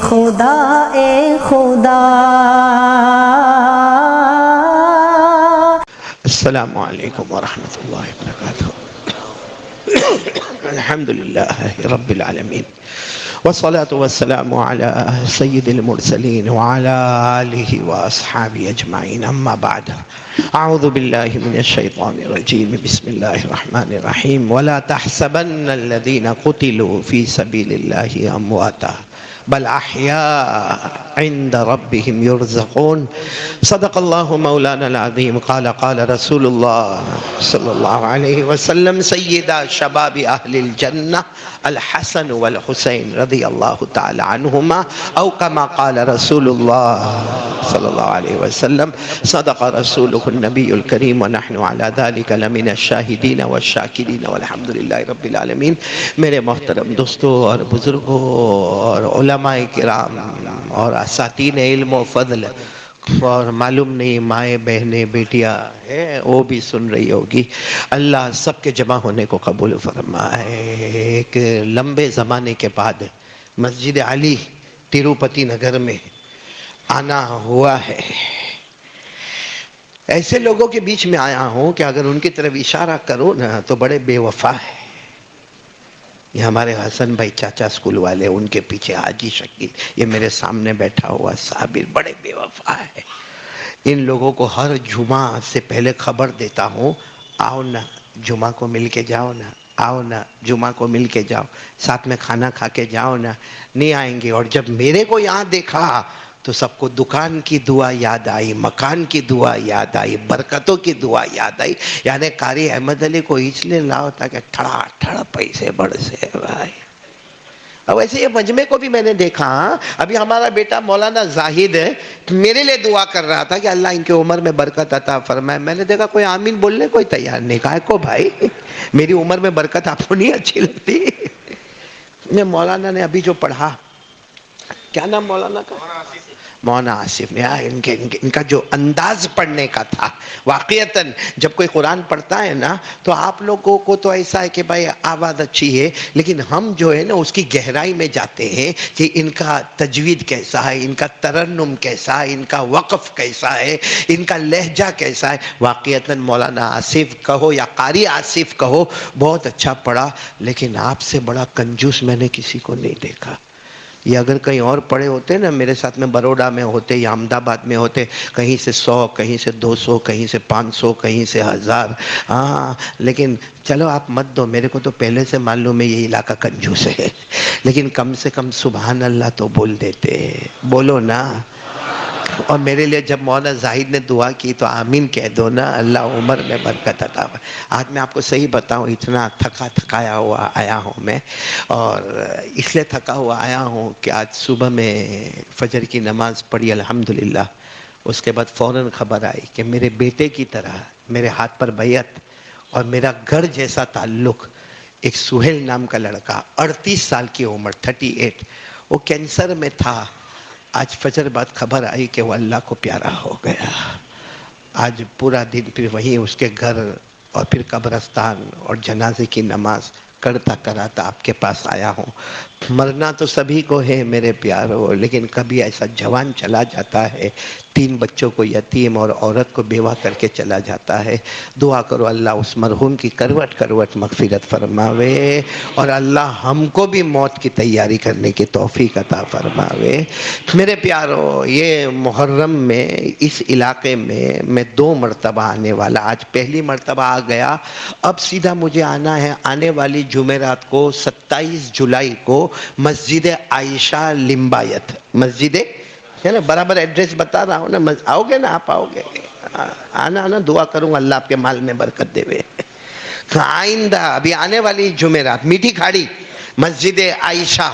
خدا اے خدا۔ السلام علیکم ورحمۃ اللہ وبرکاتہ۔ الحمدللہ رب العالمین والصلاة والسلام علی سید المرسلین وعلی آلہ واصحابہ اجمعین، اما بعد۔ اعوذ باللہ من الشیطان الرجیم، بسم اللہ الرحمن الرحیم۔ ولا تحسبن الذین قتلوا فی سبیل اللہ امواتا بل احیاء عند ربهم یرزقون۔ صدق اللہ مولانا العظیم۔ قال رسول اللہ صلی اللہ علیہ وسلم سیدہ شباب اہل الجنہ الحسن والحسین رضی اللہ تعالی عنہما، او کما قال رسول اللہ صلی اللہ علیہ وسلم۔ صدق رسولہ النبی الکریم ونحن علی ذلک لمن الشاہدین والشاکرین والحمدللہ رب العالمین۔ میرے محترم دوستو اور بزرگوں اور علماء کرام اور اساتین علم و فضل، اور معلوم نہیں مائیں بہنیں بیٹیاں ہیں وہ بھی سن رہی ہوگی، اللہ سب کے جمع ہونے کو قبول فرمائے۔ ایک لمبے زمانے کے بعد مسجد علی تروپتی نگر میں آنا ہوا ہے۔ ایسے لوگوں کے بیچ میں آیا ہوں کہ اگر ان کی طرف اشارہ کرو نا تو بڑے بے وفا ہے۔ یہ ہمارے حسن بھائی چاچا اسکول والے، ان کے پیچھے حاجی شکیل، یہ میرے سامنے بیٹھا ہوا صابر، بڑے بے وفا ہے۔ ان لوگوں کو ہر جمعہ سے پہلے خبر دیتا ہوں، آؤ نا جمعہ کو مل کے جاؤ نا، آؤ نا جمعہ کو مل کے جاؤ، ساتھ میں کھانا کھا کے جاؤ نا۔ نہیں آئیں گے۔ اور جب میرے کو یہاں دیکھا تو سب کو دکان کی دعا یاد آئی، مکان کی دعا یاد آئی، برکتوں کی دعا یاد آئی۔ یعنی قاری احمد علی کو اس لیے لاؤ تاکہ ٹھڑا ٹھڑ پیسے برسے بھائی۔ اور ویسے یہ مجمع کو بھی میں نے دیکھا، ابھی ہمارا بیٹا مولانا زاہد میرے لیے دعا کر رہا تھا کہ اللہ ان کی عمر میں برکت عطا فرمائے۔ میں نے دیکھا کوئی آمین بولنے کوئی تیار نہیں۔ کہا کو بھائی میری عمر میں برکت آپ کو نہیں اچھی لگتی؟ میں مولانا نے ابھی جو پڑھا، کیا نام مولانا کا؟ مولانا آصف نے، ان کا جو انداز پڑھنے کا تھا، واقعتاً جب کوئی قرآن پڑھتا ہے نا تو آپ لوگوں کو تو ایسا ہے کہ بھائی آواز اچھی ہے، لیکن ہم جو ہے نا اس کی گہرائی میں جاتے ہیں کہ ان کا تجوید کیسا ہے، ان کا ترنم کیسا ہے، ان کا وقف کیسا ہے، ان کا لہجہ کیسا ہے۔ واقعتاً مولانا آصف کہو یا قاری آصف کہو، بہت اچھا پڑھا، لیکن آپ سے بڑا کنجوس میں نے کسی کو نہیں دیکھا۔ یہ اگر کہیں اور پڑھے ہوتے نا، میرے ساتھ میں بروڈا میں ہوتے یا احمد آباد میں ہوتے، کہیں سے 100، کہیں سے 200، کہیں سے 500، کہیں سے 1000۔ ہاں لیکن چلو آپ مت دو، میرے کو تو پہلے سے معلوم ہے یہ علاقہ کنجوس ہے، لیکن کم سے کم سبحان اللہ تو بول دیتے، بولو نا۔ اور میرے لیے جب مولانا زاہد نے دعا کی تو آمین کہہ دو نا، اللہ عمر میں برکت عطا فرمائے۔ آج میں آپ کو صحیح بتاؤں، اتنا تھکایا ہوا آیا ہوں میں، اور اس لیے تھکا ہوا آیا ہوں کہ آج صبح میں فجر کی نماز پڑھی الحمدللہ، اس کے بعد فوراً خبر آئی کہ میرے بیٹے کی طرح میرے ہاتھ پر بیعت اور میرا گھر جیسا تعلق ایک سہیل نام کا لڑکا، 38 سال کی عمر، 38، وہ کینسر میں تھا۔ آج فجر بعد خبر آئی کہ وہ اللہ کو پیارا ہو گیا۔ آج پورا دن پھر وہیں اس کے گھر اور پھر قبرستان اور جنازے کی نماز کرتا کراتا آپ کے پاس آیا ہوں۔ مرنا تو سبھی کو ہے میرے پیارو، لیکن کبھی ایسا جوان چلا جاتا ہے، 3 بچوں کو یتیم اور عورت کو بیوہ کر کے چلا جاتا ہے۔ دعا کرو اللہ اس مرحوم کی کروٹ کروٹ مغفرت فرماوے، اور اللہ ہم کو بھی موت کی تیاری کرنے کی توفیق عطا فرماوے۔ میرے پیارو، یہ محرم میں اس علاقے میں 2 مرتبہ آنے والا، آج پہلی مرتبہ آ گیا، اب سیدھا مجھے آنا ہے آنے والی جمعرات کو 27 جولائی کو مسجد عائشہ لمبایت، مسجد ہے نا، برابر ایڈریس بتا رہا ہوں نا، آؤ گے نا آپ؟ آؤ گے؟ آنا دعا کروں اللہ آپ کے مال میں برکت دے وے۔ آئندہ ابھی آنے والی جمعرات میٹھی کھاڑی مسجد عائشہ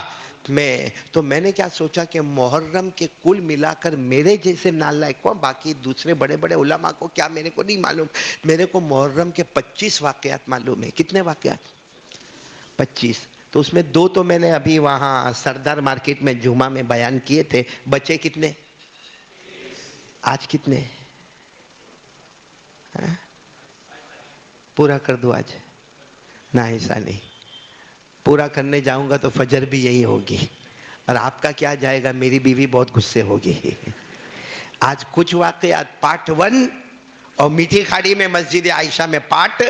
میں، تو میں نے کیا سوچا کہ محرم کے کل ملا کر میرے جیسے نالائق کو، باقی دوسرے بڑے بڑے علماء کو کیا میرے کو نہیں معلوم، میرے کو محرم کے 25 واقعات معلوم ہے۔ کتنے واقعات؟ 25۔ تو اس میں 2 تو میں نے ابھی وہاں سردار مارکیٹ میں جمعہ میں بیان کیے تھے، بچے کتنے؟ آج کتنے؟ پورا کر دو آج؟ نہ ایسا نہیں، پورا کرنے جاؤں گا تو فجر بھی یہی ہوگی۔ اور آپ کا کیا جائے گا؟ میری بیوی بہت غصے ہوگی. آج کچھ واقعات پارٹ 1 اور میٹھی کھاڑی میں مسجد عائشہ میں پارٹ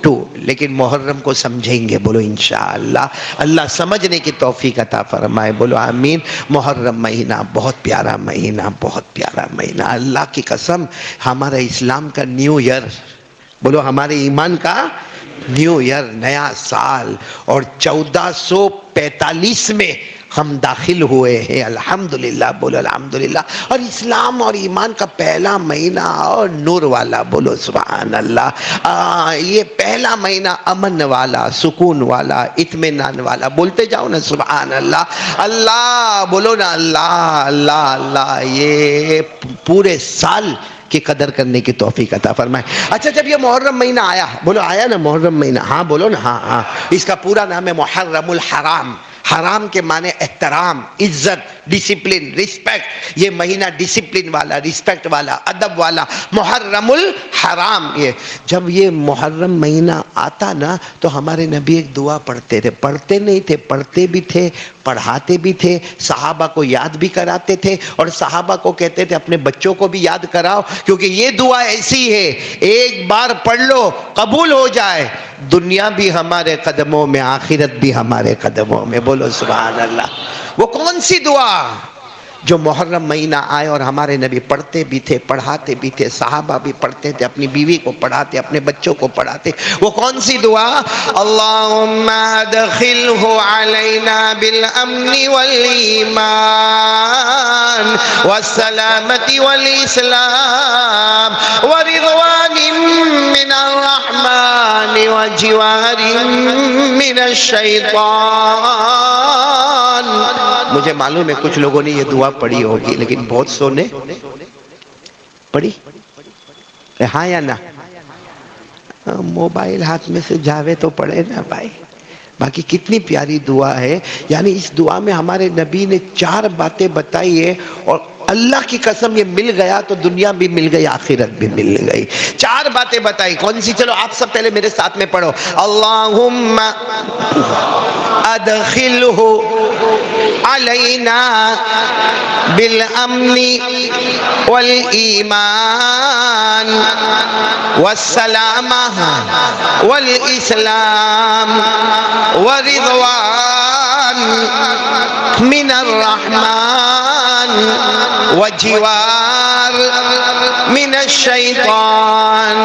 2، لیکن محرم کو سمجھیں گے. بولو انشاءاللہ. اللہ سمجھنے کی توفیق عطا فرمائے. بولو آمین. محرم مہینہ بہت پیارا مہینہ، بہت پیارا مہینہ. اللہ کی قسم ہمارا اسلام کا نیو ایئر، بولو ہمارے ایمان کا نیو ایئر، نیا سال، اور 1445 میں ہم داخل ہوئے ہیں. الحمدللہ. بولو الحمدللہ. اور اسلام اور ایمان کا پہلا مہینہ اور نور والا. بولو سبحان اللہ. یہ پہلا مہینہ امن والا، سکون والا، اطمینان والا. بولتے جاؤ نا سبحان اللہ. اللہ بولو نا اللہ اللہ اللہ. یہ پورے سال کی قدر کرنے کی توفیق عطا فرمائے. اچھا جب یہ محرم مہینہ آیا، بولو آیا نا محرم مہینہ؟ ہاں بولو نا. ہاں ہاں. اس کا پورا نام ہے محرم الحرام. حرام کے معنی احترام، عزت، ڈسپلن، رسپیکٹ. یہ مہینہ ڈسپلن والا، رسپیکٹ والا، ادب والا، محرم الحرام. یہ جب یہ محرم مہینہ آتا نا تو ہمارے نبی ایک دعا پڑھتے تھے. پڑھتے نہیں تھے، پڑھتے بھی تھے، پڑھاتے بھی تھے، صحابہ کو یاد بھی کراتے تھے، اور صحابہ کو کہتے تھے اپنے بچوں کو بھی یاد کراؤ، کیونکہ یہ دعا ایسی ہے ایک بار پڑھ لو قبول ہو جائے. دنیا بھی ہمارے قدموں میں، آخرت بھی ہمارے قدموں میں. بولو سبحان اللہ. وہ کون سی دعا جو محرم مہینہ آئے اور ہمارے نبی پڑھتے بھی تھے، پڑھاتے بھی تھے، صحابہ بھی پڑھتے تھے، اپنی بیوی کو پڑھاتے، اپنے بچوں کو پڑھاتے. وہ کون سی دعا؟ اللہم ادخلہ علینا بالامن والایمان والسلامت والاسلام ورضوان من الرحمن وجوار من الشیطان. مجھے معلوم ہے کچھ لوگوں نے یہ دعا پڑھی ہوگی، لیکن بہت سو نے پڑھی. ہاں یا نہ؟ موبائل ہاتھ میں سے جاوے تو پڑھے نا بھائی. باقی کتنی پیاری دعا ہے. یعنی اس دعا میں ہمارے نبی نے 4 باتیں بتائی ہے، اور اللہ کی قسم یہ مل گیا تو دنیا بھی مل گئی، آخرت بھی مل گئی. 4 باتیں بتائی. کون سی؟ چلو آپ سب پہلے میرے ساتھ میں پڑھو. اللہم ادخلہ علینا بالامن والایمان والسلامہ والاسلام ورضوان من الرحمن وجوار من الشیطان.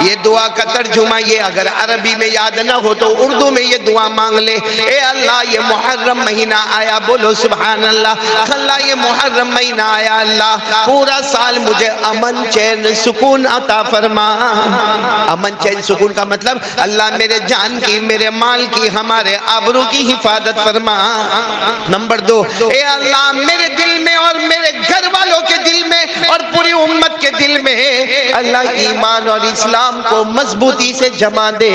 یہ دعا کا ترجمہ یہ، اگر عربی میں یاد نہ ہو تو اردو میں یہ دعا مانگ لے. اے اللہ یہ محرم مہینہ آیا، بولو سبحان اللہ. اللہ یہ محرم مہینہ آیا، اللہ پورا سال مجھے امن چین سکون عطا فرما. امن چین سکون کا مطلب اللہ میرے جان کی، میرے مال کی، ہمارے آبرو کی حفاظت فرما. نمبر 2، اے اللہ میرے دل میں اور میرے گھر والوں کے دل میں اور پوری امت کے دل میں اللہ ایمان اور اسلام کو مضبوطی سے جما دے.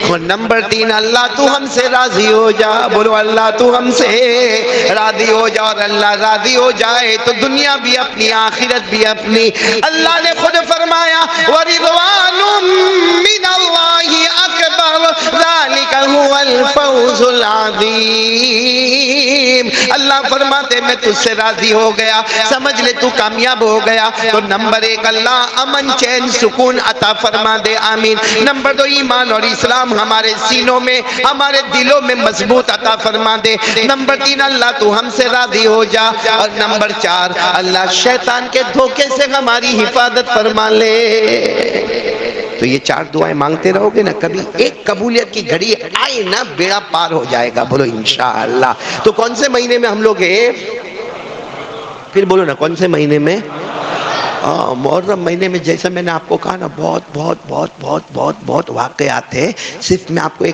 اور نمبر 3، اللہ تو ہم سے راضی ہو جا. بولو اللہ تو ہم سے راضی ہو جا. اور اللہ راضی ہو جائے تو دنیا بھی اپنی، آخرت بھی اپنی. اللہ نے خود فرمایا وَرِضْوَانٌ مِّنَ اللَّهِ أَكْبَرُ ذَلِكَ هُوَ الْفَوْزُ الْعَظِيمُ. اللہ فرماتے میں تجھ سے راضی ہو گیا، سمجھ لے تو کامیاب ہو گیا. تو نمبر 1 اللہ امن چین سکون عطا فرما دے. آمین. نمبر 2 ایمان اور اسلام ہمارے سینوں میں، ہمارے دلوں میں مضبوط عطا فرما دے. نمبر 3 اللہ تو ہم سے راضی ہو جا. اور نمبر 4 اللہ شیطان کے دھوکے سے ہماری حفاظت فرما لے. تو یہ 4 دعائیں مانگتے رہو گے نا، کبھی ایک قبولیت کی گھڑی آئے نا بیڑا پار ہو جائے گا. بولو انشاءاللہ. تو کون سے مہینے میں ہم لوگ ہیں؟ پھر بولو نا کون سے مہینے میں؟ محرم مہینے میں. جیسا میں نے آپ کو کہا نا بہت بہت بہت بہت بہت بہت واقعات ہیں. صرف میں آپ کو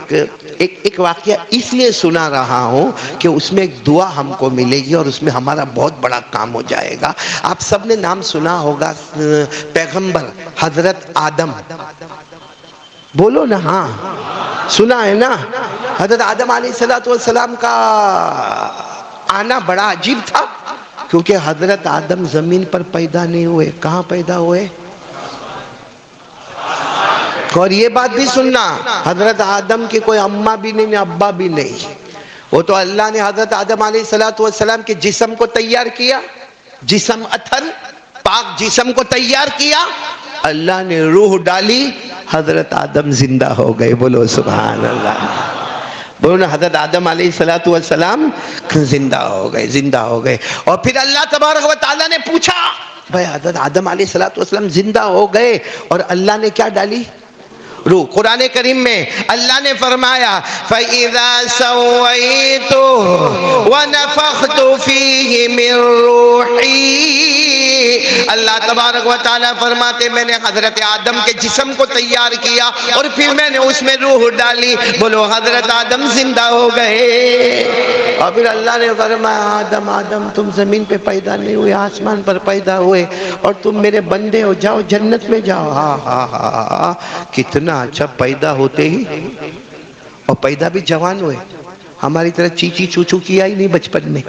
ایک واقعہ اس لیے سنا رہا ہوں کہ اس میں ایک دعا ہم کو ملے گی اور اس میں ہمارا بہت بڑا کام ہو جائے گا. آپ سب نے نام سنا ہوگا پیغمبر حضرت آدم. بولو نا ہاں سنا ہے نا. حضرت آدم علیہ السلام کا آنا بڑا عجیب تھا، کیونکہ حضرت آدم زمین پر پیدا نہیں ہوئے. کہاں پیدا ہوئے؟ اور یہ بات بھی سننا، حضرت آدم کی کوئی اماں بھی نہیں، ابا بھی نہیں. وہ تو اللہ نے حضرت آدم علیہ السلام کے جسم کو تیار کیا، جسم اتھر پاک جسم کو تیار کیا، اللہ نے روح ڈالی، حضرت آدم زندہ ہو گئے. بولو سبحان اللہ. بولو نا، حضرت آدم علیہ السلام زندہ ہو گئے، زندہ ہو گئے. اور پھر اللہ تبارک و تعالیٰ نے پوچھا، بھائی حضرت آدم علیہ السلام زندہ ہو گئے اور اللہ نے کیا ڈالی؟ روح. قرآن کریم میں اللہ نے فرمایا فَإِذَا سَوَّيْتُهُ وَنَفَخْتُ فِيهِ مِن رُوحِي. اللہ تبارک و تعالیٰ فرماتے میں نے حضرت آدم کے جسم کو تیار کیا اور پھر میں نے اس میں روح ڈالی. بولو حضرت آدم زندہ ہو گئے. اور پھر اللہ نے فرمایا آدم تم زمین پہ پیدا نہیں ہوئے، آسمان پر پیدا ہوئے اور تم میرے بندے ہو، جاؤ جنت میں جاؤ. ہاں کتنا اچھا، پیدا ہوتے ہی اور پیدا بھی جوان ہوئے. ہماری طرح چیچی چوچو کیا ہی نہیں بچپن میں،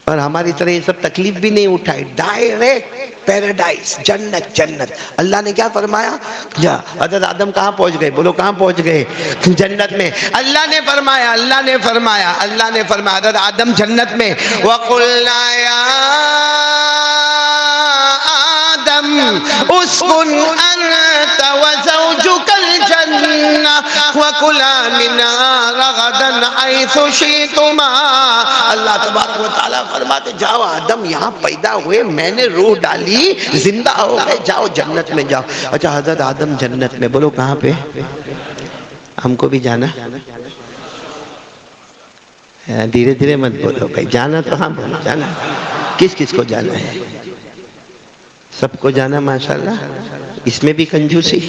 اور ہماری طرح یہ سب تکلیف بھی نہیں اٹھائی. ڈائریکٹ پیراڈائز، جنت. جنت. اللہ نے کیا فرمایا؟ جا. حضرت آدم کہاں پہنچ گئے؟ بولو کہاں پہنچ گئے؟ جنت میں. اللہ نے فرمایا حضرت آدم جنت میں وَقُلْنَا يَا آدم اسْكُنْ أَنْتَ وَزَوْجُكَ الْجَنَّةَ وَكُلَا مِنْهَا رَغَدًا حَيْثُ شِئْتُمَا. اللہ تبارک و تعالیٰ فرماتے جاؤ آدم یہاں پیدا ہوئے، میں نے روح ڈالی، زندہ ہو گئے، جاؤ جنت میں جاؤ. اچھا حضرت آدم جنت میں، بولو کہاں پہ؟ ہم کو بھی جانا. دھیرے دھیرے مت بولو بھائی، جانا تو ہاں بولو، جانا. کس کس کو جانا ہے؟ سب کو جانا ماشاءاللہ. اس میں بھی کنجوسی.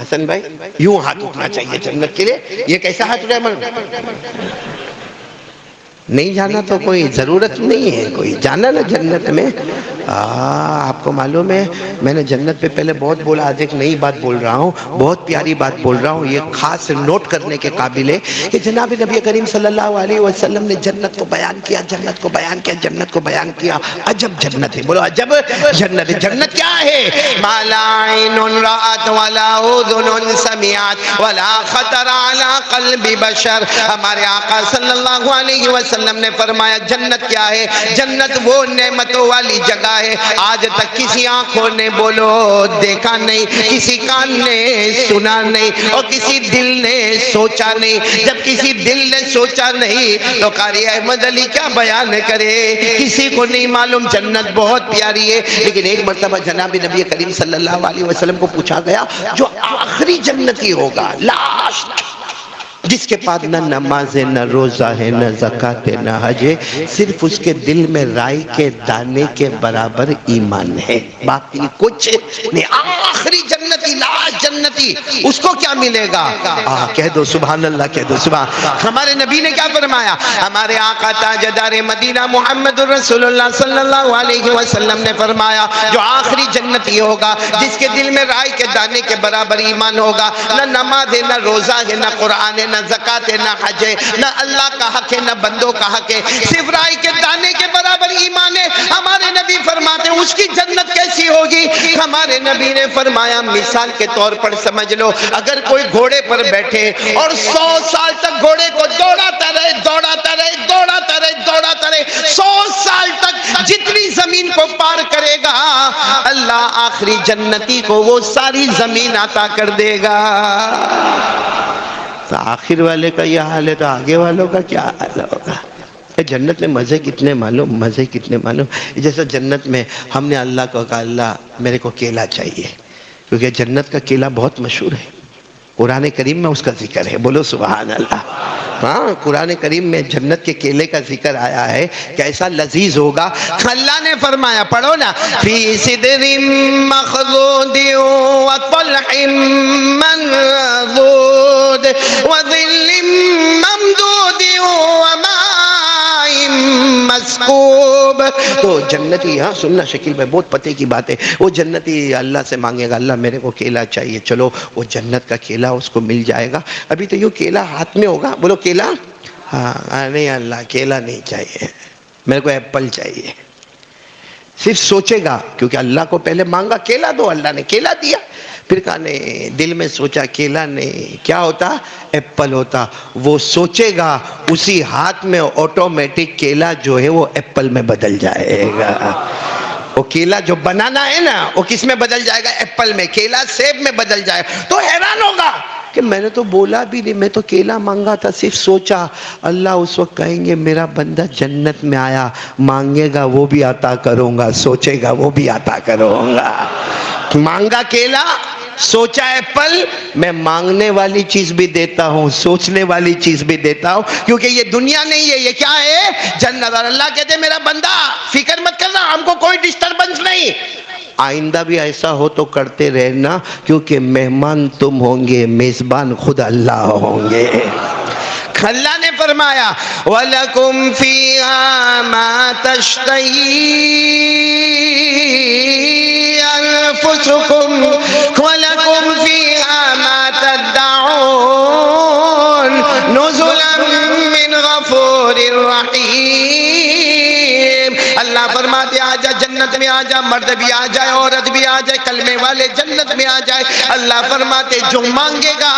حسن بھائی یوں ہاتھ اٹھنا چاہیے جنت کے لیے. یہ کیسا ہاتھ اٹھا؟ نہیں جانا تو کوئی ضرورت نہیں ہے، کوئی جانا نا جنت میں. آپ کو معلوم ہے میں نے جنت پہ پہلے بہت بولا، آج ایک نئی بات بول رہا ہوں، بہت پیاری بات بول رہا ہوں، یہ خاص نوٹ کرنے کے قابل ہے کہ جناب نبی کریم صلی اللہ علیہ وسلم نے جنت کو بیان کیا، جنت کو بیان کیا، جنت کو بیان کیا. عجب جنت ہے. بولو عجب جنت ہے. جنت کیا ہے؟ ما لا عین رأت ولا اذن سمعت ولا خطر علی قلب بشر. ہمارے آقا صلی اللہ علیہ وسلم نے فرمایا جنت کیا ہے؟ جنت وہ نعمتوں والی جگہ ہے آج تک کسی آنکھوں نے بولو دیکھا نہیں، کسی کان نے سنا نہیں، اور کسی دل نے سوچا نہیں. جب کسی دل نے سوچا نہیں تو قاری احمد علی کیا بیان کرے؟ کسی کو نہیں معلوم. جنت بہت پیاری ہے. لیکن ایک مرتبہ جناب نبی کریم صلی اللہ علیہ وسلم کو پوچھا گیا جو آخری جنتی ہوگا، لاسٹ، جس کے پاس نہ نماز ہے، نہ روزہ ہے، نہ زکوٰۃ ہے، نہ حج ہے، صرف اس کے دل میں رائی کے دانے کے برابر ایمان ہے، باقی کچھ نہیں. آخری جنتی، لاس جنتی، اس کو کیا ملے گا؟ کہہ دو سبحان اللہ، کہہ دو سبحان. ہمارے نبی نے کیا فرمایا؟ ہمارے آقا تاجدار مدینہ محمد رسول اللہ صلی اللہ علیہ وسلم نے فرمایا جو آخری جنتی ہوگا جس کے دل میں رائی کے دانے کے برابر ایمان ہوگا، نہ نماز ہے، نہ روزہ ہے، نہ قرآن ہے، نہ زکوٰۃ ہے، نہ حج ہے، نہ اللہ کا حق ہے، نہ بندوں کا حق ہے، صرف رائی کے دانے کے برابر ایمان ہے. ہمارے نبی فرماتے ہیں اس کی جنت کیسی ہوگی؟ ہمارے نبی نے فرمایا مثال کے طور پر سمجھ لو، اگر کوئی گھوڑے پر بیٹھے اور 100 سال تک گھوڑے کو دوڑاتا رہے، دوڑاتا رہے، دوڑاتا رہے، دوڑاتا رہے، 100 سال تک جتنی زمین کو پار کرے گا اللہ آخری جنتی کو وہ ساری زمین عطا کر دے گا. تو آخر والے کا یہ حال ہے تو آگے والوں کا کیا حال ہوگا؟ جنت میں مزے کتنے معلوم، مزے کتنے معلوم. جیسا جنت میں ہم نے اللہ کو کہا اللہ میرے کو کیلا چاہیے، کیونکہ جنت کا کیلا بہت مشہور ہے، قرآن کریم میں اس کا ذکر ہے. بولو سبحان اللہ. ہاں قرآن کریم میں جنت کے کیلے کا ذکر آیا ہے، کیسا لذیذ ہوگا. اللہ نے فرمایا، پڑھو نا، فی صدر مخضود وطلح منضود وظل ممدود وماء مسکوب. تو جنتی، ہاں سننا شکیل بھائی بہت پتے کی بات ہے، وہ جنتی اللہ سے مانگے گا اللہ میرے کو کیلا چاہیے، چلو وہ جنت کا کیلا اس کو مل جائے گا. ابھی تو یوں کیلا ہاتھ میں ہوگا، بولو کیلا، ہاں نہیں اللہ کیلا نہیں چاہیے، میرے کو ایپل چاہیے. صرف سوچے گا، کیونکہ اللہ کو پہلے مانگا کیلا دو، اللہ نے کیلا دیا. پھر کہا نہیں، دل میں سوچا کیلا نہیں، کیا ہوتا؟ ایپل ہوتا۔ وہ سوچے گا اسی ہاتھ میں آٹومیٹک کیلا جو ہے وہ ایپل میں بدل جائے گا۔ وہ کیلا جو بنانا ہے نا وہ کس میں بدل جائے گا؟ ایپل میں۔ کیلا سیب میں بدل جائے گا۔ تو حیران ہوگا کہ میں نے تو بولا بھی نہیں، میں تو کیلا مانگا تھا، صرف سوچا۔ اللہ اس وقت کہیں گے میرا بندہ جنت میں آیا، مانگے گا وہ بھی عطا کروں گا، سوچے گا وہ بھی عطا کروں گا۔ مانگا کیلا، سوچا ایپل، میں مانگنے والی چیز بھی دیتا ہوں، سوچنے والی چیز بھی دیتا ہوں، کیونکہ یہ دنیا نہیں ہے، یہ کیا ہے؟ جنت۔ اور اللہ کہتے ہیں میرا بندہ فکر مت کرنا، ہم کو کوئی ڈسٹربنس نہیں، آئندہ بھی ایسا ہو تو کرتے رہنا، کیونکہ مہمان تم ہوں گے، میزبان خود اللہ ہوں گے۔ اللہ نے فرمایا وَلَكُمْ فِيهَا مَا تَشْتَهِي أَنفُسُكُمْ وَلَكُمْ فِيهَا مَا تَدَّعُونَ نُزُلًا مِّنْ غَفُورٍ رَّحِيمٍ۔ اللہ فرماتے آجا جنت میں آجا، مرد بھی آ جائے عورت بھی آ جائے، کلمے والے جنت میں آ جائے۔ اللہ فرماتے جو مانگے گا،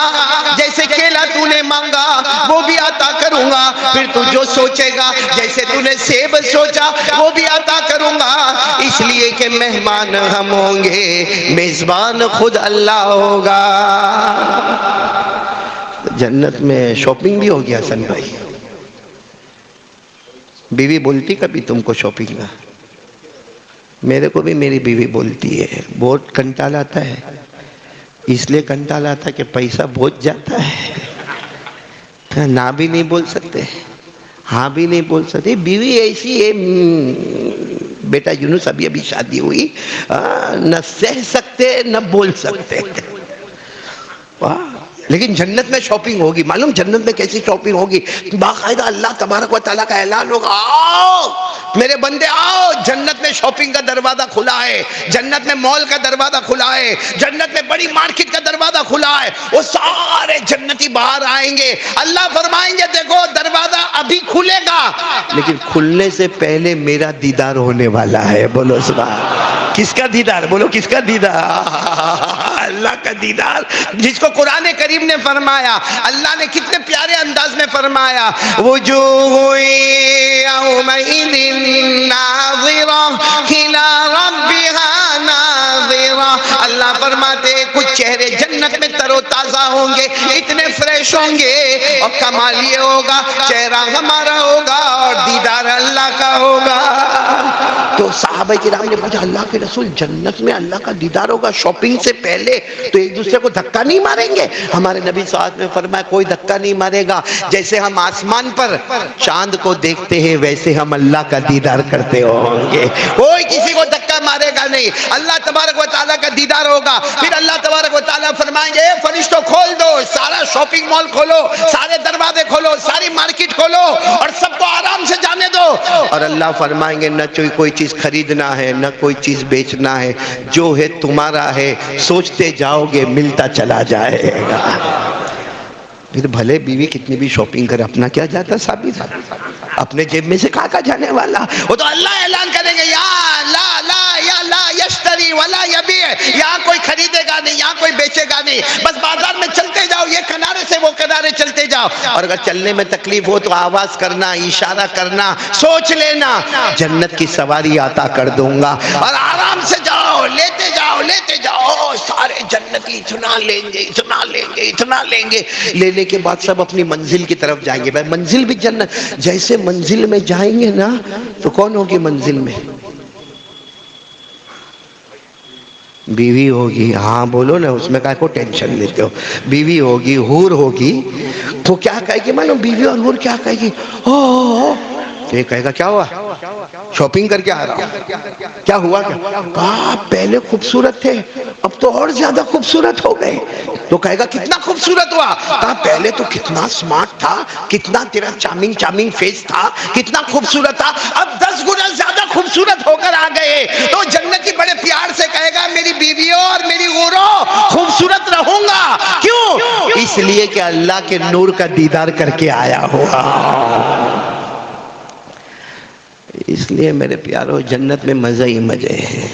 جیسے کیلا تو نے مانگا وہ بھی عطا کروں گا، پھر تو جو سوچے گا جیسے تو نے سیب سوچا وہ بھی عطا کروں گا، اس لیے کہ مہمان ہم ہوں گے، میزبان خود اللہ ہوگا۔ جنت میں شاپنگ بھی ہوگی حسن بھائی؟ بیوی بولتی کبھی تم کو شاپنگ کا؟ میرے کو بھی میری بیوی بولتی ہے، بہت کنٹال آتا ہے، اس لیے کنٹال آتا کہ پیسہ بہت جاتا ہے، نہ بھی نہیں بول سکتے، ہاں بھی نہیں بول سکتے۔ بیوی ایسی ہے، بیٹا یونس ابھی شادی ہوئی، نہ سہ سکتے نہ بول سکتے، لیکن جنت میں شاپنگ ہوگی۔ معلوم جنت میں کیسی شاپنگ ہوگی؟ باقاعدہ اللہ تبارک و تعالیٰ کا اعلان ہوگا آؤ میرے بندے آؤ، جنت میں شاپنگ کا دروازہ کھلا ہے، جنت میں مال کا دروازہ کھلا ہے، جنت میں بڑی مارکیٹ کا دروازہ کھلا ہے، وہ سارے جنتی باہر آئیں گے، اللہ فرمائیں گے دیکھو دروازہ ابھی کھلے گا لیکن کھلنے سے پہلے میرا دیدار ہونے والا ہے۔ بولو سبحان۔ کس کا دیدار؟ بولو کس کا دیدار؟ اللہ کا دیدار، جس کو قرآن کریم نے فرمایا، اللہ نے کتنے پیارے انداز میں فرمایا وجوہ یومئذ ناظرہ الی ربہا ناظرہ۔ اللہ فرماتے کچھ چہرے جنت میں تر و تازہ ہوں گے، اتنے فریش ہوں گے، اور کمال یہ ہوگا چہرہ ہمارا ہوگا اور دیدار اللہ کا ہوگا۔ تو صحابہ کرام نے پوچھا اللہ کے رسول جنت میں اللہ کا دیدار ہوگا شاپنگ سے پہلے، تو ایک دوسرے کو دھکا نہیں ماریں گے؟ ہمارے نبی صلی اللہ علیہ وسلم نے فرمایا کوئی دھکا نہیں مارے گا، جیسے ہم آسمان پر چاند کو دیکھتے ہیں ویسے ہم اللہ کا دیدار کرتے ہوں گے، کوئی کسی کو دھکا مارے گا نہیں، اللہ تبارک و تعالیٰ کا دیدار ہوگا۔ پھر اللہ تبارک و تعالیٰ فرمائیں گے اے فرشتوں کھول دو، سارا شاپنگ مال کھولو، سارے دروازے کھولو، ساری مارکیٹ کھولو اور سب کو آرام سے جانے دو، اور اللہ فرمائیں گے نہ کوئی چیز خریدنا ہے نہ کوئی چیز بیچنا ہے، جو ہے تمہارا ہے، سوچتے جاؤ گے ملتا چلا جائے گا۔ پھر بھلے بیوی کتنی بھی شاپنگ کرے اپنا کیا جاتا ثابت، اپنے جیب میں سے کہاں جانے والا؟ وہ تو اللہ اعلان کریں گے یا لا لا یا لا یشتری ولا یبیع، یہاں کوئی خریدے گا نہیں، یہاں کوئی بیچے گا نہیں، بس بازار میں چلتے جاؤ، یہ کنارے سے وہ کنارے چلتے جاؤ، اور اگر چلنے میں تکلیف ہو تو آواز کرنا، اشارہ کرنا، سوچ لینا جنت کی سواری عطا کر دوں گا، اور آرام سے جاؤ، لیتے جاؤ لیتے جاؤ، سارے جنتی اتنا لیں گے اتنا لیں گے اتنا لیں گے، لینے کے بعد سب اپنی منزل کی طرف جائیں گے۔ بھائی منزل بھی جنت، جیسے منزل میں جائیں گے نا تو کون ہوگی منزل میں؟ بیوی ہوگی، ہاں بولو نا، اس میں کہا کو ٹینشن لیتے ہو، بیوی ہوگی، حور ہوگی، تو کیا کہے گی؟ معلوم بیوی اور حور کیا کہے گی؟ تو یہ کہے گا کیا ہوا؟ شاپنگ کر کے آ رہا ہوں۔ کیا ہوا؟ کہا پہلے خوبصورت تھے اب تو اور زیادہ خوبصورت ہو گئے۔ تو کہے گا کتنا خوبصورت ہوا؟ کہا پہلے تو کتنا سمارٹ تھا، کتنا تیرا چارمنگ چارمنگ فیس تھا، کتنا خوبصورت تھا، اب 10 گنا زیادہ خوبصورت ہو کر آ گئے۔ تو جنتی بڑے پیار سے کہے گا میری بیویوں اور میری حوروں خوبصورت رہوں گا، کیوں؟ اس لیے کہ اللہ کے نور کا دیدار کر کے آیا ہوا۔ اس لیے میرے پیارو جنت میں مزہ ہی مزے ہے۔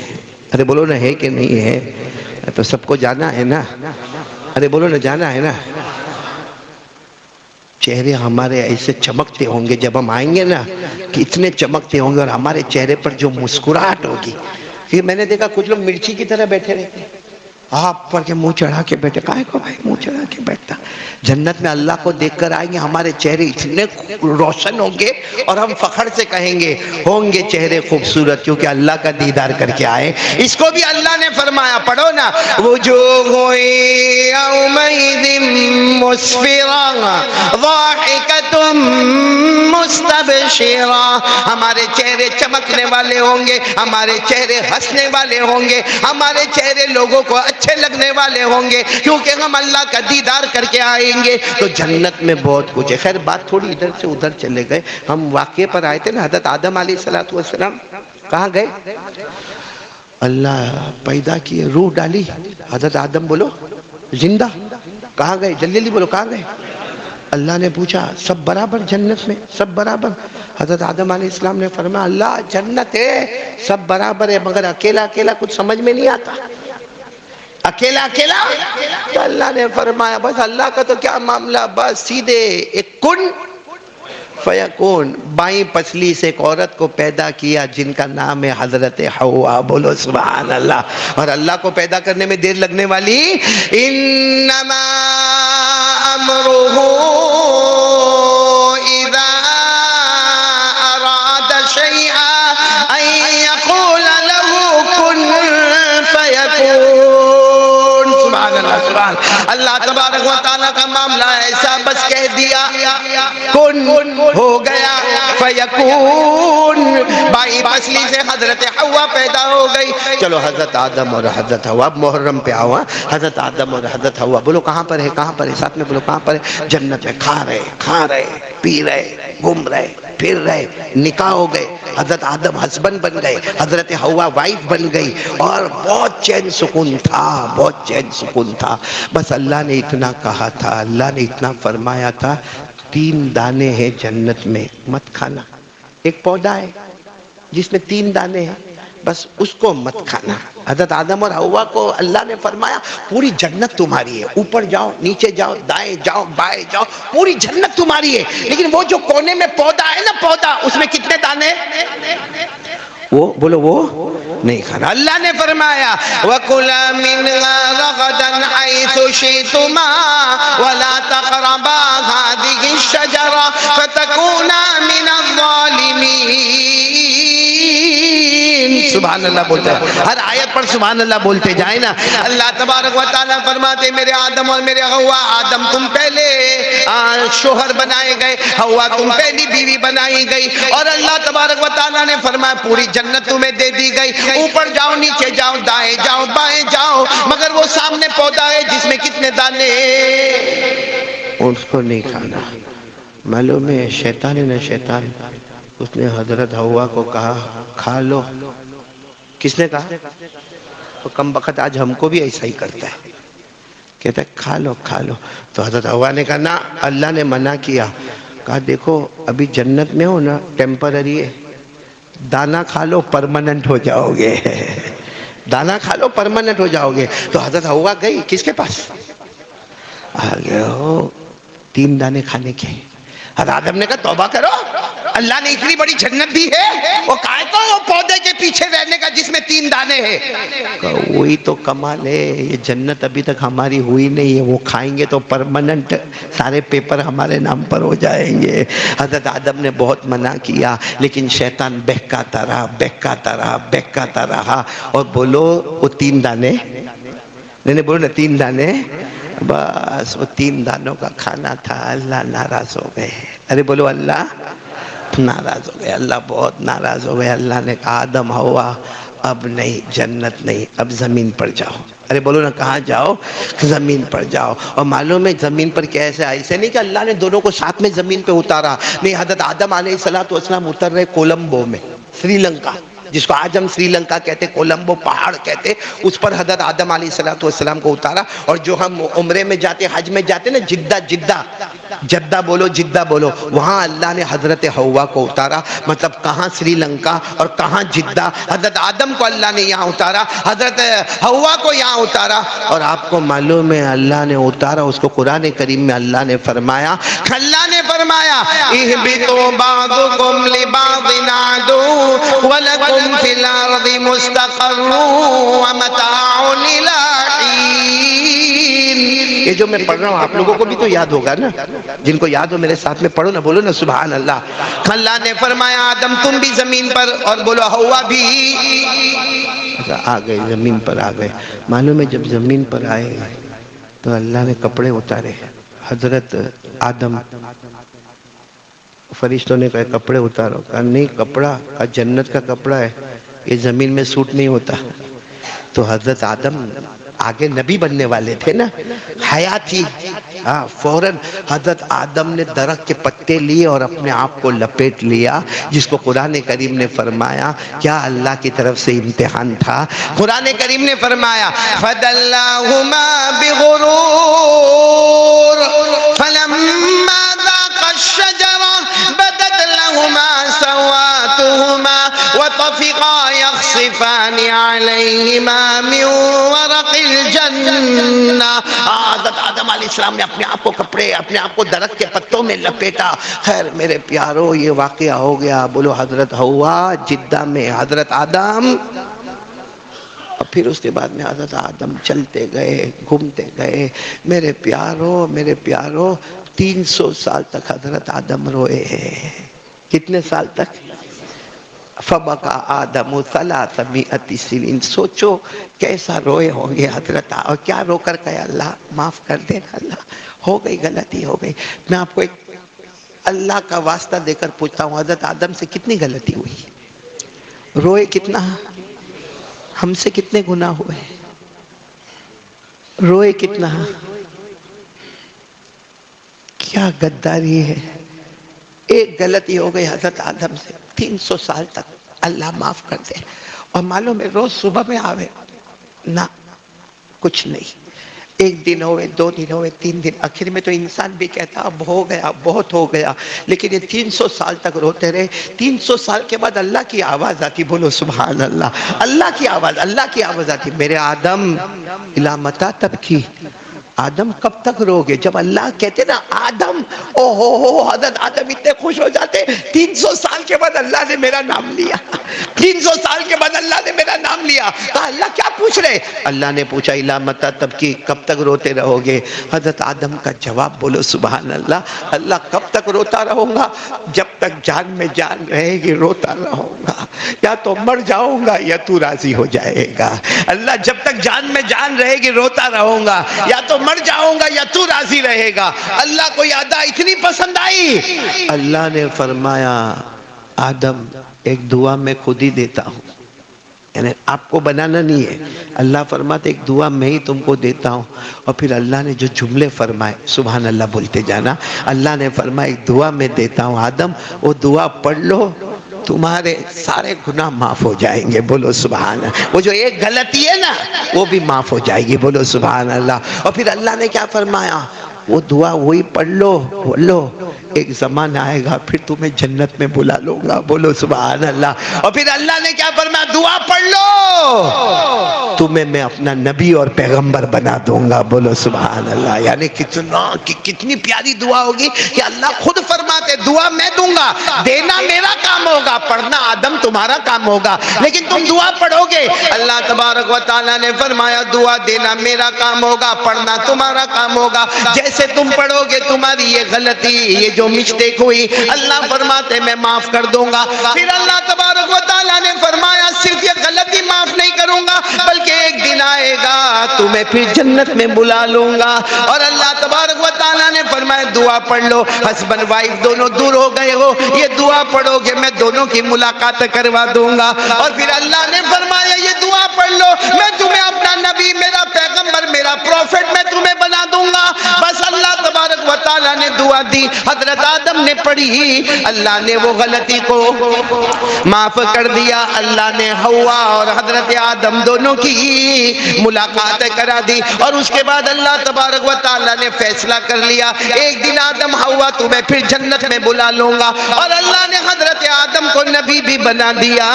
ارے بولو نا ہے کہ نہیں ہے؟ تو سب کو جانا ہے نا، ارے بولو نا جانا ہے نا۔ چہرے ہمارے ایسے چمکتے ہوں گے جب ہم آئیں گے نا، کہ اتنے چمکتے ہوں گے، اور ہمارے چہرے پر جو مسکراہٹ ہوگی، کہ میں نے دیکھا کچھ لوگ مرچی کی طرح بیٹھے رہتے ہیں، آپ پر کے منہ چڑھا کے بیٹھے، کائے کو بھائی منہ چڑھا کے بیٹھتا؟ جنت میں اللہ کو دیکھ کر آئیں گے، ہمارے چہرے اتنے روشن ہوں گے، اور ہم فخر سے کہیں گے ہوں گے چہرے خوبصورت، کیونکہ اللہ کا دیدار کر کے آئے۔ اس کو بھی اللہ نے فرمایا، پڑھو نا، وجوہ یومئذ مسفرہ ضاحکۃ مستبشرہ، ہمارے چہرے چمکنے والے ہوں گے، ہمارے چہرے ہنسنے والے ہوں گے، ہمارے چہرے لوگوں کو اچھے لگنے والے ہوں گے، کیونکہ ہم اللہ کا دیدار کر کے آئیں گے۔ تو جنت میں بہت کچھ ہے۔ خیر بات تھوڑی ادھر سے ادھر چلے گئے، ہم واقعے پر آئے تھے نا، حضرت آدم علیہ السلام کہاں گئے؟ اللہ پیدا کیے، روح ڈالی، حضرت آدم بولو زندہ، کہاں گئے؟ جلدی جلدی بولو، کہاں گئے؟ اللہ نے پوچھا سب برابر جنت میں؟ سب برابر؟ حضرت آدم علیہ السلام نے فرمایا اللہ جنت ہے، سب برابر ہے، مگر اکیلا اکیلا کچھ سمجھ میں نہیں آتا، اکیلا اکیلا۔ تو اللہ نے فرمایا بس اللہ کا تو کیا معاملہ، بس سیدھے ایک کن فیکون، بائیں پسلی سے ایک عورت کو پیدا کیا جن کا نام ہے حضرت حوا، بولو سبحان اللہ۔ اور اللہ کو پیدا کرنے میں دیر لگنے والی، انما امرہ اذا اراد شیئا ان یقول له کن فیکون، سبحان اللہ سبحان اللہ۔ تبارک و تعالیٰ کا معاملہ ایسا، بس کہہ دیا کن ہو گیا، فیکون، بائی پسلی سے حضرت حوا پیدا ہو گئی۔ چلو حضرت آدم اور حضرت حوا، اب محرم پہ آؤ، حضرت آدم اور حضرت حوا، بولو کہاں پر ہے؟ کہاں پر ہے؟ ساتھ میں بولو کہاں پر ہے؟ جنت میں، کھا رہے پی رہے گھوم رہے پھر رہے، نکاح ہو گئے، حضرت آدم ہسبینڈ بن گئے، حضرت حوا وائف بن گئی، اور بہت چین سکون تھا، بہت چین سکون تھا۔ بس اللہ نے اتنا کہا تھا، اللہ نے اتنا فرمایا تھا، 3 دانے ہیں جنت میں، مت کھانا۔ ایک پودا ہے جس میں 3 دانے ہیں، بس اس کو مت کھانا۔ حضرت آدم اور حوا کو اللہ نے فرمایا پوری جنت تمہاری ہے، اوپر جاؤ نیچے جاؤ دائیں جاؤ بائیں جاؤ، پوری جنت تمہاری ہے، لیکن وہ جو کونے میں پودا ہے نا، پودا، اس میں کتنے دانے؟ وہ بولو وہ نہیں کھانا۔ اللہ نے فرمایا وَكُلَا مِنْهَا رَغَدًا حَيْثُ شِئْتُمَا وَلَا تَقْرَبَا هَذِهِ الشَّجَرَةَ فَتَكُونَا مِنَ الظَّالِمِينَ۔ سبحان اللہ بولتے ہیں، ہر آیت پر سبحان اللہ بولتے جائیں نا۔ اللہ تبارک و تعالیٰ فرماتے میرے آدم اور میرے حوا، آدم تم پہلے شوہر بنائے گئے، حوا تم پہلی بیوی بنائی گئی، اور اللہ تبارک و تعالیٰ نے فرمایا پوری جنت تمہیں دے دی گئی، اوپر جاؤ نیچے جاؤ دائیں جاؤ بائیں جاؤ، مگر وہ سامنے پودا ہے جس میں کتنے دانے، اس کو نہیں کھانا۔ معلوم ہے شیطان اس نے حضرت حوا کو کہا کھا لو۔ کس نے کہا؟ تو کم بخت آج ہم کو بھی ایسا ہی کرتا ہے، کہتا ہے کھا لو کھا لو۔ تو حضرت حوا نے کہا نا، اللہ نے منع کیا، کہا دیکھو ابھی جنت میں ہو نا، ٹیمپرری ہے، دانا کھا لو پرماننٹ ہو جاؤ گے، دانا کھا لو پرماننٹ ہو جاؤ گے۔ تو حضرت حوا گئی کس کے پاس؟ آگے ہو 3 دانے کھانے کے۔ حضرت آدم نے کہا توبہ کرو، اللہ نے اتنی بڑی جنت دی ہے، وہ کہا تو وہ پودے کے پیچھے رہنے کا جس میں 3 دانے ہیں۔ وہی تو کمال ہے، یہ جنت ابھی تک ہماری ہوئی نہیں ہے، وہ کھائیں گے تو پرماننٹ سارے پیپر ہمارے نام پر ہو جائیں گے۔ حضرت آدم نے بہت منع کیا، لیکن شیطان بہکاتا رہا، اور بولو وہ 3 دانے، نہیں بولو نا 3 دانے، بس وہ 3 دانوں کا کھانا تھا۔ اللہ ناراض ہو گئے، ارے بولو اللہ ناراض ہو گئے، اللہ بہت ناراض ہو گئے۔ اللہ نے کہا آدم حوا اب نہیں، جنت نہیں، اب زمین پر جاؤ۔ ارے بولو نا کہاں جاؤ؟ زمین پر جاؤ۔ اور معلوم ہے زمین پر کیسے؟ ایسے نہیں کہ اللہ نے دونوں کو ساتھ میں زمین پہ اتارا، نہیں، حضرت آدم علیہ السلام اتر رہے کولمبو میں، سری لنکا، جس کو آج ہم سری لنکا کہتے، کولمبو پہاڑ کہتے، اس پر حضرت آدم علیہ السلام کو اتارا. اور جو ہم عمرے میں جاتے، حج میں جاتے نا، جدہ بولو، جدہ بولو، وہاں اللہ نے حضرت حوا کو اتارا. مطلب کہاں سری لنکا اور کہاں جدہ. حضرت آدم کو اللہ نے یہاں اتارا، حضرت حوا کو یہاں اتارا. اور آپ کو معلوم ہے اللہ نے اتارا اس کو قرآن کریم میں اللہ نے فرمایا اہبطوا بعضکم لبعض عدو ولکم فی الارض مستقر ومتاع الی حین. یہ جو میں پڑھ رہا ہوں آپ لوگوں کو بھی تو یاد ہوگا نا، جن کو یاد ہو میرے ساتھ میں پڑھو نا، بولو نا سبحان اللہ. اللہ نے فرمایا آدم تم بھی زمین پر، اور بولو حوا بھی. آ گئے زمین پر آ گئے. معلوم ہے جب زمین پر آئے تو اللہ نے کپڑے اتارے. حضرت آدم، فرشتوں نے کہا کپڑے اتارو. کہا نہیں، کپڑا جنت کا کپڑا ہے، یہ زمین میں سوٹ نہیں ہوتا. تو حضرت آدم آگے نبی بننے والے تھے نا، حیا تھی. فوراً حضرت آدم نے درخت کے پتے لیے اور اپنے آپ کو لپیٹ لیا، جس کو قرآن کریم نے فرمایا کیا اللہ کی طرف سے امتحان تھا. قرآن کریم نے فرمایا فَدَلَّاهُمَا بِغُرُورٍ فَلَمَّا ذَاقَا الشَّجَرَةَ بَدَتْ لَهُمَا سَوْآتُهُمَا وَطَفِقَا يَخْصِفَانِ عَلَيْهِمَا مِنْ وَرَقِ الْجَنَّةِ. حضرت آدم علیہ السلام نے اپنے آپ کو کپڑے، اپنے آپ کو درخت کے پتوں میں لپیٹا. خیر میرے پیارو یہ واقعہ ہو گیا. بولو حضرت حوا جدہ میں، حضرت آدم. اور پھر اس کے بعد میں حضرت آدم چلتے گئے، گھومتے گئے. میرے پیارو 300 سال تک حضرت آدم روئے ہیں. کتنے سال تک؟ فبکا آدم 300 سنین. سوچو کیسا روئے ہوں گے حضرت. اور کیا رو کر کہے اللہ معاف کر دینا، اللہ ہو گئی، غلطی ہو گئی. میں آپ کو ایک اللہ کا واسطہ دے کر پوچھتا ہوں، حضرت آدم سے کتنی غلطی ہوئی؟ روئے کتنا؟ ہم سے کتنے گناہ ہوئے؟ روئے کتنا؟ کیا غداری ہے. ایک غلطی ہو گئی حضرت آدم سے، 300 سال تک اللہ معاف کر دے. اور معلوم ہے روز صبح میں آوے نہ کچھ نہیں. ایک دن ہوئے، 2 دن ہوئے، 3 دن، آخر میں تو انسان بھی کہتا اب ہو گیا، بہت ہو گیا. لیکن یہ 300 سال تک روتے رہے. 300 سال کے بعد اللہ کی آواز آتی. بولو سبحان اللہ. اللہ کی آواز آتی. میرے آدم الی متی تبکی، آدم کب تک رو گے؟ جب اللہ کہتے نا آدم، او ہو حضرت آدم اتنے خوش ہو جاتے. 300 سال کے بعد اللہ نے میرا نام لیا. 300 سال کے بعد اللہ نے میرا نام لیا. کہا اللہ کیا پوچھ رہے؟ اللہ نے پوچھا الی متی تبکی، کب تک روتے رہو گے؟ حضرت آدم کا جواب بولو سبحان اللہ. اللہ کب تک روتا رہوں گا؟ جب تک جان میں جان رہے گی روتا رہوں گا. یا تو مر جاؤں گا یا تو راضی ہو جائے گا. اللہ جب تک جان میں جان رہے گی روتا رہوں گا، یا تو مر جاؤں گا یا تو راضی رہے گا. اللہ کو یہ ادا اتنی پسند آئی. اللہ نے فرمایا آدم ایک دعا میں خود ہی دیتا ہوں، یعنی آپ کو بنانا نہیں ہے. اللہ فرماتے ایک دعا میں ہی تم کو دیتا ہوں. اور پھر اللہ نے جو جملے فرمائے سبحان اللہ بولتے جانا. اللہ نے فرمایا ایک دعا میں دیتا ہوں آدم، وہ دعا پڑھ لو تمہارے سارے گناہ معاف ہو جائیں گے. بولو سبحان اللہ. وہ جو ایک غلطی ہے نا وہ بھی معاف ہو جائے گی. بولو سبحان اللہ. اور پھر اللہ نے کیا فرمایا؟ وہ دعا وہی پڑھ لو، بولو ایک زمانہ آئے گا پھر تمہیں جنت میں بلا لوں گا. بولو سبحان اللہ. اور پھر اللہ نے کیا فرمایا؟ دعا پڑھ لو تمہیں میں اپنا نبی اور پیغمبر بنا دوں گا. بولو سبحان اللہ. یعنی کتنی پیاری دعا ہوگی کہ اللہ خود فرماتے دعا میں دوں گا، دینا میرا کام ہوگا، پڑھنا آدم تمہارا کام ہوگا، لیکن تم دعا پڑھو گے. اللہ تبارک و تعالیٰ نے فرمایا دعا دینا میرا کام ہوگا، پڑھنا تمہارا کام ہوگا. جیسے تم پڑھو گے تمہاری یہ غلطی، یہ جو مسٹیک ہوئی، اللہ فرماتے میں معاف کر دوں گا. پھر اللہ تبارک و تعالیٰ نے فرمایا صرف یہ غلطی معاف نہیں کروں گا بلکہ ایک دن آئے گا تمہیں پھر جنت میں بلا لوں گا. اور اللہ تبارک و تعالیٰ نے فرمایا دعا پڑھ لو. ہسبینڈ وائف دونوں دور ہو گئے ہو، یہ دعا پڑھو گے میں دونوں کی ملاقات کروا دوں گا. اور پھر اللہ نے فرمایا یہ دعا پڑھ لو میں تمہیں اپنا نبی، میرا پیغمبر، میرا پروفٹ میں تمہیں بنا دوں گا. بس اللہ تبارک و تعالیٰ نے دعا دی، حضرت آدم نے پڑھی، اللہ نے وہ غلطی کو معاف کر دیا، اللہ نے حوا اور حضرت آدم دونوں کی ملاقات کرا دی، اور اس کے بعد اللہ تبارک و تعالیٰ نے فیصلہ کر لیا ایک دن آدم حوا تمہیں پھر جنت میں بلا لوں گا، اور اللہ نے حضرت آدم کو نبی بھی بنا دیا،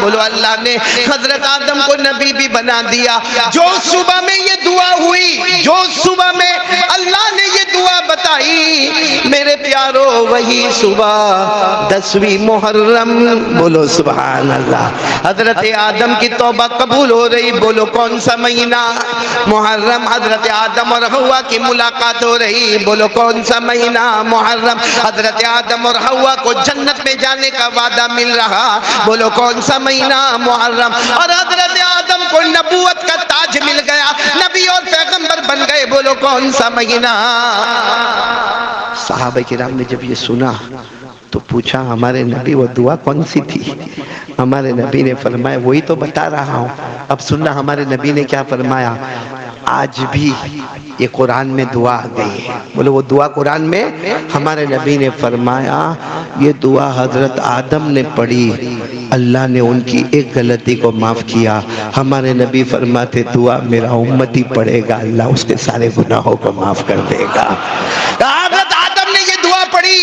بولو اللہ نے حضرت آدم کو نبی بھی بنا دیا۔ جو صبح میں یہ دعا ہوئی، جو صبح میں اللہ نے یہ دعا بتائی میرے پیارو، وہی صبح 10ویں محرم، بولو سبحان اللہ، حضرت آدم کی توبہ قبول ہو رہی، بولو کون سا مہینہ؟ محرم۔ حضرت آدم اور حوا کی ملاقات ہو رہی، بولو کون سا مہینہ؟ محرم۔ حضرت آدم اور حوا کو جنت میں جانے کا وعدہ مل رہا، بولو کون سا مہینہ؟ محرم۔ اور حضرت آدم کو نبوت کا تاج مل گیا، نبی اور پیغمبر بن گئے، بولو کون سا مہینہ؟ صحابہ کرام نے جب یہ سنا تو پوچھا ہمارے نبی وہ دعا کون سی تھی؟ ہمارے نبی نے فرمایا وہی تو بتا رہا ہوں، اب سننا ہمارے نبی نے کیا فرمایا۔ آج بھی یہ قرآن میں دعا آ گئی ہے، بولو وہ دعا قرآن میں، ہمارے نبی نے فرمایا یہ دعا حضرت آدم نے پڑھی، اللہ نے ان کی ایک غلطی کو معاف کیا، ہمارے نبی فرماتے دعا میرا امتی پڑھے گا اللہ اس کے سارے گناہوں کو معاف کر دے گا۔ حضرت آدم نے یہ دعا پڑھی،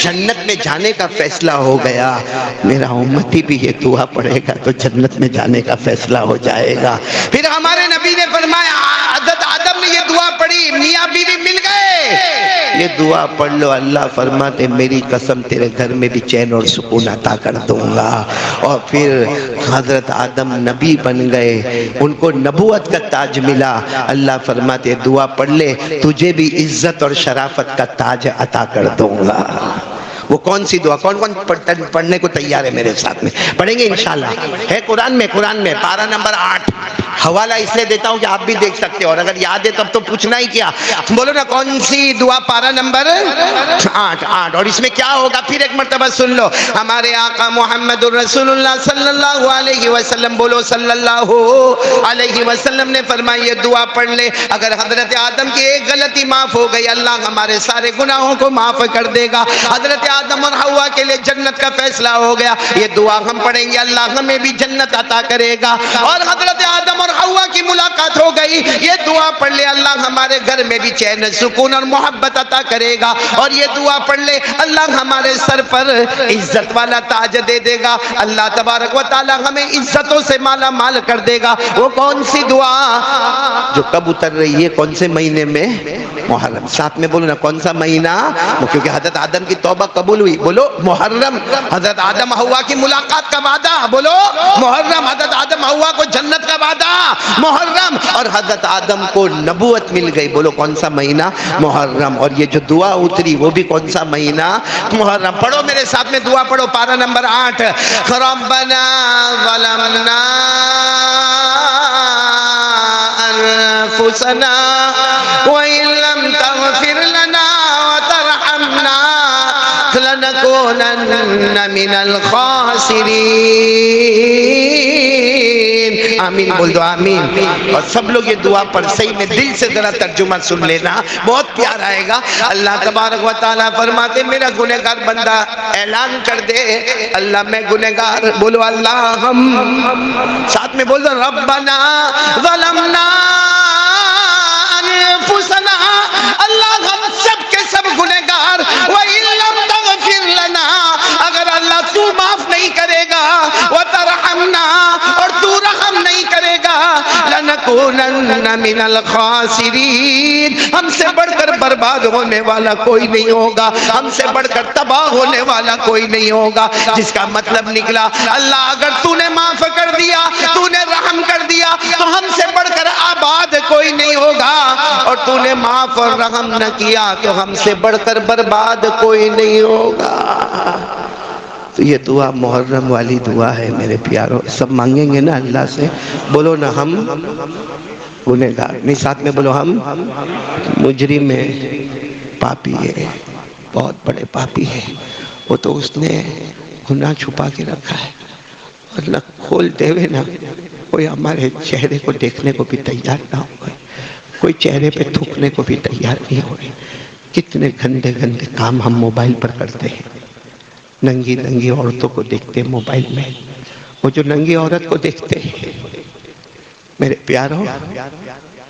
جنت میں جانے کا فیصلہ ہو گیا، میرا امتی بھی یہ دعا پڑھے گا تو جنت میں جانے کا فیصلہ ہو جائے گا۔ پھر ہمارے نبی نے فرمایا حضرت آدم نے یہ دعا پڑھی، میاں بیوی مل گئے، یہ دعا پڑھ لو، اللہ فرماتے میری قسم تیرے گھر میں بھی چین اور سکون عطا کر دوں گا۔ اور پھر حضرت آدم نبی بن گئے، ان کو نبوت کا تاج ملا، اللہ فرماتے دعا پڑھ لے تجھے بھی عزت اور شرافت کا تاج عطا کر دوں گا۔ وہ کون سی دعا؟ کون کون پڑھنے کو تیار ہے میرے ساتھ میں؟ پڑھیں گے انشاءاللہ، ہے قرآن میں پارہ نمبر 8، حوالہ اس لیے دیتا ہوں کہ آپ بھی دیکھ سکتے ہو، اور اگر یاد ہے تب تو پوچھنا ہی کیا، بولو نا کون سی دعا؟ پارہ نمبر 8۔ اور اس میں کیا ہوگا پھر ایک مرتبہ سن لو، ہمارے آقا محمد الرسول اللہ صلی اللہ علیہ وسلم، بولو صلی اللہ علیہ وسلم نے فرمایا یہ دعا پڑھ لے، اگر حضرت آدم کی ایک غلطی معاف ہو گئی اللہ ہمارے سارے گناہوں کو معاف کر دے گا، حضرت آدم اور حوا کے لئے جنت کا فیصلہ ہو گیا، یہ دعا ہم پڑھیں گے اللہ ہمیں بھی جنت عطا کرے گا، اور حضرت آدم اور حوا کی ملاقات ہو گئی، یہ دعا پڑھ لے اللہ ہمارے گھر میں بھی چین سکون اور محبت عطا کرے گا، اور یہ دعا پڑھ لے اللہ ہمارے سر پر عزت والا تاج دے دے گا، اللہ تبارک و تعالی ہمیں عزتوں سے مالا مال کر دے گا۔ وہ کون سی دعا جو کب اتر رہی ہے؟ کون سے مہینے میں؟ محرم۔ ساتھ میں بولو نا کون سا مہینہ؟ کیونکہ حضرت آدم کی توبہ قبول ہوئی، بولو محرم۔ حضرت آدم حوا کی ملاقات کا وعدہ، بولو محرم۔ حضرت آدم حوا کو جنت کا وعدہ، محرم۔ اور حضرت آدم کو نبوت مل گئی، بولو کون سا مہینہ؟ محرم۔ اور یہ جو دعا اتری وہ بھی کون سا مہینہ؟ محرم۔ پڑھو میرے ساتھ میں دعا پڑھو، پارہ نمبر 8، ربنا ظلمنا انفسنا وإن لم تغفر لنا وترحمنا لنكونن من الخاسرین۔ آمین بول دو، آمین۔ اور سب لوگ یہ دعا پر صحیح میں دل سے ذرا ترجمہ سن لینا، بہت پیار آئے گا۔ اللہ تبارک و تعالیٰ فرماتے میرا گنہگار بندہ اعلان کر دے اللہ میں گنہگار، بولو اللہ ہم، ساتھ میں بول دو ربنا ظلمنا انفسنا، اللہ ہم سب کے سب گنہگار، وَإِن لَّمْ تَغْفِرْ لَنَا، اگر اللہ تو معاف نہیں کرے گا، وَتَرْحَمْنَا، اور تو رحم نہیں کرے گا، لَنَكُونَنَّ مِنَ الْخَاسِرِينَ، ہم سے بڑھ کر برباد ہونے والا کوئی نہیں ہوگا، ہم سے بڑھ کر تباہ ہونے والا کوئی نہیں ہوگا۔ جس کا مطلب نکلا اللہ اگر تو نے معاف کر دیا، تو نے رحم کر دیا تو ہم سے بڑھ کر آباد کوئی نہیں ہوگا، اور تو نے معاف اور رحم نہ کیا تو ہم سے بڑھ کر برباد کوئی نہیں ہوگا۔ تو یہ دعا محرم والی دعا ہے میرے پیاروں، سب مانگیں گے نا اللہ سے، بولو نا ہم گنہگار، نہیں ساتھ میں بولو ہم مجرم ہیں، پاپی ہے، بہت بڑے پاپی ہے، وہ تو اس نے گناہ چھپا کے رکھا ہے، اور نہ کھولتے ہوئے نا کوئی ہمارے چہرے کو دیکھنے کو بھی تیار نہ ہوئے، کوئی چہرے پہ تھوکنے کو بھی تیار نہیں ہوئے، کتنے گندے گندے کام ہم موبائل پر کرتے ہیں. ننگی ننگی عورتوں کو دیکھتے ہیں موبائل میں. وہ جو ننگی عورت کو دیکھتے ہیں، میرے پیاروں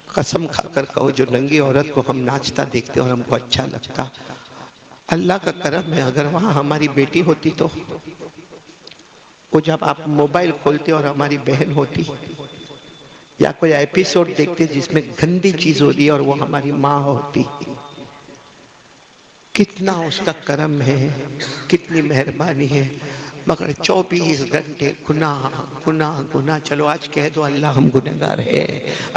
قسم کھا کر کہو، جو ننگی عورت کو ہم ناچتا دیکھتے اور ہم کو اچھا لگتا، اللہ کا کرم ہے اگر وہاں ہماری بیٹی ہوتی تو وہ جب آپ موبائل کھولتے اور ہماری بہن ہوتی یا کوئی ایپیسوڈ دیکھتے جس میں گندی چیز ہو رہی ہے اور وہ ہماری ماں ہوتی، کتنا اس کا کرم ہے، کتنی مہربانی ہے. مگر 24 گھنٹے گناہ گناہ گناہ. چلو آج کہہ دو اللہ ہم گنہگار ہیں،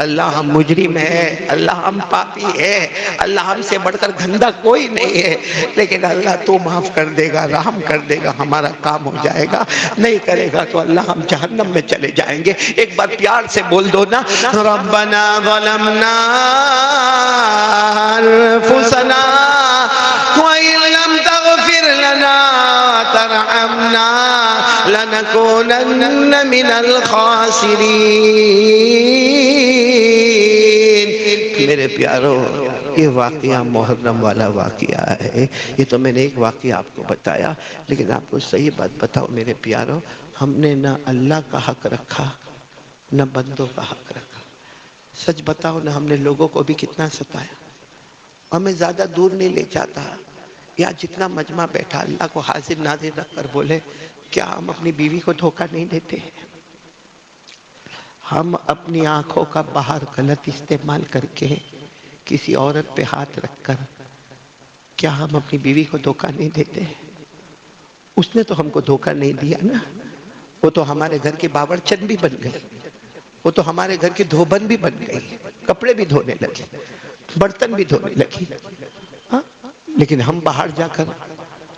اللہ ہم مجرم ہیں، اللہ ہم پاپی ہیں، اللہ ہم سے بڑھ کر گندہ کوئی نہیں ہے. لیکن اللہ تو معاف کر دے گا، رحم کر دے گا، ہمارا کام ہو جائے گا. نہیں کرے گا تو اللہ ہم جہنم میں چلے جائیں گے. ایک بار پیار سے بول دو نا، ربنا ظلمنا انفسنا وَإِن لَّمْ تَغْفِرْ لَنَا تَرْحَمْنَا لَنَكُونَنَّ مِنَ الْخَاسِرِينَ. میرے پیارو، یہ واقعہ محرم والا واقعہ ہے. یہ تو میں نے ایک واقعہ آپ کو بتایا، لیکن آپ کو صحیح بات بتاؤ میرے پیارو، ہم نے نہ اللہ کا حق رکھا نہ بندوں کا حق رکھا. سچ بتاؤ نہ، ہم نے لوگوں کو بھی کتنا ستایا. ہمیں زیادہ دور نہیں لے جاتا، یا جتنا مجمع بیٹھا اللہ کو حاضر ناظر رکھ کر بولے، کیا ہم اپنی بیوی کو دھوکہ نہیں دیتے؟ ہم اپنی آنکھوں کا باہر غلط استعمال کر کے کسی عورت پہ ہاتھ رکھ کر کیا ہم اپنی بیوی کو دھوکہ نہیں دیتے؟ اس نے تو ہم کو دھوکہ نہیں دیا نا، وہ تو ہمارے گھر کی باورچن بھی بن گئی، وہ تو ہمارے گھر کی دھوبن بھی بن گئی، کپڑے بھی دھونے لگی، برتن بھی دھونے لگی. ہاں، لیکن ہم باہر جا کر،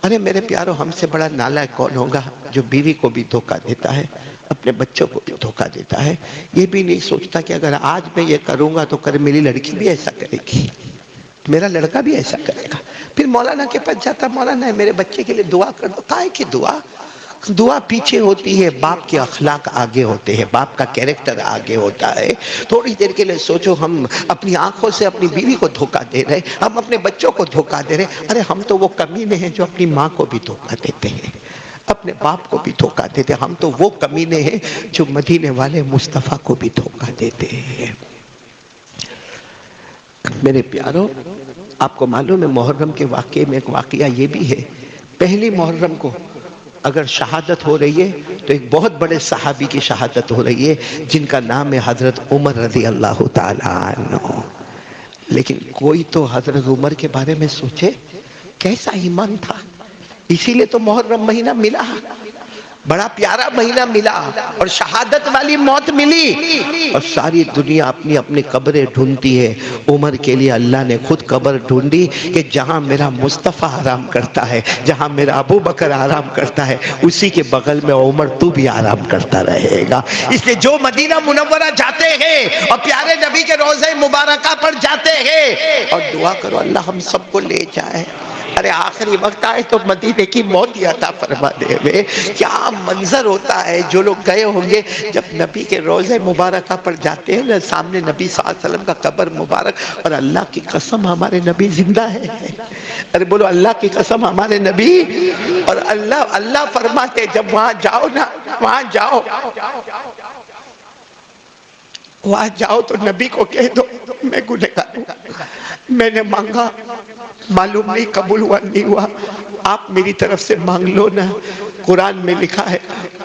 ارے میرے پیارو ہم سے بڑا نالائق کون ہوگا جو بیوی کو بھی دھوکہ دیتا ہے، اپنے بچوں کو بھی دھوکہ دیتا ہے. یہ بھی نہیں سوچتا کہ اگر آج میں یہ کروں گا تو کل میری لڑکی بھی ایسا کرے گی، میرا لڑکا بھی ایسا کرے گا. پھر مولانا کے پاس جاتا، مولانا میرے بچے کے لیے دعا کر دو. کائے کی دعا؟ دعا پیچھے ہوتی ہے، باپ کے اخلاق آگے ہوتے ہیں، باپ کا کیریکٹر آگے ہوتا ہے. تھوڑی دیر کے لیے سوچو، ہم اپنی آنکھوں سے اپنی بیوی کو دھوکہ دے رہے، ہم اپنے بچوں کو دھوکہ دے رہے. ارے ہم تو وہ کمینے ہیں جو اپنی ماں کو بھی دھوکہ دیتے ہیں، اپنے باپ کو بھی دھوکہ دیتے. ہم تو وہ کمینے ہیں جو مدینے والے مصطفیٰ کو بھی دھوکہ دیتے ہیں. میرے پیارو، آپ کو معلوم ہے محرم کے واقعے میں ایک واقعہ یہ بھی ہے. پہلی محرم کو اگر شہادت ہو رہی ہے تو ایک بہت بڑے صحابی کی شہادت ہو رہی ہے جن کا نام ہے حضرت عمر رضی اللہ تعالیٰ عنہ. لیکن کوئی تو حضرت عمر کے بارے میں سوچے، کیسا ایمان تھا. اسی لیے تو محرم مہینہ ملا، بڑا پیارا مہینہ ملا، اور شہادت والی موت ملی. اور ساری دنیا اپنی اپنی قبریں ڈھونڈتی ہے. عمر کے لیے اللہ نے خود قبر ڈھونڈی کہ جہاں میرا مصطفیٰ آرام کرتا ہے، جہاں میرا ابو بکر آرام کرتا ہے، اسی کے بغل میں عمر تو بھی آرام کرتا رہے گا. اس لیے جو مدینہ منورہ جاتے ہیں اور پیارے نبی کے روضہ مبارکہ پر جاتے ہیں، اور دعا کرو اللہ ہم سب کو لے جائے. ارے آخری وقت آئے تو مدینے کی موت ہی عطا فرما دے. میں کیا منظر ہوتا ہے. جو لوگ گئے ہوں گے جب نبی کے روضہ مبارکہ پر جاتے ہیں نا، سامنے نبی صلی اللہ علیہ وسلم کا قبر مبارک، اور اللہ کی قسم ہمارے نبی زندہ ہے. ارے بولو اللہ کی قسم ہمارے نبی. اور اللہ فرماتے جب وہاں جاؤ نا، وہاں جاؤ تو نبی کو کہہ دو میں گنہگار ہوں، میں نے مانگا معلوم نہیں قبول ہوا نہیں ہوا، آپ میری طرف سے مانگ لو نا. قرآن میں لکھا ہے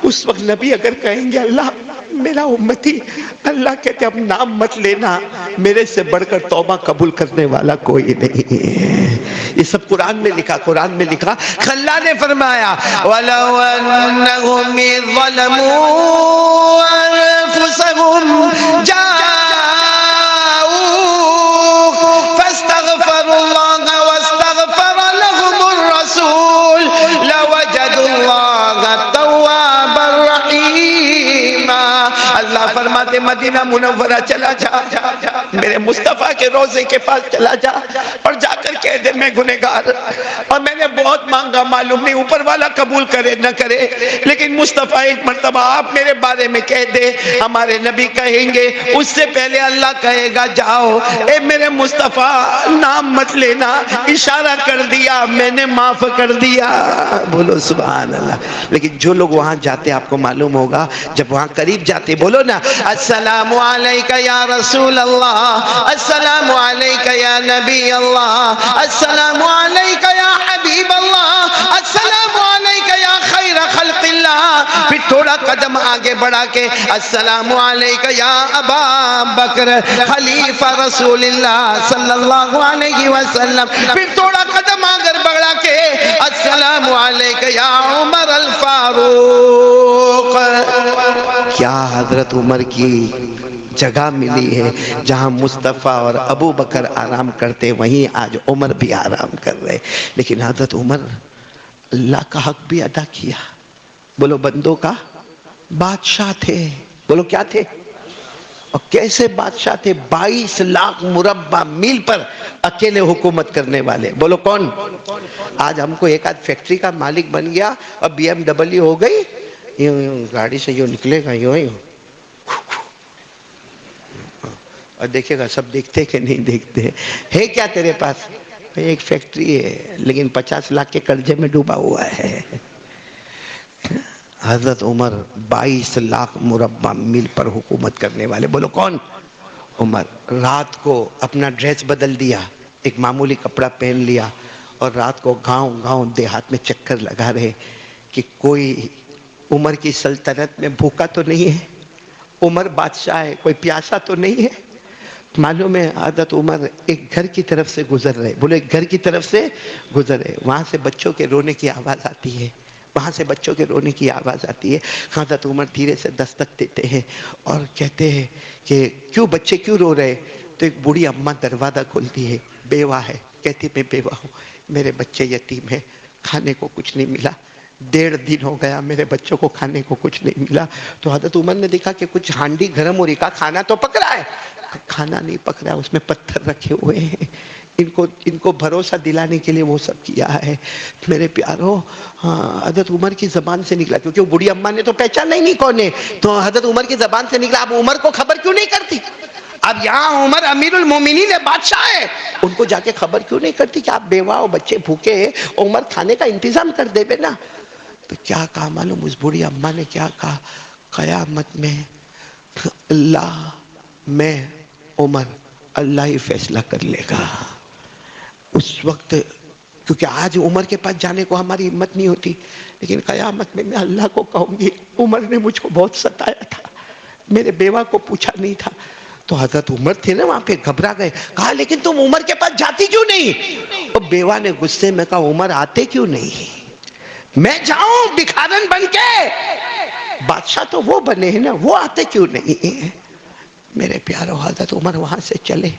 اس وقت نبی اگر کہیں گے اللہ میرا امتی، اللہ کہتے اب نام مت لینا، میرے سے بڑھ کر توبہ قبول کرنے والا کوئی نہیں ہے. یہ سب قرآن میں لکھا. قرآن میں لکھا اللہ نے فرمایا وَلَوْ أَنَّهُمْ إِذْ ظَلَمُوا أَنفُسَهُمْ جَاءُوكَ فَاسْتَغْفَرُوا اللَّهَ وَاسْتَغْفَرَ لَهُمُ الرَّسُولُ لَوَجَدُوا اللَّهَ تَوَّابًا رَحِيمًا. اللہ فرماتے مدینہ منورہ چلا جا، میرے مصطفیٰ کے روزے کے پاس چلا جا اور جا کر کہہ دے میں گنہگار اور میں نے بہت مانگا، معلوم نہیں اوپر والا قبول کرے نہ کرے، لیکن مصطفیٰ ایک مرتبہ آپ میرے بارے میں کہہ دے، ہمارے نبی کہیں گے اس سے پہلے اللہ کہے گا جاؤ اے میرے مصطفیٰ نام مت لینا، اشارہ کر دیا میں نے معاف کر دیا۔ بولو سبحان اللہ۔ لیکن جو لوگ وہاں جاتے آپ کو معلوم ہوگا، جب وہاں قریب جاتے بولو نا السلام علیکہ یا رسول اللہ، السلام علیکہ یا نبی اللہ، السلام علیکہ یا حبیب اللہ، السلام علیکہ یا خیر خلق اللہ، پھر تھوڑا قدم آگے بڑھا کے السلام علیکہ یا ابا بکر خلیفہ رسول اللہ صلی اللہ علیہ وسلم، پھر تھوڑا قدم آگے بڑھا کے السلام علیکہ یا عمر الفاروق۔ کیا حضرت عمر کی جگہ ملی ہے جہاں مصطفیٰ اور ابو بکر آرام کرتے، وہیں آج عمر بھی آرام کر رہے۔ لیکن حضرت عمر اللہ کا حق بھی ادا کیا۔ بولو بندوں کا بادشاہ تھے، بولو کیا تھے؟ اور کیسے بادشاہ تھے؟ 22 لاکھ مربع میل پر اکیلے حکومت کرنے والے، بولو کون؟ آج ہم کو ایک آدھ فیکٹری کا مالک بن گیا اور BMW ہو گئی، یوں گاڑی سے یوں نکلے گا یوں اور دیکھے گا سب دیکھتے کہ نہیں دیکھتے، ہے کیا تیرے پاس؟ ایک فیکٹری ہے لیکن 50 لاکھ کے قرضے میں ڈوبا ہوا ہے۔ حضرت عمر 22 لاکھ مربع میل پر حکومت کرنے والے، بولو کون؟ عمر۔ رات کو اپنا ڈریس بدل دیا، ایک معمولی کپڑا پہن لیا اور رات کو گاؤں گاؤں دیہات میں چکر لگا رہے کہ کوئی عمر کی سلطنت میں بھوکا تو نہیں ہے، عمر بادشاہ ہے، کوئی پیاسا تو نہیں ہے۔ معلوم ہے حضرت عمر ایک گھر کی طرف سے گزر رہے، بولو ایک گھر کی طرف سے گزر رہے، وہاں سے بچوں کے رونے کی آواز آتی ہے، وہاں سے بچوں کے رونے کی آواز آتی ہے۔ حضرت عمر دھیرے سے دستک دیتے ہیں اور کہتے ہیں کہ کیوں بچے کیوں رو رہے؟ تو ایک بوڑھی اماں دروازہ کھولتی ہے، بیوہ ہے، کہتی میں بیوہ ہوں، میرے بچے یتیم ہیں، کھانے کو کچھ نہیں ملا، 1.5 دن ہو گیا میرے بچوں کو کھانے کو کچھ نہیں ملا۔ تو حضرت عمر نے دیکھا کہ کچھ ہانڈی گرم ہو رہی، کہا کھانا تو پک رہا ہے، کھانا نہیں پک رہا، اس میں پتھر رکھے ہوئے ہیں، ان کو بھروسہ دلانے کے لیے وہ سب کیا ہے۔ میرے پیارو حضرت عمر کی زبان سے نکلا، کیونکہ وہ بڑی اماں نے تو پہچانا ہی نہیں کون ہے، تو حضرت عمر کی زبان سے نکلا اب عمر کو خبر کیوں نہیں کرتی؟ اب یہاں عمر امیر المومنین بادشاہ ہے، ان کو جا کے خبر کیوں نہیں کرتی کہ آپ بیوہ اور بچے بھوکے ہیں، عمر کھانے کا انتظام کر دے بے نا۔ تو کیا کہا معلوم اس بڑی اماں نے کیا کہا؟ قیامت میں اللہ میں عمر اللہ ہی فیصلہ کر لے گا۔ اس وقت کیونکہ آج عمر کے پاس جانے کو ہماری ہمت نہیں ہوتی، لیکن قیامت میں اللہ کو کہوں گی عمر نے مجھ کو بہت ستایا تھا، میرے بیوہ کو پوچھا نہیں تھا۔ تو حضرت عمر تھے نا وہاں پہ، گھبرا گئے، کہا لیکن تم عمر کے پاس جاتی کیوں نہیں؟ اور بیوہ نے غصے میں کہا عمر آتے کیوں نہیں؟ میں جاؤں بکھارن بن کے، بادشاہ تو وہ بنے ہیں نا، وہ آتے کیوں نہیں؟ میرے پیارو حضرت عمر وہاں سے چلے،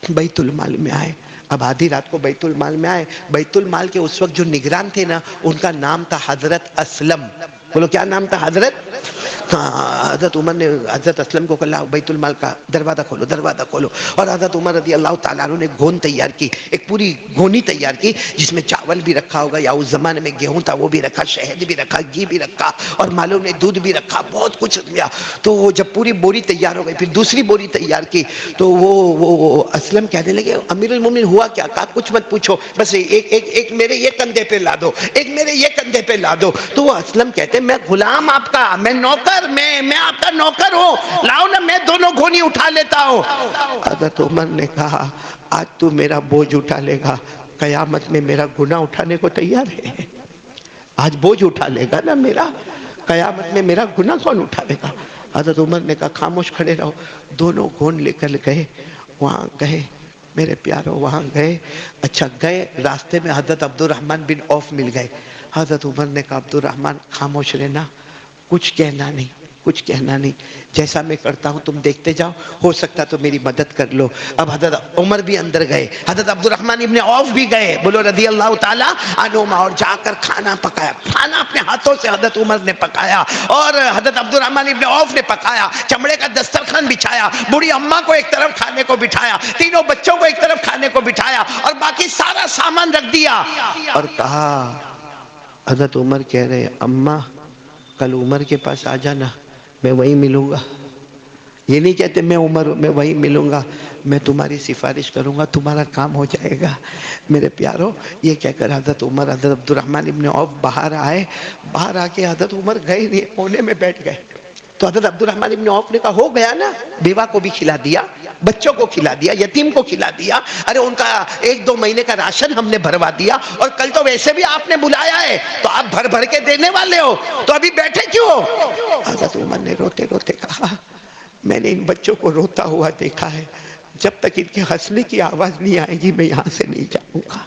بیت المال میں آئے۔ اب آدھی رات کو بیت المال میں آئے، بیت المال کے اس وقت جو نگران تھے نا ان کا نام تھا حضرت اسلم، بولو کیا نام تھا؟ حضرت عمر نے حضرت اسلم کو کہا بیت المال کا دروازہ کھولو، دروازہ کھولو، اور حضرت عمر رضی اللہ تعالیٰ عنہ نے گون تیار کی، ایک پوری گونی تیار کی جس میں چاول بھی رکھا ہوگا، یا اس زمانے میں گیہوں تھا وہ بھی رکھا، شہد بھی رکھا، گھی بھی رکھا، اور معلوم نے دودھ بھی رکھا، بہت کچھ لیا۔ تو وہ جب پوری بوری تیار ہو گئی پھر دوسری بوری تیار کی، تو وہ اسلم کہنے لگے امیر المومنین ہوا کیا؟ کہا کچھ مت پوچھو، بس ایک میرے یہ کندھے پہ لا دو، ایک میرے یہ کندھے پہ لا دو۔ تو وہ اسلم کہتے میں غلام آپ کا، میں نوکر، میں آپ کا نوکر ہوں، لاؤ نا میں دونوں گھونی اٹھا لیتا ہوں۔ حضرت عمر نے کہا آج تو میرا بوجھ اٹھا لے گا، قیامت میں میرا گناہ اٹھانے کو تیار ہے؟ آج بوجھ اٹھا لے گا نا میرا، قیامت میں میرا گناہ کون اٹھا لے گا؟ حضرت عمر نے کہا خاموش کھڑے رہو۔ دونوں گون لے کر گئے، وہاں گئے میرے پیاروں، وہاں گئے، اچھا گئے، راستے میں حضرت عبد الرحمن بن عوف مل گئے۔ حضرت عمر نے کہا عبد الرحمن خاموش رہنا، کچھ کہنا نہیں، کچھ کہنا نہیں، جیسا میں کرتا ہوں تم دیکھتے جاؤ، ہو سکتا تو میری مدد کر لو۔ اب حضرت عمر بھی اندر گئے، حضرت عبد الرحمن ابن عوف بھی گئے، بولو رضی اللہ تعالیٰ عنہما، اور جا کر کھانا پکایا، کھانا اپنے ہاتھوں سے حضرت عمر نے پکایا اور حضرت عبد الرحمن ابن عوف نے پکایا، چمڑے کا دسترخوان بچھایا، بوڑھی اماں کو ایک طرف کھانے کو بٹھایا، تینوں بچوں کو ایک طرف کھانے کو بٹھایا اور باقی سارا سامان رکھ دیا اور کہا، حضرت عمر کہہ رہے اماں کل عمر کے پاس آ جانا، میں وہیں ملوں گا۔ یہ نہیں کہتے میں عمر میں وہیں ملوں گا، میں تمہاری سفارش کروں گا، تمہارا کام ہو جائے گا۔ میرے پیارو، یہ کہہ کر حضرت عمر حضرت عبد الرحمن ابن عوف باہر آئے، باہر آ کے حضرت عمر گئے نہیں، کونے میں بیٹھ گئے۔ تو حضرت عبد الرحمن ابن عوف نے کہا ہو گیا نا، بیوہ کو بھی کھلا دیا، بچوں کو کھلا دیا، یتیم کو کھلا دیا، ارے ان کا 1-2 مہینے کا راشن ہم نے بھروا دیا، اور کل تو ویسے بھی آپ نے بلایا ہے تو آپ بھر بھر کے دینے والے ہو، تو ابھی بیٹھے کیوں ہو؟ حضرت عمر نے روتے روتے کہا میں نے ان بچوں کو روتا ہوا دیکھا ہے، جب تک ان کے ہنسنے کی آواز نہیں آئے گی میں یہاں سے نہیں جاؤں گا۔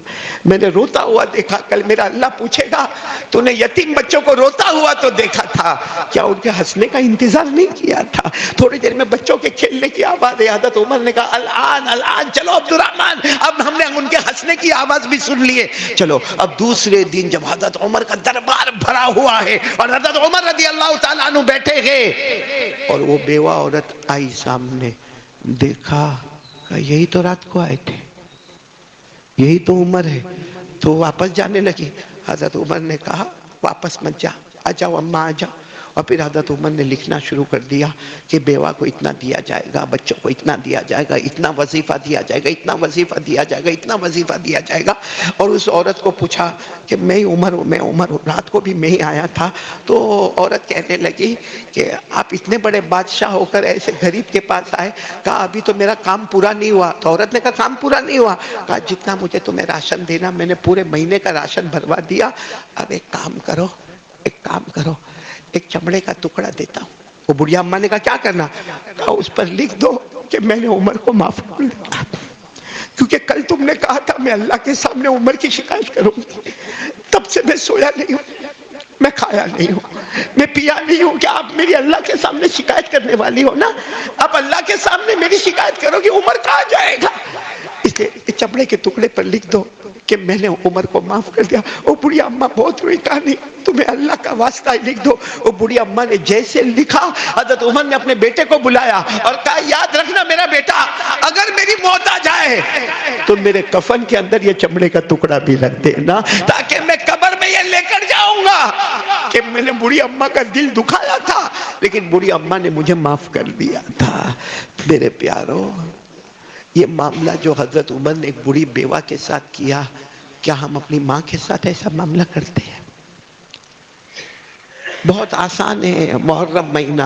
میں نے روتا ہوا دیکھا، کل میرا اللہ پوچھے گا تو نے یتیم بچوں کو روتا ہوا تو دیکھا تھا، کیا ان کے ہنسنے کا انتظار نہیں کیا تھا؟ تھوڑی دیر میں بچوں کے کھیلنے کی آواز ہے، حضرت عمر نے کہا الان چلو عبد الرحمن، اب ہم نے ان کے ہنسنے کی آواز بھی سن لیے، چلو۔ اب دوسرے دن جب حضرت عمر کا دربار بھرا ہوا ہے اور حضرت عمر رضی اللہ تعالیٰ عنہ بیٹھے گئے اور وہ بیوہ عورت آئی سامنے، دیکھا کہ یہی تو رات کو آئے تھے، یہی تو عمر ہے، تو واپس جانے لگی۔ حضرت عمر نے کہا واپس مت جا، آ جاؤ اماں آ جاؤ۔ اور پھر حضرت عمر نے لکھنا شروع کر دیا کہ بیوہ کو اتنا دیا جائے گا، بچوں کو اتنا دیا جائے گا، اتنا وظیفہ دیا جائے گا، اتنا وظیفہ دیا جائے گا، اتنا وظیفہ دیا جائے گا۔ اور اس عورت کو پوچھا کہ میں عمر ہوں، رات کو بھی میں ہی آیا تھا۔ تو عورت کہنے لگی کہ آپ اتنے بڑے بادشاہ ہو کر ایسے غریب کے پاس آئے، کہا ابھی تو میرا کام پورا نہیں ہوا۔ تو عورت نے کہا کام پورا نہیں ہوا؟ کہا جتنا مجھے تمہیں راشن دینا میں نے پورے مہینے کا راشن بھروا دیا، اب ایک کام کرو، ایک چمڑے کا ٹکڑا دیتا ہوں۔ وہ بڑھیا اماں نے کہا کیا کرنا؟ کہا اس پر لکھ دو کہ میں نے عمر کو معاف کر دیا، کیونکہ کل تم نے کہا تھا میں اللہ کے سامنے عمر کی شکایت کروں گی، تب سے میں سویا نہیں ہوں، میں کھایا نہیں ہوں، میں پیا نہیں ہوں، کہ آپ میری اللہ کے سامنے شکایت کرنے والی ہو نا، اب اللہ کے سامنے میری شکایت کرو کہ عمر کہاں جائے گا، اس لیے چمڑے کے ٹکڑے پر لکھ دو کہ میں نے عمر کو معاف کر دیا۔ وہ بڑھی اماں بہت روئی، کہا نہیں تمہیں اللہ کا واسطہ لکھ دو۔ وہ بڑھی اماں نے جیسے لکھا، حضرت عمر نے اپنے بیٹے کو بلایا اور کہا یاد رکھنا میرا بیٹا، اگر میری موت آ جائے تو میرے کفن کے اندر یہ چمڑے کا ٹکڑا بھی رکھ دینا، تاکہ میں قبر میں یہ لے کر جاؤں گا کہ میں نے بڑھی اماں کا دل دکھایا تھا لیکن بڑھی اماں نے مجھے معاف کر دیا تھا۔ میرے پیارو، یہ معاملہ جو حضرت عمر نے ایک بڑی بیوہ کے ساتھ کیا، کیا ہم اپنی ماں کے ساتھ ایسا معاملہ کرتے ہیں؟ بہت آسان ہے، محرم مہینہ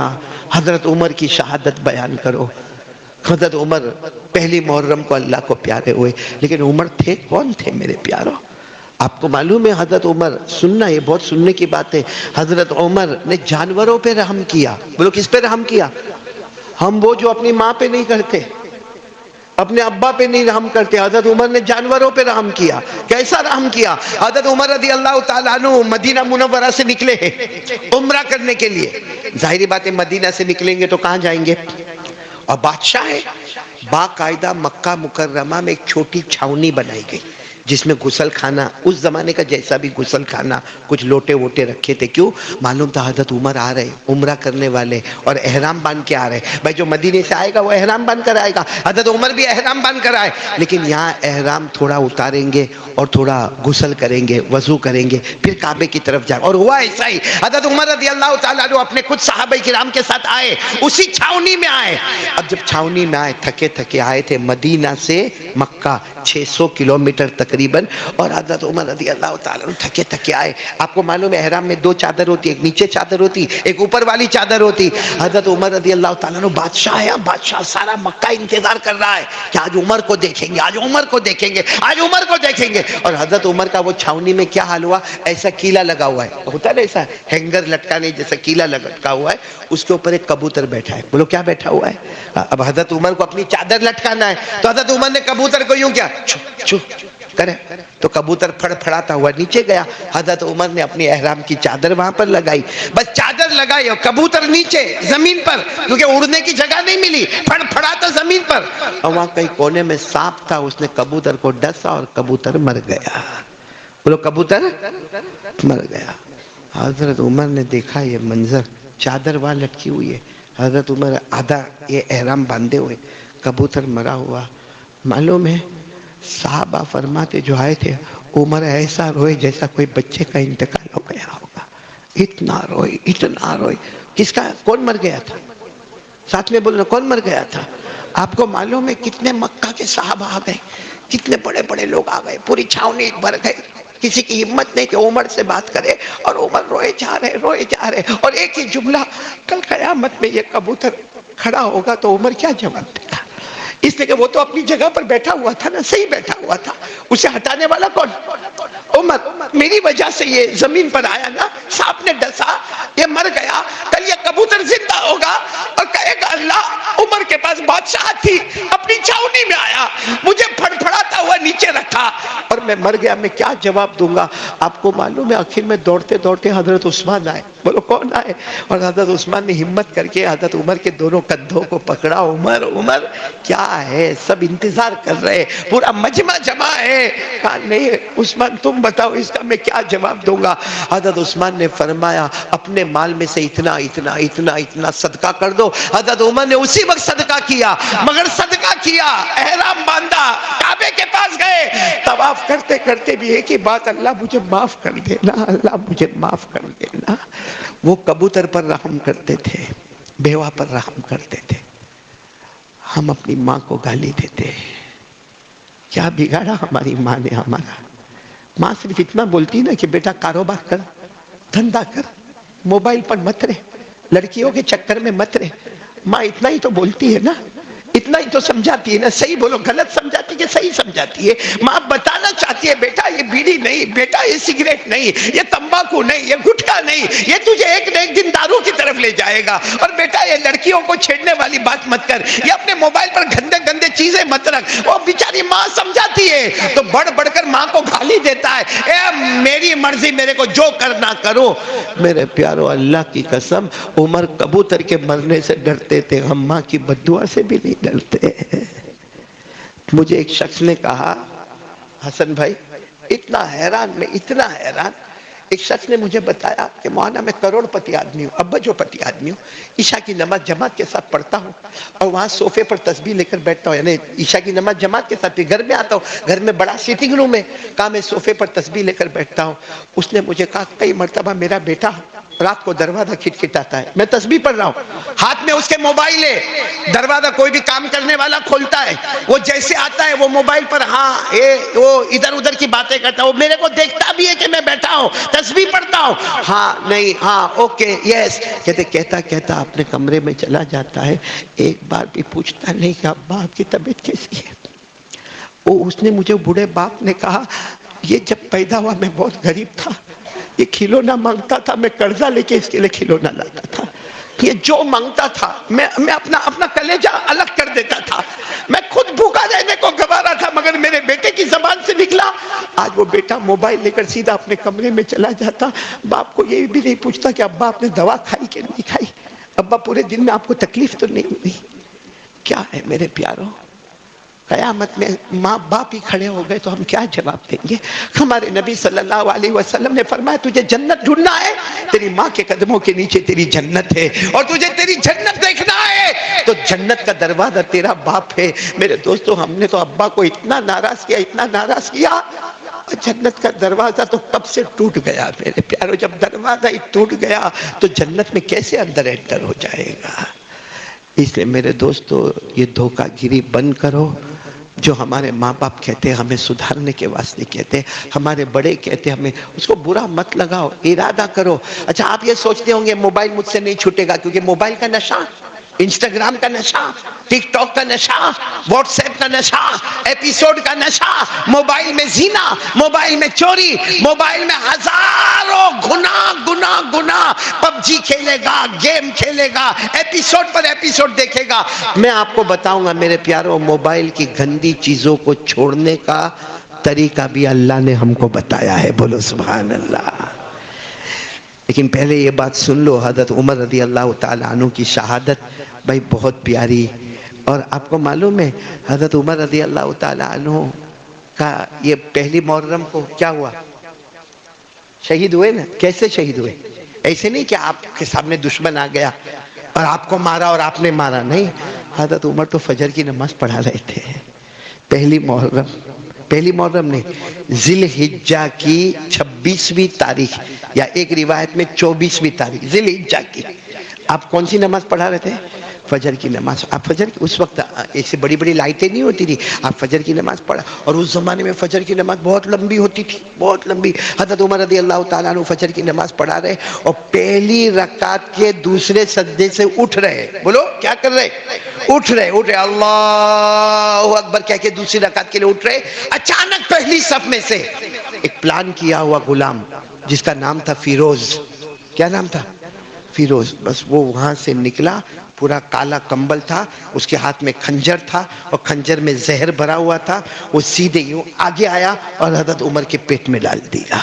حضرت عمر کی شہادت بیان کرو۔ حضرت عمر پہلی محرم کو اللہ کو پیارے ہوئے، لیکن عمر تھے کون تھے میرے پیارو؟ آپ کو معلوم ہے حضرت عمر، سننا یہ بہت سننے کی بات ہے، حضرت عمر نے جانوروں پہ رحم کیا۔ بولو کس پہ رحم کیا؟ ہم وہ جو اپنی ماں پہ نہیں کرتے، اپنے ابا پہ نہیں رحم کرتے، حضرت عمر نے جانوروں پہ رحم کیا۔ کیسا رحم کیا؟ حضرت عمر رضی اللہ تعالیٰ عنہ مدینہ منورہ سے نکلے ہیں عمرہ کرنے کے لیے۔ ظاہری بات ہے مدینہ سے نکلیں گے تو کہاں جائیں گے؟ اور بادشاہ ہے، باقاعدہ مکہ مکرمہ میں ایک چھوٹی چھاؤنی بنائی گئی جس میں غسل خانہ، اس زمانے کا جیسا بھی غسل خانہ، کچھ لوٹے ووٹے رکھے تھے۔ کیوں؟ معلوم تھا حضرت عمر آ رہے، عمرہ کرنے والے، اور احرام باندھ کے آ رہے۔ بھائی جو مدینے سے آئے گا وہ احرام باندھ کر آئے گا، حضرت عمر بھی احرام باندھ کر آئے، لیکن یہاں احرام تھوڑا اتاریں گے اور تھوڑا غسل کریں گے، وضو کریں گے، پھر کعبے کی طرف جائیں۔ اور ہوا ایسا ہی، حضرت عمر رضی اللہ تعالیٰ عنہ اپنے کچھ صحابہ کرام کے ساتھ آئے، اسی چھاؤنی میں آئے۔ اب جب چھاؤنی میں آئے، تھکے تھکے آئے تھے، مدینہ سے مکہ 600 کلومیٹر تقریباً، اور حضرت عمر رضی اللہ تعالیٰ عنہ تھکے تھکے آئے۔ آپ کو معلوم ہے احرام میں 2 چادر ہوتی، ایک نیچے چادر ہوتی، ایک اوپر والی چادر ہوتی۔ حضرت عمر رضی اللہ تعالیٰ عنہ بادشاہ ہے، بادشاہ سارا مکہ انتظار کر رہا ہے کہ آج عمر کو دیکھیں گے، آج عمر کو دیکھیں گے، آج عمر کو دیکھیں گے۔ اور حضرت عمر کا وہ چھاؤنی میں کیا حال ہوا؟ ایسا کیلا لگا ہوا ہے، ہوتا ہے نا ایسا ہینگر لٹکانے جیسا کیلا لٹکا ہوا ہے، اس کے اوپر ایک کبوتر بیٹھا ہے۔ بولو کیا بیٹھا ہوا ہے؟ اب حضرت عمر کو اپنی چادر لٹکانا ہے تو حضرت عمر نے کبوتر کو یوں کیا، چھو چھو کرے تو کبوتر پھڑ پھڑاتا ہوا نیچے گیا. حضرت عمر نے اپنی احرام کی چادر وہاں پر لگائی, بس چادر لگائی اور کبوتر نیچے زمین پر, کیونکہ اڑنے کی جگہ نہیں ملی, پھڑ پھڑاتا زمین پر. اور وہاں کئی کونے میں سانپ تھا, اس نے کبوتر کو ڈسا اور کبوتر مر گیا. بولو کبوتر مر گیا. حضرت عمر نے دیکھا یہ منظر, چادر وہاں لٹکی ہوئی ہے, حضرت عمر آدھا یہ احرام باندھے ہوئے, کبوتر مرا ہوا. معلوم ہے صحابہ فرماتے جو آئے تھے, عمر ایسا روئے جیسا کوئی بچے کا انتقال ہو گیا ہوگا. اتنا روئی, اتنا روئی. کس کا, کون مر گیا تھا؟ ساتھ میں بولنا, کون مر گیا تھا؟ آپ کو معلوم ہے کتنے مکہ کے صحابہ آ گئے, کتنے بڑے بڑے لوگ آ گئے, پوری چھاؤنی بھر گئی. کسی کی ہمت نہیں کہ عمر سے بات کرے, اور عمر روئے جا رہے. اور ایک ہی جملہ, کل قیامت میں یہ کبوتر کھڑا ہوگا تو عمر کیا جواب دے گا؟ اس لیے کہ وہ تو اپنی جگہ پر بیٹھا ہوا تھا نا, صحیح بیٹھا ہوا تھا, اسے ہٹانے والا کون؟ عمر. میری وجہ سے یہ زمین پر آیا نا, سانپ نے ڈسا, یہ مر گیا. کل یہ کبوتر زندہ ہوگا اور کہے گا اللہ عمر کے پاس بادشاہ تھی, اپنی چھاؤنی میں آیا, مجھے پھڑ پھڑاتا ہوا نیچے رکھا اور میں مر گیا, میں کیا جواب دوں گا؟ آپ کو معلوم ہے آخر میں دوڑتے دوڑتے حضرت عثمان آئے. بولو کون آئے؟ اور حضرت عثمان نے ہمت کر کے حضرت عمر کے دونوں کندھوں کو پکڑا. عمر عمر کیا ہے, سب انتظار کر رہے, پورا مجمع جمع ہے. کہا نہیں عثمان تم بتاؤ اس کا میں کیا جواب دوں گا؟ حضرت عثمان نے فرمایا اپنے مال میں سے اتنا اتنا اتنا اتنا صدقہ کر دو. حضرت عمر نے اسی وقت صدقہ کیا, مگر صدقہ کیا, احرام باندھا, کعبے کے پاس گئے, طواف کرتے کرتے بھی ایک ہی بات, اللہ مجھے معاف کر دینا, اللہ مجھے معاف کر دینا. وہ کبوتر پر رحم کرتے تھے, بیوہ پر رحم کرتے تھے. ہم اپنی ماں کو گالی دیتے, کیا بگاڑا ہماری ماں نے ہمارا؟ ماں صرف اتنا بولتی نا کہ بیٹا کاروبار کر, دھندا کر, موبائل پر مت رہے, لڑکیوں کے چکر میں مت رہے. ماں اتنا ہی تو بولتی ہے نا, اتنا ہی تو سمجھاتی ہے نا. صحیح بولو, غلط سمجھاتی کہ صحیح سمجھاتی ہے؟ ماں بتانا چاہتی ہے بیٹا یہ بیڑی نہیں, بیٹا یہ سگریٹ نہیں, یہ تمباکو نہیں, یہ گٹکا نہیں, یہ تجھے ایک نہ ایک دن دارو کی طرف لے جائے گا. اور بیٹا یہ لڑکیوں کو چھیڑنے والی بات مت کر, یہ اپنے موبائل پر گندے گندے چیزیں مت رکھ. وہ بیچاری ماں سمجھاتی ہے تو بڑھ بڑھ کر ماں کو گالی دیتا ہے, اے میری مرضی, میرے کو جو کرنا کرو. میرے پیارو اللہ کی قسم, عمر کبوتر کے مرنے سے ڈرتے تھے, ہم ماں کی بددعا سے بھی نہیں ڈرتے. مجھے ایک شخص نے کہا, حسن بھائی اتنا حیران, میں اتنا حیران, ایک شخص نے مجھے بتایا کہ مولانا میں کروڑ پتی آدمی ہوں, ابا جو پتی آدمی ہوں, عشاء کی نماز جماعت کے ساتھ پڑھتا ہوں اور وہاں صوفے پر تسبیح لے کر بیٹھتا ہوں, یعنی عشاء کی نماز جماعت کے ساتھ, پھر گھر میں آتا ہوں, گھر میں بڑا سیٹنگ روم ہے, کہا میں صوفے پر تسبیح لے کر بیٹھتا ہوں. اس نے مجھے کہا کئی مرتبہ میرا بیٹا رات کو دروازہ کھٹکھٹاتا ہے, میں تسبیح پڑھ رہا ہوں, ہاتھ میں اس کے موبائل ہے, دروازہ کوئی بھی کام کرنے والا کھولتا ہے, وہ جیسے آتا ہے وہ موبائل پر ہاں وہ ادھر ادھر کی باتیں کرتا ہے, وہ میرے کو دیکھتا بھی ہے کہ میں بیٹھا ہوں تسبیح پڑھتا ہوں, ہاں نہیں ہاں اوکے یس کہتا اپنے کمرے میں چلا جاتا ہے. ایک بار بھی پوچھتا نہیں کہ ابا آپ کی طبیعت کیسی ہے. اس نے مجھے بوڑھے باپ نے کہا, یہ جب پیدا ہوا میں بہت غریب تھا, یہ کھلونا مانگتا تھا, میں قرضہ لے کے اس کے لیے کھلونا لاتا تھا, یہ جو مانگتا تھا میں اپنا کلیجہ الگ کر دیتا تھا, میں خود بھوکا رہنے کو گوارا تھا, مگر میرے بیٹے کی زبان سے نکلا. آج وہ بیٹا موبائل لے کر سیدھا اپنے کمرے میں چلا جاتا, باپ کو یہ بھی نہیں پوچھتا کہ ابا آپ نے دوا کھائی کہ نہیں کھائی, ابا پورے دن میں آپ کو تکلیف تو نہیں ہوئی. کیا ہے میرے پیاروں, قیامت میں ماں باپ ہی کھڑے ہو گئے تو ہم کیا جواب دیں گے؟ ہمارے نبی صلی اللہ علیہ وسلم نے فرمایا تجھے جنت ڈھونڈنا ہے, تیری ماں کے قدموں کے نیچے تیری جنت ہے, اور تجھے تیری جنت دیکھنا ہے تو جنت کا دروازہ تیرا باپ ہے. میرے دوستو, ہم نے تو ابا کو اتنا ناراض کیا, اتنا ناراض کیا, جنت کا دروازہ تو کب سے ٹوٹ گیا. میرے پیارو, جب دروازہ ہی ٹوٹ گیا تو جنت میں کیسے اندر انٹر ہو جائے گا؟ اس لیے میرے دوستو, یہ دھوکہ گیری بند کرو. جو ہمارے ماں باپ کہتے ہیں ہمیں سدھارنے کے واسطے کہتے ہیں, ہمارے بڑے کہتے ہیں, ہمیں اس کو برا مت لگاؤ, ارادہ کرو. اچھا آپ یہ سوچتے ہوں گے موبائل مجھ سے نہیں چھوٹے گا, کیونکہ موبائل کا نشہ, انسٹاگرام کا نشہ, ٹک ٹاک کا نشہ, واٹس ایپ کا نشہ, ایپیسوڈ کا نشہ, موبائل میں زینا, موبائل میں چوری, موبائل میں ہزاروں گناہ, پب جی کھیلے گا, گیم کھیلے گا, ایپیسوڈ پر ایپیسوڈ دیکھے گا. میں آپ کو بتاؤں گا میرے پیاروں, موبائل کی گندی چیزوں کو چھوڑنے کا طریقہ بھی اللہ نے ہم کو بتایا ہے، بولو سبحان اللہ۔ لیکن پہلے یہ بات سن لو، حضرت عمر رضی اللہ تعالیٰ عنہ کی شہادت بھائی بہت پیاری، اور آپ کو معلوم ہے حضرت عمر رضی اللہ تعالیٰ عنہ کا یہ پہلی محرم کو کیا ہوا؟ شہید ہوئے نا۔ کیسے شہید ہوئے؟ ایسے نہیں کہ آپ کے سامنے دشمن آ گیا اور آپ کو مارا اور آپ نے مارا، نہیں، حضرت عمر تو فجر کی نماز پڑھا رہے تھے۔ پہلی محرم نہیں، ذی الحجہ کی 26ویں تاریخ، یا ایک روایت میں 24ویں تاریخ ذی الحجہ کی، آپ کون سی نماز پڑھا رہے تھے؟ فجر کی نماز۔ آپ فجر کی، اس وقت ایسے بڑی بڑی لائٹیں نہیں ہوتی تھی، آپ فجر کی نماز پڑھا، اور اس زمانے میں فجر کی نماز بہت لمبی ہوتی تھی، بہت لمبی۔ حضرت عمر رضی اللہ تعالیٰ عنہ فجر کی نماز پڑھا رہے، اور پہلی رکعت کے دوسرے سجدے سے اٹھ رہے، بولو کیا کر رہے؟ اٹھ رہے اللہ اکبر کہہ کے دوسری رکعت کے لیے اٹھ رہے، اچانک پہلی صف میں سے ایک پلان کیا ہوا غلام جس کا نام تھا فیروز، کیا نام تھا؟ فیروز، بس وہ وہاں سے نکلا، پورا کالا کمبل تھا، اس کے ہاتھ میں خنجر تھا، اور خنجر میں زہر بھرا ہوا تھا، وہ سیدھے یوں آگے آیا اور حضرت عمر کے پیٹ میں ڈال دیا،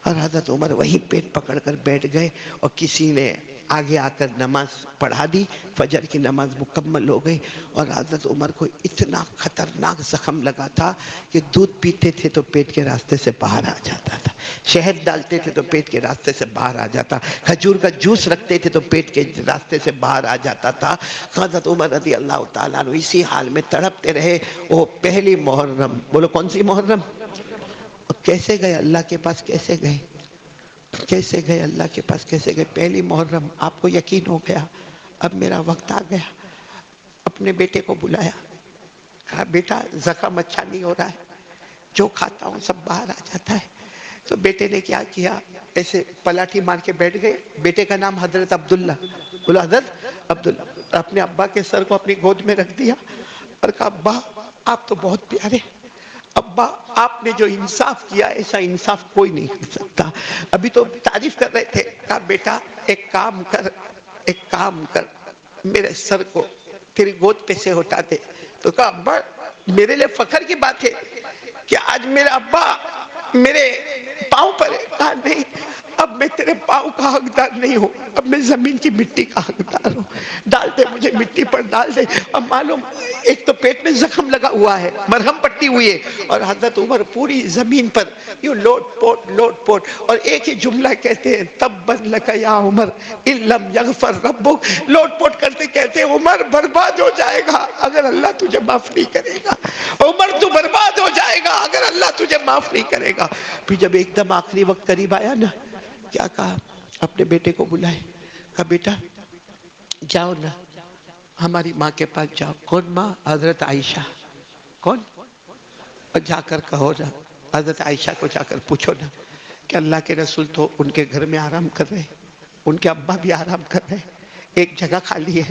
اور حضرت عمر وہیں پیٹ پکڑ کر بیٹھ گئے، اور کسی نے آگے آ کر نماز پڑھا دی، فجر کی نماز مکمل ہو گئی، اور حضرت عمر کو اتنا خطرناک زخم لگا تھا کہ دودھ پیتے تھے تو پیٹ کے راستے سے باہر آ جاتا تھا، شہد ڈالتے تھے تو پیٹ کے راستے سے باہر آ جاتا، کھجور کا جوس رکھتے تھے تو پیٹ کے راستے سے باہر آ جاتا تھا۔ حضرت عمر رضی اللہ تعالیٰ عنہ اسی حال میں تڑپتے رہے۔ وہ پہلی محرم، بولو کون سی محرم؟ کیسے گئے اللہ کے پاس؟ کیسے گئے؟ کیسے گئے اللہ کے پاس؟ کیسے گئے؟ پہلی محرم آپ کو یقین ہو گیا اب میرا وقت آ گیا، اپنے بیٹے کو بلایا، کہا بیٹا زخم اچھا نہیں ہو رہا ہے، جو کھاتا ہوں سب باہر آ جاتا ہے۔ تو بیٹے نے کیا کیا؟ ایسے پلاٹھی مار کے بیٹھ گئے۔ بیٹے کا نام حضرت عبداللہ، بولو حضرت عبداللہ، اپنے ابا کے سر کو اپنی گود میں رکھ دیا اور کہا ابا آپ تو بہت پیارے، ابا آپ نے جو انصاف کیا ایسا انصاف کوئی نہیں کر سکتا۔ ابھی تو تعریف کر رہے تھے، کہا بیٹا ایک کام کر، میرے سر کو تیری گود پہ سے اٹھا دے۔ تو کہا ابا میرے لیے فخر کی بات ہے کہ آج میرا ابا میرے پاؤں پر ہے۔ کہا نہیں، اب میں تیرے پاؤں کا حقدار نہیں ہوں، اب میں زمین کی مٹی کا حقدار ہوں، ڈال دے مجھے مٹی پر ڈال دے۔ اب معلوم ایک تو پیٹ میں زخم لگا ہوا ہے، مرہم پٹی ہوئی ہے، اور حضرت عمر پوری زمین پر یوں لوٹ پوٹ، اور ایک ہی جملہ کہتے ہیں تبًا لک یا عمر ان لم یغفر ربک، لوٹ پوٹ کرتے کہتے ہیں عمر برباد ہو جائے گا اگر اللہ تجھے معاف نہیں کرے گا، عمر تو برباد ہو جائے گا اگر اللہ تجھے معاف نہیں کرے گا۔ پھر جب ایک دم آخری وقت قریب آیا نا، کیا کہا؟ اپنے بیٹے کو بلائے، کہا بیٹا جاؤ نا ہماری ماں کے پاس جاؤ۔ کون ماں؟ حضرت عائشہ۔ کون؟ اور جا کر کہو نا، حضرت عائشہ کو جا کر پوچھو نا کہ اللہ کے رسول تو ان کے گھر میں آرام کر رہے، ان کے ابا بھی آرام کر رہے، ایک جگہ خالی ہے،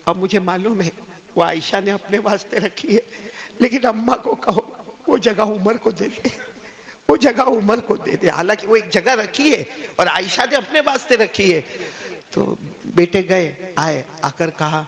اور مجھے معلوم ہے وہ عائشہ نے اپنے واسطے رکھی ہے، لیکن اماں کو کہو وہ جگہ عمر کو دے دے، وہ جگہ عمر کو دے دے۔ حالانکہ وہ ایک جگہ رکھی ہے اور عائشہ نے اپنے واسطے رکھی ہے۔ تو بیٹے گئے، آئے، آ کر کہا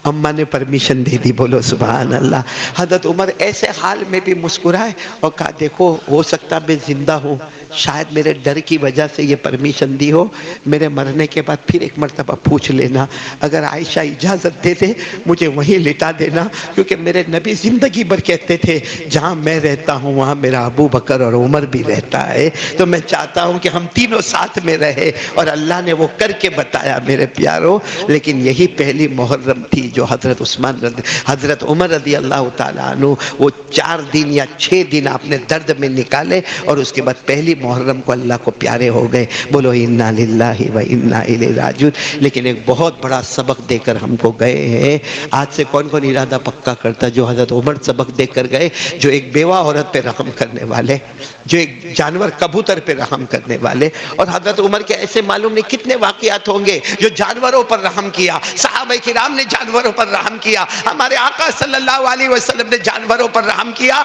اماں نے پرمیشن دے دی، بولو سبحان اللہ۔ حضرت عمر ایسے حال میں بھی مسکرائے اور کہا دیکھو ہو سکتا میں زندہ ہوں، شاید میرے ڈر کی وجہ سے یہ پرمیشن دی ہو، میرے مرنے کے بعد پھر ایک مرتبہ پوچھ لینا، اگر عائشہ اجازت دے دے مجھے وہیں لٹا دینا، کیونکہ میرے نبی زندگی بھر کہتے تھے جہاں میں رہتا ہوں وہاں میرا ابو بکر اور عمر بھی رہتا ہے، تو میں چاہتا ہوں کہ ہم تینوں ساتھ میں رہے، اور اللہ نے وہ کر کے بتایا میرے پیاروں۔ لیکن یہی پہلی محرم تھی جو حضرت عمر رضی اللہ تعالیٰ عنہ وہ 4 دن یا 6 دن آپ نے درد میں نکالے، اور اس کے بعد پہلی محرم کو اللہ کو پیارے ہو گئے، بولو انا للہ و انا الیہ راجعون۔ لیکن ایک بہت بڑا سبق دے کر ہم کو گئے ہیں، آج سے کون کون ارادہ پکا کرتا جو حضرت عمر سبق دے کر گئے، جو ایک بیوہ عورت پہ رحم کرنے والے، جو ایک جانور کبوتر پہ رحم کرنے والے، اور حضرت عمر کے ایسے معلوم نہیں کتنے واقعات ہوں گے جو جانوروں پر رحم کیا، صحابہ کرام نے جانوروں پر رحم کیا، ہمارے آقا صلی اللہ علیہ وسلم نے جانوروں پر رحم کیا۔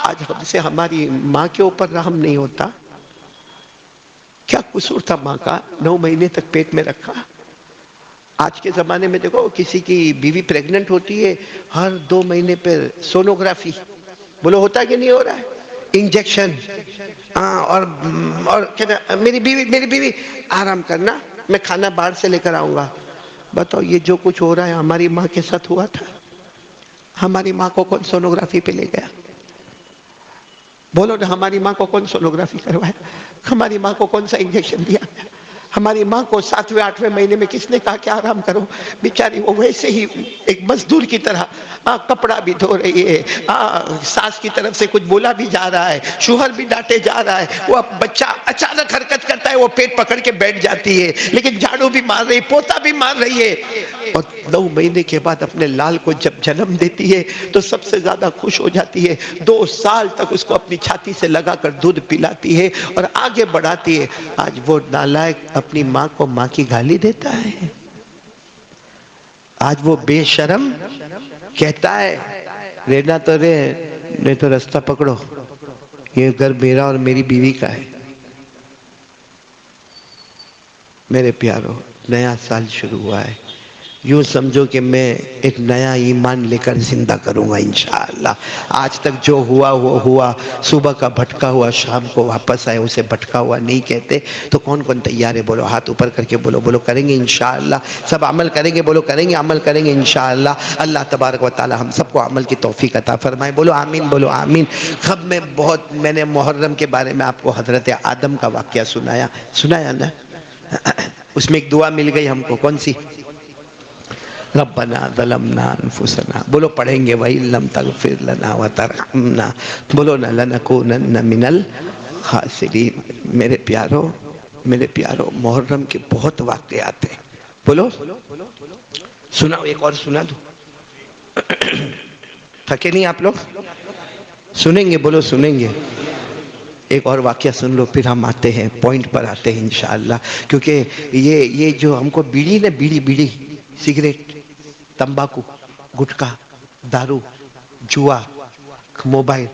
آج ہم سے ہماری ماں کے اوپر رحم نہیں ہوتا، کیا قصور تھا ماں کا؟ 9 مہینے تک پیٹ میں رکھا۔ آج کے زمانے میں دیکھو کسی کی بیوی پریگننٹ ہوتی ہے، ہر 2 مہینے پر سونوگرافی، بولو ہوتا کہ نہیں ہو رہا ہے؟ انجیکشن، اور کہتا میری بیوی آرام کرنا، میں کھانا باہر سے لے کر آؤں گا۔ بتاؤ یہ جو کچھ ہو رہا ہے ہماری ماں کے ساتھ ہوا تھا؟ ہماری ماں کو کون سونوگرافی پہ لے گیا؟ بولو نا، ہماری ماں کو کون سونوگرافی کروایا؟ ہماری ماں کو کون سا انجیکشن دیا؟ ہماری ماں کو 7ویں 8ویں مہینے میں کس نے کہا کہ آرام کرو؟ بیچاری وہ ویسے ہی ایک مزدور کی طرح کپڑا بھی دھو رہی ہے، ساس کی طرف سے کچھ بولا بھی جا رہا ہے، شوہر بھی ڈانٹے جا رہا ہے، وہ بچہ اچانک حرکت کرتا ہے وہ پیٹ پکڑ کے بیٹھ جاتی ہے، لیکن جھاڑو بھی مار رہی، پوتا بھی مار رہی ہے، اور 9 مہینے کے بعد اپنے لال کو جب جنم دیتی ہے تو سب سے زیادہ خوش ہو جاتی ہے۔ 2 سال تک اس کو اپنی چھاتی سے لگا کر دودھ پلاتی ہے اور آگے بڑھاتی ہے۔ آج وہ نالائق اپنی ماں کو ماں کی گالی دیتا ہے، آج وہ بے شرم کہتا ہے رہنا تو رے، نہیں تو راستہ پکڑو، یہ گھر میرا اور میری بیوی کا ہے۔ میرے پیارو، نیا سال شروع ہوا ہے، یوں سمجھو کہ میں ایک نیا ایمان لے کر زندہ کروں گا انشاءاللہ۔ آج تک جو ہوا وہ ہوا، صبح کا بھٹکا ہوا شام کو واپس آئے، اسے بھٹکا ہوا نہیں کہتے۔ تو کون کون تیار ہے؟ بولو، ہاتھ اوپر کر کے بولو کریں گے انشاءاللہ، سب عمل کریں گے، بولو کریں گے، عمل کریں گے انشاءاللہ۔ اللہ تبارک و تعالی ہم سب کو عمل کی توفیق عطا فرمائے، بولو آمین، بولو آمین۔ خب میں نے محرم کے بارے میں آپ کو حضرت آدم کا واقعہ سنایا نا، اس میں ایک دعا مل گئی ہم کو، کون سی؟ ربنا ظلمنا انفسنا، بولو پڑھیں گے، وَإِن لَمْ تَغْفِرْ لَنَا وَتَرْحَمْنَا، بولو نا، لَنَكُونَنَّ مِنَ الْخَاسِرِينَ۔ میرے پیارو، محرم کے بہت واقعات ہیں، بولو سناؤ، ایک اور سنا دو، تھکے نہیں آپ لوگ؟ سنیں گے، بولو سنیں گے، ایک اور واقعہ سن لو پھر ہم آتے ہیں پوائنٹ پر آتے ہیں انشاءاللہ، کیونکہ یہ جو ہم کو بیڑی سگریٹ، تمباکو، گٹکا، دارو، جوا، موبائل،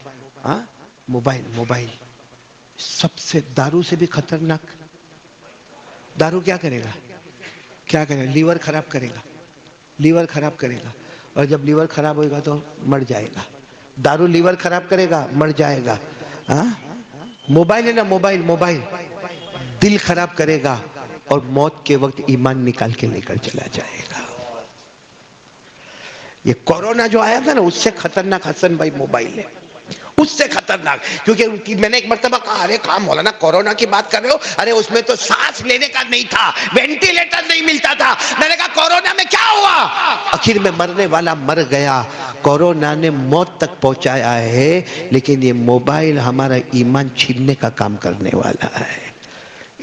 سب سے دارو سے بھی خطرناک۔ دارو کیا کرے گا؟ لیور خراب کرے گا، اور جب لیور خراب ہوئے گا تو مر جائے گا۔ دارو لیور خراب کرے گا، مر جائے گا۔ موبائل ہے نا، موبائل دل خراب کرے گا اور موت کے وقت ایمان نکال کے لے کر چلا جائے گا۔ یہ کورونا جو آیا تھا نا، اس سے خطرناک حسن بھائی موبائل ہے، اس سے خطرناک، کیونکہ میں نے ایک مرتبہ کہا، ارے کام مولانا کورونا کی بات کر رہے ہو، ارے اس میں تو سانس لینے کا نہیں تھا، وینٹیلیٹر نہیں ملتا تھا۔ میں نے کہا کورونا میں کیا ہوا؟ آخر میں مرنے والا مر گیا، کورونا نے موت تک پہنچایا ہے، لیکن یہ موبائل ہمارا ایمان چھیننے کا کام کرنے والا ہے۔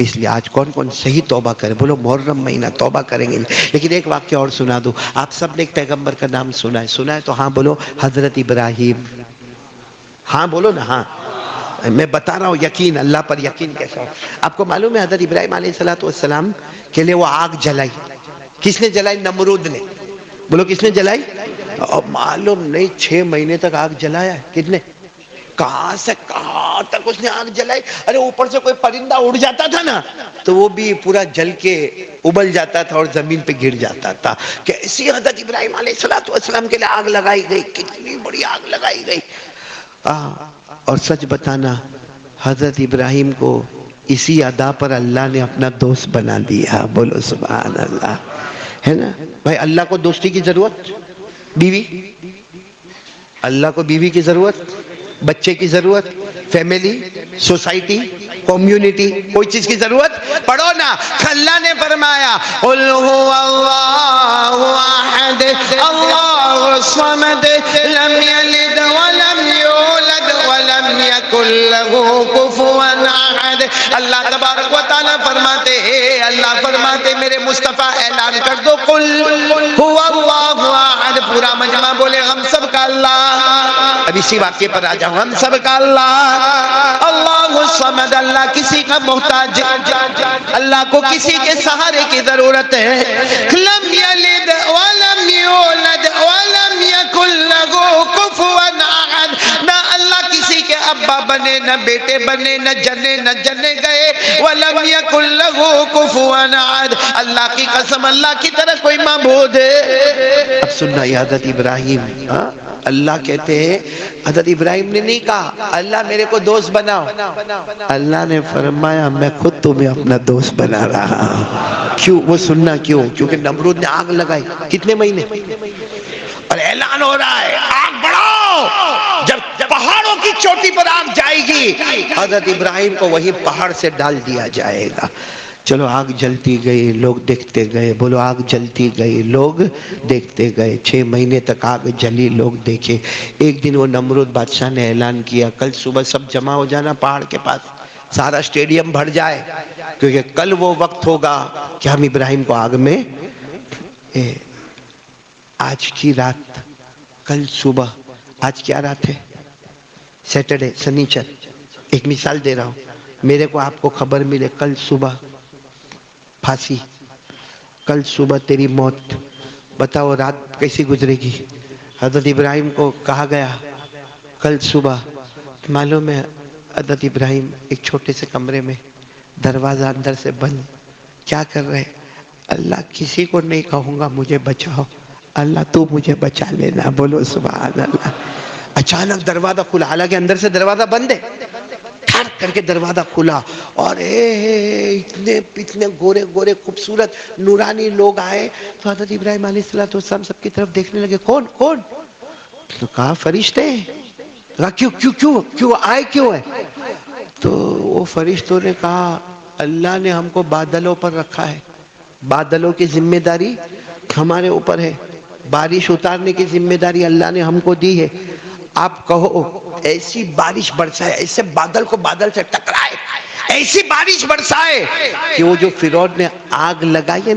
اس لیے آج کون صحیح توبہ کرے؟ بولو محرم مہینہ توبہ کریں گے۔ لیکن ایک واقعہ اور سنا دو، آپ سب نے ایک پیغمبر کا نام سنا ہے تو ہاں بولو، حضرت ابراہیم۔ ہاں بولو نا، ہاں میں بتا رہا ہوں، یقین اللہ پر یقین کیسا ہو۔ آپ کو معلوم ہے حضرت ابراہیم علیہ السلام کے لیے وہ آگ جلائی، کس نے جلائی؟ نمرود نے۔ بولو کس نے جلائی؟ اور معلوم نہیں 6 مہینے تک آگ جلایا ہے، کتنے؟ کہاں سے کہاں تک اس نے آگ جلائی، ارے اوپر سے کوئی پرندہ اڑ جاتا تھا نا تو وہ بھی پورا جل کے ابل جاتا تھا اور زمین پہ گر جاتا تھا۔ کیسی حضرت ابراہیم علیہ السلام کے لیے آگ لگائی گئی، کتنی بڑی آگ لگائی گئی۔ اور سچ بتانا، حضرت ابراہیم کو اسی ادا پر اللہ نے اپنا دوست بنا دیا، بولو سبحان اللہ، ہے نا بھائی؟ اللہ کو دوستی کی ضرورت، بیوی، اللہ کو بیوی کی ضرورت، بچے کی ضرورت، فیملی، سوسائٹی، کمیونٹی، کوئی چیز کی ضرورت؟ پڑھو نا، اللہ نے فرمایا قل هو اللہ احد اللہ الصمد لم یلد ولم یولد ولم یکن له کفوا احد۔ اللہ تبارک و تعالیٰ فرماتے ہیں، اللہ فرماتے میرے مصطفیٰ اعلان کر دو، قل هو اللہ احد، پورا مجمع بولے ہم سب کا اللہ۔ اب اسی واقعے پر آ جاؤں، ہم سب کا اللہ، اللہ الصمد، اللہ کسی کا محتاج، اللہ کو کسی کے سہارے کی ضرورت ہے۔ لم یلد ولم یولد ولم یکن له کفوا احد، نہ اللہ کسی کے اب ابا بنے نہ بیٹے بنے نہ جنے گئے وَلَمْ يَكُنْ لَهُ كُفُوًا أَحَدٌ اللہ کی قسم اللہ کی طرح کوئی معبود ہے۔ اب سننا یہ حضرت ابراہیم اللہ کہتے ہیں حضرت ابراہیم نے نہیں کہا اللہ میرے کو دوست بناؤ، اللہ نے فرمایا میں خود تمہیں اپنا دوست بنا رہا ہوں۔ کیوں؟ وہ سننا کیوں؟ کیونکہ نمرود نے آگ لگائی کتنے مہینے اور اعلان ہو رہا ہے آگ بڑھاؤ، جب پہاڑوں کی چوٹی پر آگ جائے گی حضرت ابراہیم کو وہی پہاڑ سے ڈال دیا جائے گا۔ چلو آگ جلتی گئی، لوگ دیکھتے گئے، بولو آگ جلتی گئی، لوگ دیکھتے گئے، 6 مہینے تک آگ جلی، لوگ دیکھے۔ ایک دن وہ نمرود بادشاہ نے اعلان کیا کل صبح سب جمع ہو جانا پہاڑ کے پاس، سارا اسٹیڈیم بھر جائے، کیونکہ کل وہ وقت ہوگا کہ ہم ابراہیم کو آگ میں آج کی رات، کل صبح، آج کیا رات ہے؟ سیٹرڈے، سنیچر، ایک مثال دے رہا ہوں، میرے کو آپ کو خبر ملے کل صبح پھانسی، کل صبح تیری موت، بتاؤ رات کیسی گزرے گی؟ حضرت ابراہیم کو کہا گیا کل صبح، معلوم ہے حضرت ابراہیم ایک چھوٹے سے کمرے میں، دروازہ اندر سے بند، کیا کر رہے؟ اللہ کسی کو نہیں کہوں گا مجھے بچاؤ، اللہ تو مجھے بچا لینا، بولو سبحان اللہ۔ اچانک دروازہ کھلا، حالانکہ اندر سے دروازہ بند ہے، ٹھار کر کے دروازہ کھلا اور اتنے گورے گورے خوبصورت نورانی لوگ آئے تو حضرت ابراہیم علیہ السلام سب کی طرف دیکھنے لگے، کون کون؟ تو کہا فرشتے ہیں۔ کہا کیوں آئے کیوں ہے؟ تو وہ فرشتوں نے کہا اللہ نے ہم کو بادلوں پر رکھا ہے، بادلوں کی ذمہ داری ہمارے اوپر ہے، بارش اتارنے کی ذمہ داری اللہ نے ہم کو دی ہے، آپ کہو ایسی بارش برسائے، ایسے بادل کو بادل سے ٹکرائے، ایسی بارش برسائے کہ وہ جو فرعون نے آگ لگائیے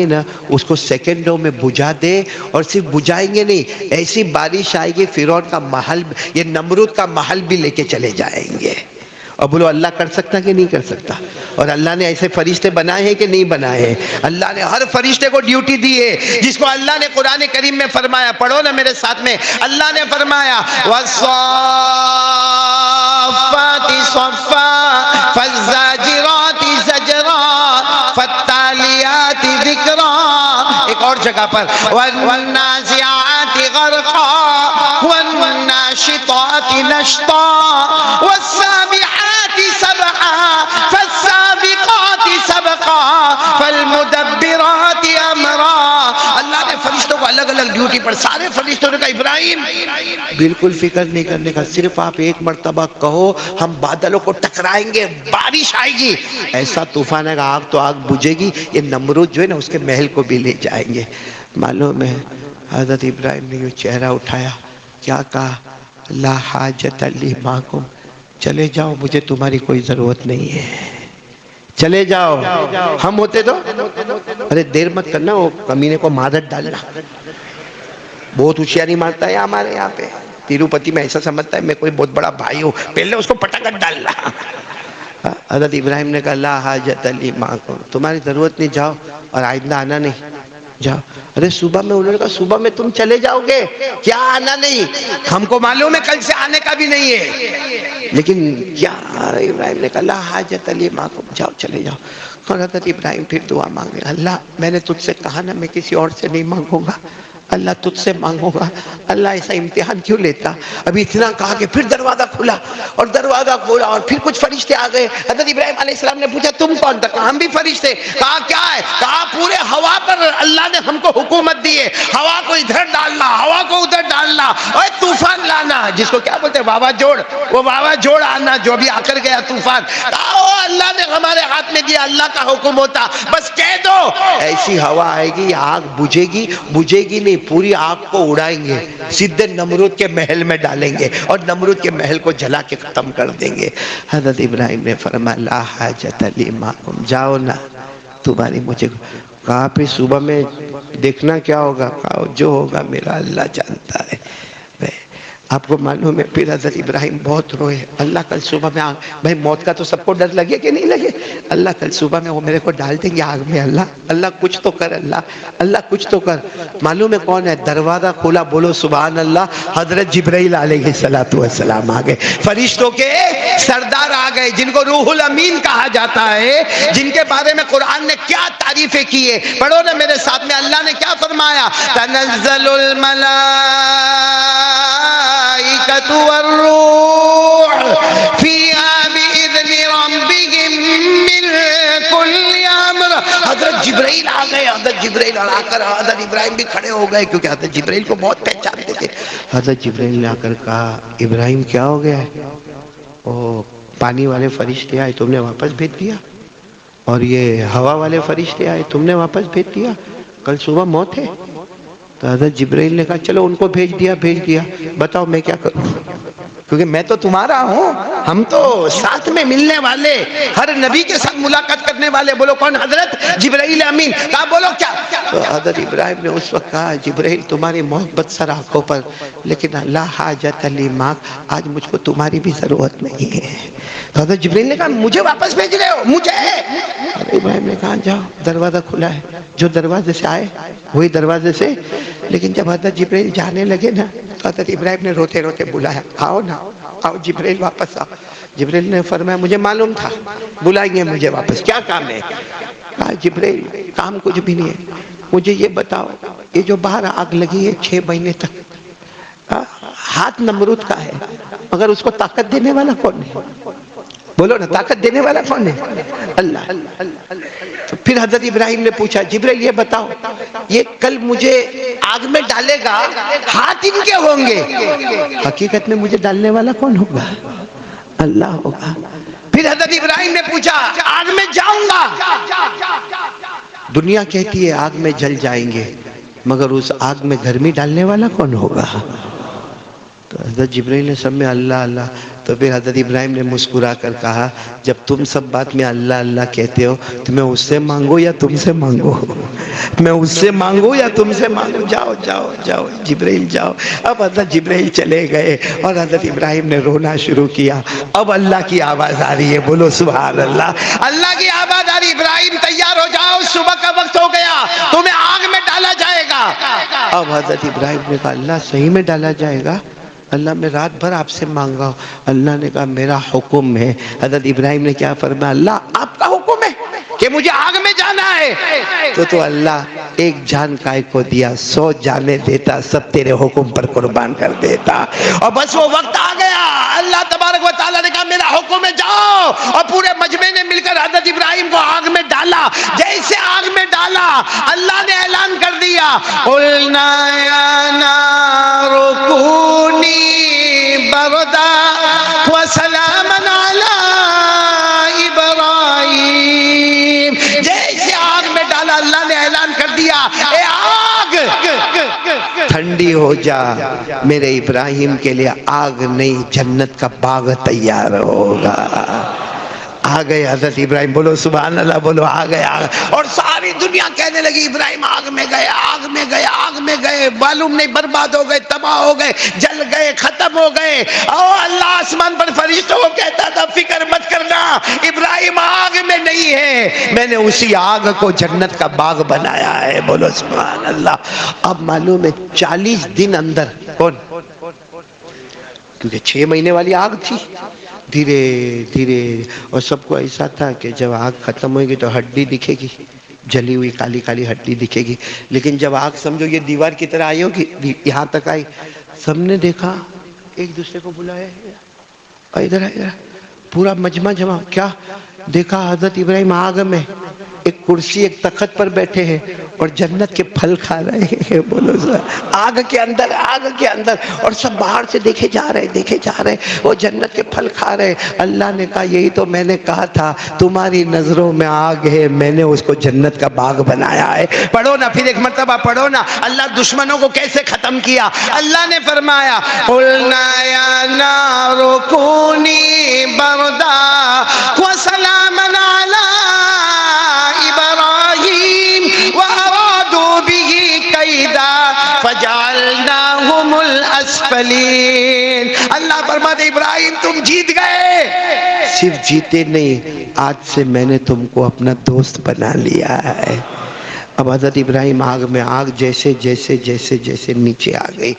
نا اس کو سیکنڈوں میں بجھا دے، اور صرف بجھائیں گے نہیں، ایسی بارش آئے گی فرعون کا محل، یہ نمرود کا محل بھی لے کے چلے جائیں گے۔ اور بولو اللہ کر سکتا کہ نہیں کر سکتا؟ اور اللہ نے ایسے فرشتے بنائے ہیں کہ نہیں بنائے ہیں؟ اللہ نے ہر فرشتے کو ڈیوٹی دی ہے، جس کو اللہ نے قرآن کریم میں فرمایا، پڑھو نا میرے ساتھ میں، اللہ نے فرمایا وَالصَّافَّاتِ صَفًّا فَالزَّاجِرَاتِ زَجْرًا فَالتَّالِيَاتِ ذِكْرًا، ایک اور جگہ پر وَالنَّازِعَاتِ غَرْقًا وَالنَّاشِطَاتِ نَشْطًا وَالسَّابِحَاتِ سَبْحًا فَالسَّابِقَاتِ سَبْقًا فَالْمُدَبِّرَاتِ أَمْرًا۔ اللہ نے فرشتوں کو الگ الگ ڈیوٹی پر، سارے فرشتوں نے کہا ابراہیم بالکل فکر نہیں کرنے کا، صرف آپ ایک مرتبہ کہو ہم بادلوں کو ٹکرائیں گے، بارش آئے گی، ایسا طوفان ہے، آگ تو آگ بجھے گی، یہ نمرود جو ہے نا اس کے محل کو بھی لے جائیں گے۔ معلوم ہے حضرت ابراہیم نے یہ چہرہ اٹھایا، کیا کہا؟ لا حاجت لی معکم، چلے جاؤ مجھے تمہاری کوئی ضرورت نہیں ہے، چلے جاؤ۔ ہم ہوتے تو ارے دیر مت کرنا، وہ کمینے کو مادت ڈالنا، بہت ہوشیاری مارتا ہے ہمارے یہاں پہ، تیروپتی میں ایسا سمجھتا ہے میں کوئی بہت بڑا بھائی ہوں، پہلے اس کو پٹاخت ڈالنا۔ حضرت ابراہیم نے کہا لا حاجت لی معکم، تمہاری ضرورت نہیں، جاؤ اور آئندہ آنا نہیں، جاؤ۔ ارے صبح میں انہوں نے کہا صبح میں تم چلے جاؤ گے کیا آنا نہیں؟ ہم کو معلوم ہے کل سے آنے کا بھی نہیں ہے، لیکن کیا؟ ابراہیم نے کہا لا حاجت لی معکم، جاؤ چلے جاؤ۔ اور حضرت ابراہیم پھر دعا مانگے، اللہ میں نے تجھ سے کہا نا میں کسی اور سے نہیں مانگوں گا، اللہ تجھ سے مانگوں گا، اللہ ایسا امتحان کیوں لیتا؟ ابھی اتنا کہا کہ پھر دروازہ کھلا اور دروازہ کھولا اور پھر کچھ فرشتے آ گئے۔ حضرت ابراہیم علیہ السلام نے پوچھا تم کون تھا؟ کہا ہم بھی فرشتے۔ کہا کیا ہے؟ کہا پورے ہوا پر اللہ نے ہم کو حکومت دی ہے، ہوا کو ادھر ڈالنا، ہوا کو ادھر ڈالنا، اور طوفان لانا، جس کو کیا بولتے ہیں واوا جوڑ، وہ واوا جوڑ آنا جو بھی آ کر گیا طوفان۔ کہا وہ اللہ نے ہمارے ہاتھ میں دیا، اللہ کا حکم ہوتا، بس کہہ دو ایسی ہوا آئے گی، آگ بجھے گی نہیں، پوری آگ کو اڑائیں گے، سیدھے نمرود کے محل میں ڈالیں گے اور نمرود کے محل کو جلا کے ختم کر دیں گے۔ حضرت ابراہیم نے فرمایا لا حاجت لی معکم، جاؤ نا تمہاری مجھے۔ کہا پھر صبح میں دیکھنا کیا ہوگا؟ کہا جو ہوگا میرا اللہ جانتا ہے۔ آپ کو معلوم ہے پھر حضرت ابراہیم بہت روئے. اللہ کل صبح میں بھائی موت کا تو سب کو ڈر لگے کہ نہیں لگے؟ اللہ کل صبح میں وہ میرے کو ڈال دیں گے آگ میں. اللہ کچھ تو کر. اللہ کچھ تو کر. معلوم ہے کون ہے؟ دروازہ کھولا، بولو سبحان اللہ، حضرت جبرائیل علیہ السلام آ گئے. فرشتوں کے سردار آ گئے جن کو روح الامین کہا جاتا ہے، جن کے بارے میں قرآن نے کیا تعریفیں کی ہے. پڑھو نا میرے ساتھ میں، اللہ نے کیا فرمایا؟ تنزل الملائکۃ والروح فیہا بإذن ربہم من کل امر. حضرت جبرائیل آ گئے. حضرت جبرائیل آ کر حضرت ابراہیم بھی کھڑے ہو گئے کیونکہ حضرت جبرائیل کو بہت پہچانتے تھے. حضرت جبرائیل نے آ کر کہا ابراہیم کیا ہو گیا ہے؟ او پانی والے فرشتے آئے تم نے واپس بھیج دیا، اور یہ ہوا والے فرشتے آئے تم نے واپس بھیج دیا، کل صبح موت ہے. تو حضرت جبرائیل نے کہا چلو ان کو بھیج دیا، بتاؤ میں کیا کروں؟ کیونکہ میں تو تمہارا ہوں، ہم تو ساتھ میں ملنے والے، ہر نبی کے ساتھ ملاقات کرنے والے. بولو کون؟ حضرت جبرائیل امین. کہا بولو کیا؟ تو حضرت ابراہیم نے اس وقت کہا جبرائیل تمہاری محبت سر آنکھوں پر، لیکن لا حاجت لی معک، آج مجھ کو تمہاری بھی ضرورت نہیں ہے. تو حضرت جبرائیل نے کہا مجھے واپس بھیج رہے ہو؟ مجھے؟ حضرت ابراہیم نے کہا جاؤ، دروازہ کھلا ہے، جو دروازے سے آئے وہی دروازے سے. لیکن جب حضرت جبرائیل جانے لگے نا تو حضرت ابراہیم نے روتے روتے بلایا، آؤ نا، آؤ جبرائیل واپس آؤ. جبرائیل نے فرمایا مجھے معلوم تھا بلائیں گے مجھے واپس، کیا کام ہے؟ کہا جبرائیل کام کچھ بھی نہیں ہے، مجھے یہ بتاؤ یہ جو باہر آگ لگی ہے 6 مہینے تک، ہاتھ نمرود کا ہے، مگر اس کو طاقت دینے والا کون ہے؟ بولو نا، طاقت دینے والا کون ہے؟ اللہ. تو پھر حضرت ابراہیم نے پوچھا جبرائیل یہ بتاؤ یہ کل مجھے آگ میں ڈالے گا، ہاتھ ان کے ہوں گے، حقیقت میں مجھے ڈالنے والا کون ہوگا؟ اللہ ہوگا. پھر حضرت ابراہیم نے پوچھا آگ میں جاؤں گا، دنیا کہتی ہے آگ میں جل جائیں گے، مگر اس آگ میں گرمی ڈالنے والا کون ہوگا؟ تو حضرت جبرائیل نے سب میں اللہ اللہ. تو پھر حضرت ابراہیم نے مسکرا کر کہا جب تم سب بات میں اللہ اللہ کہتے ہو تو میں اس سے مانگو یا تم سے مانگو؟ میں اس سے مانگو یا تم سے مانگو؟ جاؤ جاؤ جاؤ جبرائیل جاؤ. اب حضرت جبرائیل چلے گئے اور حضرت ابراہیم نے رونا شروع کیا. اب اللہ کی آواز آ رہی ہے، بولو سبحان اللہ. اللہ کی آواز آ رہی، ابراہیم تیار ہو جاؤ، صبح کا وقت ہو گیا، تمہیں آگ میں ڈالا جائے گا. اب حضرت ابراہیم نے کہا اللہ صحیح میں ڈالا جائے گا؟ اللہ میں رات بھر آپ سے مانگا ہوں. اللہ نے کہا میرا حکم ہے. حضرت ابراہیم نے کیا فرمایا؟ اللہ آپ کا حکم ہے کہ مجھے آگ میں جانا ہے؟ تو اللہ ایک جان کائے کو دیا، 100 جانے دیتا، سب تیرے حکم پر قربان کر دیتا. اور بس وہ وقت آ گیا، اللہ تبارک و تعالیٰ نے کہا میرا حکم ہے جاؤ، اور پورے مجمع نے مل کر حضرت ابراہیم کو آگ میں ڈالا. جیسے آگ میں ڈالا اللہ نے اعلان کر دیا قُلْنَا يَا نَارُ كُونِي بَرْدًا وَسَلَامًا عَلَىٰ إِبْرَاهِيمَ. جیسے آگ میں ڈالا اللہ نے اعلان کر دیا اے آگ ٹھنڈی ہو جا، میرے ابراہیم کے لیے آگ نہیں جنت کا باغ تیار ہوگا. آ گئے حضرت ابراہیم، بولو سبحان اللہ، بولو آ گئے. اور ساری دنیا کہنے لگی ابراہیم آگ میں گئے، آگ میں گئے، آگ میں گئے، معلوم نہیں برباد ہو گئے، تباہ ہو گئے، جل گئے، ختم ہو گئے. او اللہ آسمان پر فرشتوں کو کہتا تھا فکر مت کرنا، ابراہیم آگ میں نہیں ہے، میں نے اسی آگ کو جنت کا باغ بنایا ہے. بولو سبحان اللہ. اب معلوم ہے 40 دن اندر کون؟ کیونکہ 6 مہینے والی آگ تھی، دھیرے دھیرے. اور سب کو ایسا تھا کہ جب آگ ختم ہوئے گی تو ہڈی دکھے گی، جلی ہوئی کالی کالی ہڈی دکھے گی. لیکن جب آگ سمجھو یہ دیوار کی طرح آئی ہوگی، یہاں تک آئی، سب نے دیکھا، ایک دوسرے کو بلایا ادھر ادھر، پورا مجمع جمع. کیا دیکھا؟ حضرت ابراہیم آگ میں ایک کرسی ایک تخت پر بیٹھے ہیں اور جنت کے پھل کھا رہے ہیں. بولو آگ کے اندر، آگ کے اندر. اور سب باہر سے دیکھے جا رہے وہ جنت کے پھل کھا رہے. اللہ نے کہا یہی تو میں نے کہا تھا، تمہاری نظروں میں آگ ہے، میں نے اس کو جنت کا باغ بنایا ہے. پڑھو نا پھر ایک مرتبہ پڑھو نا اللہ دشمنوں کو کیسے ختم کیا. اللہ نے فرمایا قُلْنَا يَا نَارُ كُونِي بَرْدًا وَسَلَامًا عَلَىٰ إِبْرَاهِيمَ وَأَرَادُوا بِهِ كَيْدًا فَجَعَلْنَاهُمُ الْأَسْفَلِينَ. فرماتے ابراہیم تم جیت گئے، صرف جیتے نہیں، آج سے میں نے تم کو اپنا دوست بنا لیا ہے۔ اب حضرت ابراہیم آگ میں آگ جیسے جیسے جیسے جیسے نیچے آ گئی،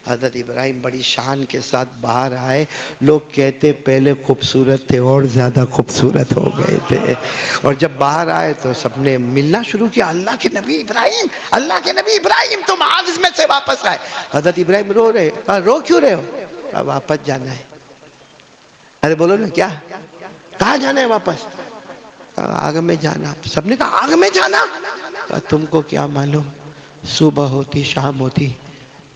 حضرت ابراہیم بڑی شان کے ساتھ باہر آئے۔ لوگ کہتے پہلے خوبصورت تھے اور زیادہ خوبصورت ہو گئے تھے، اور جب باہر آئے تو سب نے ملنا شروع کیا، اللہ کے نبی ابراہیم، اللہ کے نبی ابراہیم تم آگ میں سے واپس آئے۔ حضرت ابراہیم رو رہے، کہا رو کیوں رہے ہو؟ کہا واپس جانا ہے۔ ارے بولو نا کیا، کہاں جانا ہے واپس؟ آگ میں جانا۔ سب نے کہا آگ میں جانا؟ کہا تم کو کیا معلوم، صبح ہوتی شام ہوتی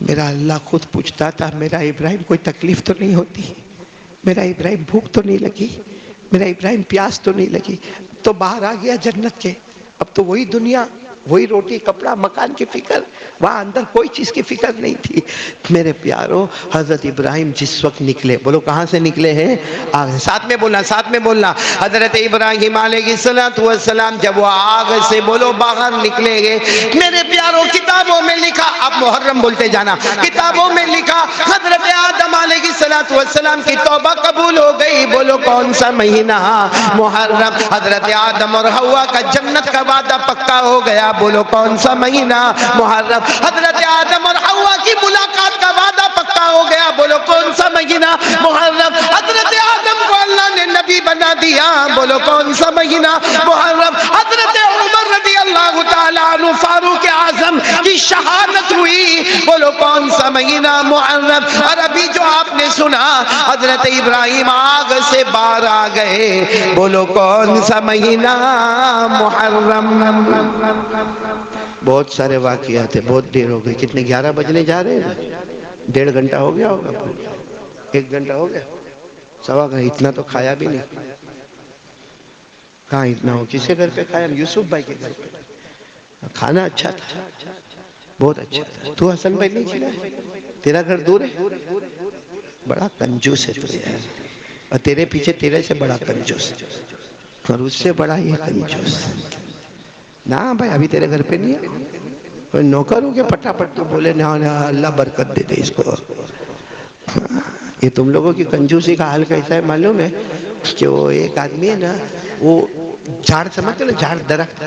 میرا اللہ خود پوچھتا تھا میرا ابراہیم کوئی تکلیف تو نہیں ہوتی، میرا ابراہیم بھوک تو نہیں لگی، میرا ابراہیم پیاس تو نہیں لگی؟ تو باہر آ گیا جنت کے، اب تو وہی دنیا، وہی روٹی کپڑا مکان کی فکر، وہاں اندر کوئی چیز کی فکر نہیں تھی۔ میرے پیارو حضرت ابراہیم جس وقت نکلے، بولو کہاں سے نکلے ہیں؟ آگ۔ ساتھ میں بولنا، ساتھ میں بولنا، حضرت ابراہیم علیہ السلام جب وہ آگ سے بولو باہر نکلے گے، میرے پیارو کتابوں میں لکھا، آپ محرم بولتے جانا، کتابوں میں لکھا حضرت آدم علیہ السلام کی توبہ قبول ہو گئی۔ بولو کون سا مہینہ؟ محرم۔ حضرت آدم اور حوا کا جنت کا وعدہ پکا ہو گیا، بولو کون سا مہینہ؟ محرم۔ حضرت آدم اور حوا کی ملاقات کا وعدہ پکا ہو گیا، بولو کون سا مہینہ؟ محرم۔ حضرت آدم کو اللہ نے نبی بنا دیا، بولو کون سا مہینہ؟ محرم۔ حضرت عمر رضی اللہ تعالیٰ عنہ فاروق اعظم کی شہادت ہوئی، بولو کون سا مہینہ؟ محرم۔ اور ابھی جو آپ نے سنا حضرت ابراہیم آگ سے باہر آ گئے، بولو کون سا مہینہ؟ محرم۔ بہت سارے واقعات ہیں، بہت دیر ہو گئی، کتنے 11 بجنے جا رہے ہیں، 1.5 گھنٹہ ہو گیا ہوگا، 1 گھنٹہ ہو گیا، سوا گھنٹہ، اتنا تو کھایا بھی نہیں۔ کہاں اتنا ہو، کس کے گھر پہ کھایا؟ یوسف بھائی کے گھر پہ، کھانا اچھا تھا، بہت اچھا تھا۔ تو حسن بھائی نہیں کھلا؟ تیرا گھر دور ہے، بڑا کنجوس ہے تو یار، اور تیرے پیچھے تیرے سے بڑا کنجوس، اور اس سے بڑا یہ کنجوس۔ نا بھائی ابھی تیرے گھر پہ نہیں ہے، کوئی نوکر ہو گیا پٹا پٹ تو بولے نا اللہ برکت دے دے اس کو۔ یہ تم لوگوں کی کنجوسی کا حال کیسا ہے معلوم ہے؟ کہ وہ ایک آدمی ہے نا، وہ جھاڑ سمجھتے ہو نا، جھاڑ درخت،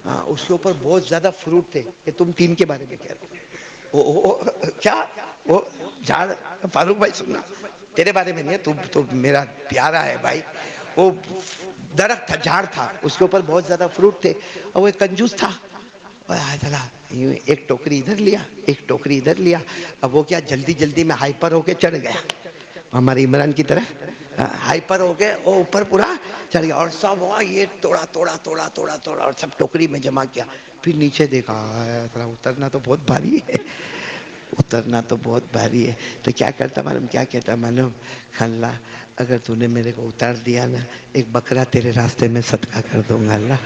اس کے اوپر بہت زیادہ فروٹ تھے، کہ تم 3 کے بارے میں کہہ رہے ہو، کیا وہ جھاڑ؟ فاروق بھائی سننا، تیرے بارے میں نہیں ہے، تو میرا پیارا ہے بھائی، وہ درخت تھا، جھاڑ تھا، اس کے اوپر بہت زیادہ فروٹ تھے، اور وہ ایک کنجوس تھا، ایک ٹوکری ادھر لیا، ایک ٹوکری ادھر لیا، اب وہ کیا جلدی جلدی میں ہائپر ہو کے چڑھ گیا، ہمارے عمران کی طرح ہائپر ہو کے وہ اوپر پورا چڑھ گیا، اور سب وہاں یہ توڑا توڑا توڑا توڑا توڑا اور سب ٹوکری میں جمع کیا۔ پھر نیچے دیکھا، اترنا تو بہت بھاری ہے، اترنا تو بہت بھاری ہے، تو کیا کرتا معلوم، کیا کہتا معلوم؟ اللہ اگر تو نے میرے کو اتار دیا نا، ایک بکرا تیرے راستے میں صدقہ کر دوں گا، اللہ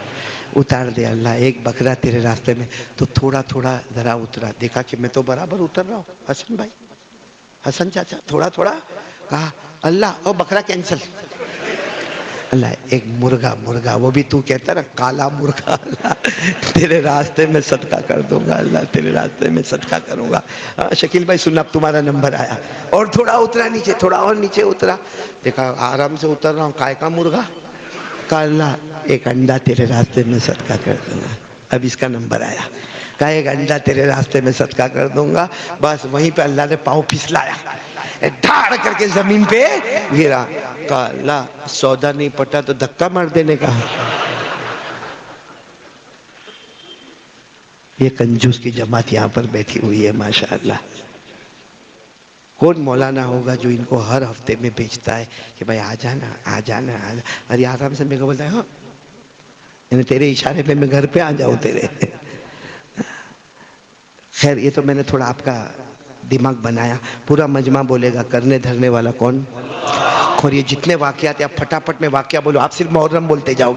اتار دے، اللہ ایک بکرا تیرے راستے میں۔ تو تھوڑا تھوڑا ذرا اترا، دیکھا کہ میں تو برابر اتر رہا ہوں، حسن بھائی، حسن چاچا، تھوڑا تھوڑا، کہا اللہ او بکرا کینسل، اللہ ایک مرغا، وہ بھی تو کہتا نا کالا مرغا، اللہ تیرے راستے میں صدقہ کر دوں گا، اللہ تیرے راستے میں صدقہ کروں گا۔ شکیل بھائی سننا، اب تمہارا نمبر آیا، اور تھوڑا اترا نیچے، تھوڑا اور نیچے اترا، دیکھا آرام سے اتر رہا ہوں، کائے کا مرغا، کہا اللہ ایک انڈا تیرے راستے میں صدقہ کر دوں گا۔ اب اس کا نمبر آیا، کہا ایک انڈا تیرے راستے میں صدقہ کر دوں گا، بس وہیں پہ اللہ نے پاؤں پھسلایا، دھاڑ کر کے زمین پہ گرا، کہا اللہ سودا نہیں پٹا تو دھکا مار دینے کا۔ یہ کنجوس کی جماعت یہاں پر بیٹھی ہوئی ہے ماشاءاللہ۔ کون مولانا ہوگا جو ان کو ہر ہفتے میں بیچتا ہے کہ بھائی آ جانا آ جانا آ جانا، ارے آرام سے میرے کو بولتا ہے ہاں، یعنی تیرے اشارے پہ میں گھر پہ آ جاؤں تیرے۔ خیر یہ تو میں نے تھوڑا آپ کا دماغ بنایا، پورا مجمع بولے گا کرنے دھرنے والا کون؟ اور یہ جتنے واقعات ہیں آپ پھٹافٹ میں واقعہ بولو، آپ صرف محرم بولتے جاؤ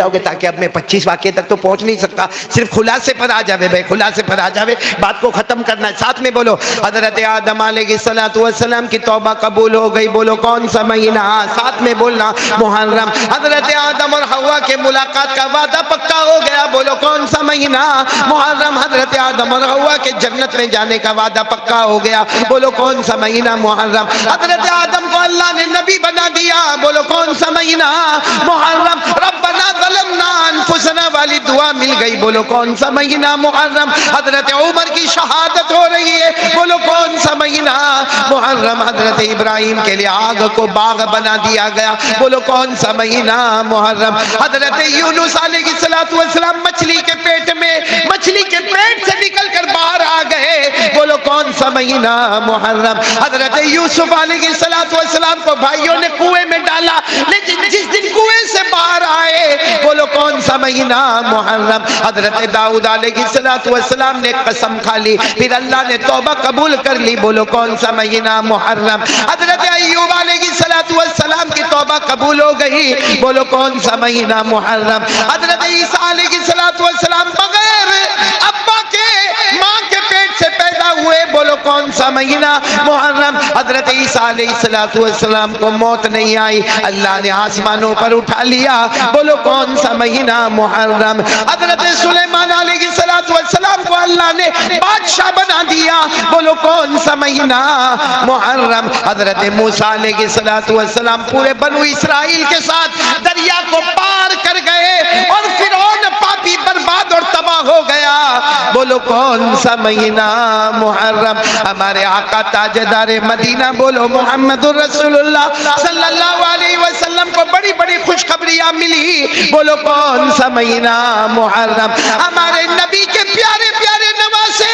گے تاکہ اب میں 25 واقعے تک تو پہنچ نہیں سکتا، صرف خلاصے پر آ جاوے بھائی، خلاصے پر آ جاوے، بات کو ختم کرنا ہے۔ ساتھ میں بولو حضرت آدم علیہ السلام کی توبہ قبول ہو گئی، بولو کون سا مہینہ؟ ساتھ میں بولنا محرم۔ حضرت آدم اور حوا کے ملاقات کا وعدہ پکا ہو گیا، بولو کون سا مہینہ؟ محرم۔ حضرت آدم اور حوا کے جنت میں جانے کا وعدہ پکا ہو گیا، بولو کون سا مہینہ؟ محرم۔ حضرت آدم کو اللہ نے نبی بنا دیا، بولو کون سا مہینہ؟ محرم۔ ربنا ظلمنا انفسنا والی دعا مل گئی، بولو کون سا مہینہ؟ محرم۔ حضرت عمر کی شہادت ہو رہی ہے، بولو کون سا مہینہ؟ محرم۔ حضرت ابراہیم کے لیے آگ کو باغ بنا دیا گیا، بولو کون سا مہینہ؟ محرم۔ حضرت یونس علیہ السلام مچھلی کے پیٹ سے نکل کر باہر آ گئے، بولو کون سا مہینہ؟ محرم۔ حضرت یوسف علیہ السلام کو بھائیوں نے کنویں میں ڈالا، لیکن جس دن کنویں سے باہر آئے، بولو کون سا مہینہ؟ محرم۔ حضرت داؤد علیہ السلام نے قسم کھا لی، پھر اللہ نے توبہ قبول کر لی، بولو کون سا مہینہ؟ محرم۔ حضرت ایوب علیہ السلام کی توبہ قبول ہو گئی، بولو کون سا مہینہ؟ محرم۔ حضرت عیسیٰ علیہ السلام بغیر ابا کے ماں کے پیٹ سے پیدا ہوئے، بولو کون سا مہینہ؟ محرم۔ حضرت عیسیٰ علیہ السلام کو موت نہیں آئی، اللہ نے آسمانوں پر اٹھا لیا، بولو کون سا مہینہ؟ محرم۔ حضرت سلیمان علیہ السلام کو اللہ نے بادشاہ بنا دیا، بولو کون سا مہینہ؟ محرم۔ حضرت موسیٰ علیہ السلام پورے بنو اسرائیل کے ساتھ دریا کو پار کر گئے اور فرعون پاپی برباد اور تباہ ہو گیا، بولو کون سا مہینہ؟ محرم۔ ہمارے آقا تاجدار مدینہ بولو محمد الرسول اللہ صلی اللہ علیہ وسلم کو بڑی بڑی خوشخبریاں ملی، بولو کون سا مہینہ؟ محرم۔ ہمارے نبی کے پیارے پیارے نواسے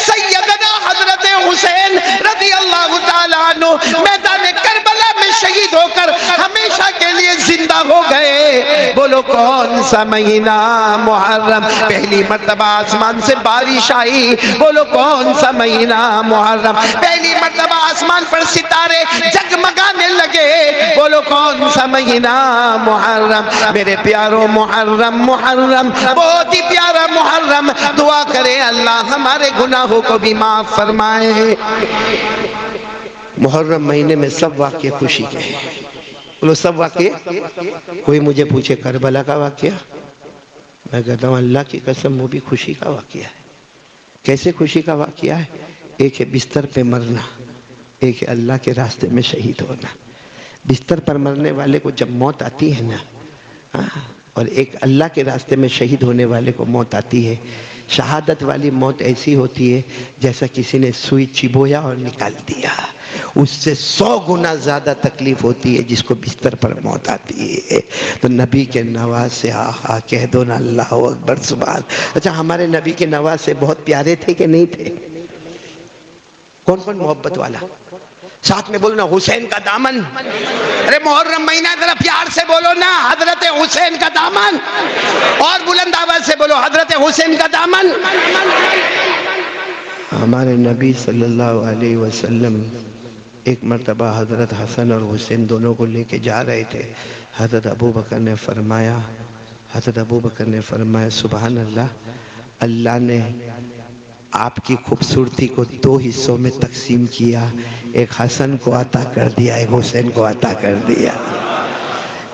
سیدنا حضرت حسین رضی اللہ تعالیٰ عنہ میدان کربلا میں شہید ہو کر ہمیشہ کے لیے زندہ ہو گئے، بولو کون سا مہینہ؟ محرم۔ پہلی مرتبہ آسمان سے بارش آئی، بولو کون سا مہینہ؟ محرم۔ پہلی مرتبہ آسمان پر ستارے جگمگانے لگے، بولو کون سا مہینہ؟ محرم۔ میرے پیاروں محرم بہت ہی پیارا محرم، دعا کرے اللہ ہمارے گناہوں کو بھی معاف فرمائے۔ محرم مہینے میں سب واقعے خوشی کے ہیں، بولو سب واقعے۔ کوئی مجھے پوچھے کربلا کا واقعہ، میں کہتا ہوں اللہ کی قسم وہ بھی خوشی کا واقعہ ہے۔ کیسے خوشی کا واقعہ ہے؟ ایک ہے بستر پہ مرنا، ایک ہے اللہ کے راستے میں شہید ہونا۔ بستر پر مرنے والے کو جب موت آتی ہے نا، اور ایک اللہ کے راستے میں شہید ہونے والے کو موت آتی ہے، شہادت والی موت ایسی ہوتی ہے جیسا کسی نے سوئی چبویا اور نکال دیا، اس سے 100 گنا زیادہ تکلیف ہوتی ہے جس کو بستر پر موت آتی ہے۔ تو نبی کے نواسے آہا کہہ دو نا اللہ اکبر سبحان۔ اچھا ہمارے نبی کے نواسے بہت پیارے تھے کہ نہیں تھے؟ کون کون محبت والا؟ ساتھ میں بولنا حسین کا دامن۔ ارے محرم مہینہ ذرا پیار سے بولو نا، حضرت حسین کا دامن، اور بلند آواز سے بولو حضرت حسین کا دامن۔ ہمارے نبی صلی اللہ علیہ وسلم ایک مرتبہ حضرت حسن اور حسین دونوں کو لے کے جا رہے تھے۔ حضرت ابو بکر نے فرمایا سبحان اللہ، اللہ نے آپ کی خوبصورتی کو 2 حصوں میں تقسیم کیا، ایک حسن کو عطا کر دیا، ایک حسین کو عطا کر دیا۔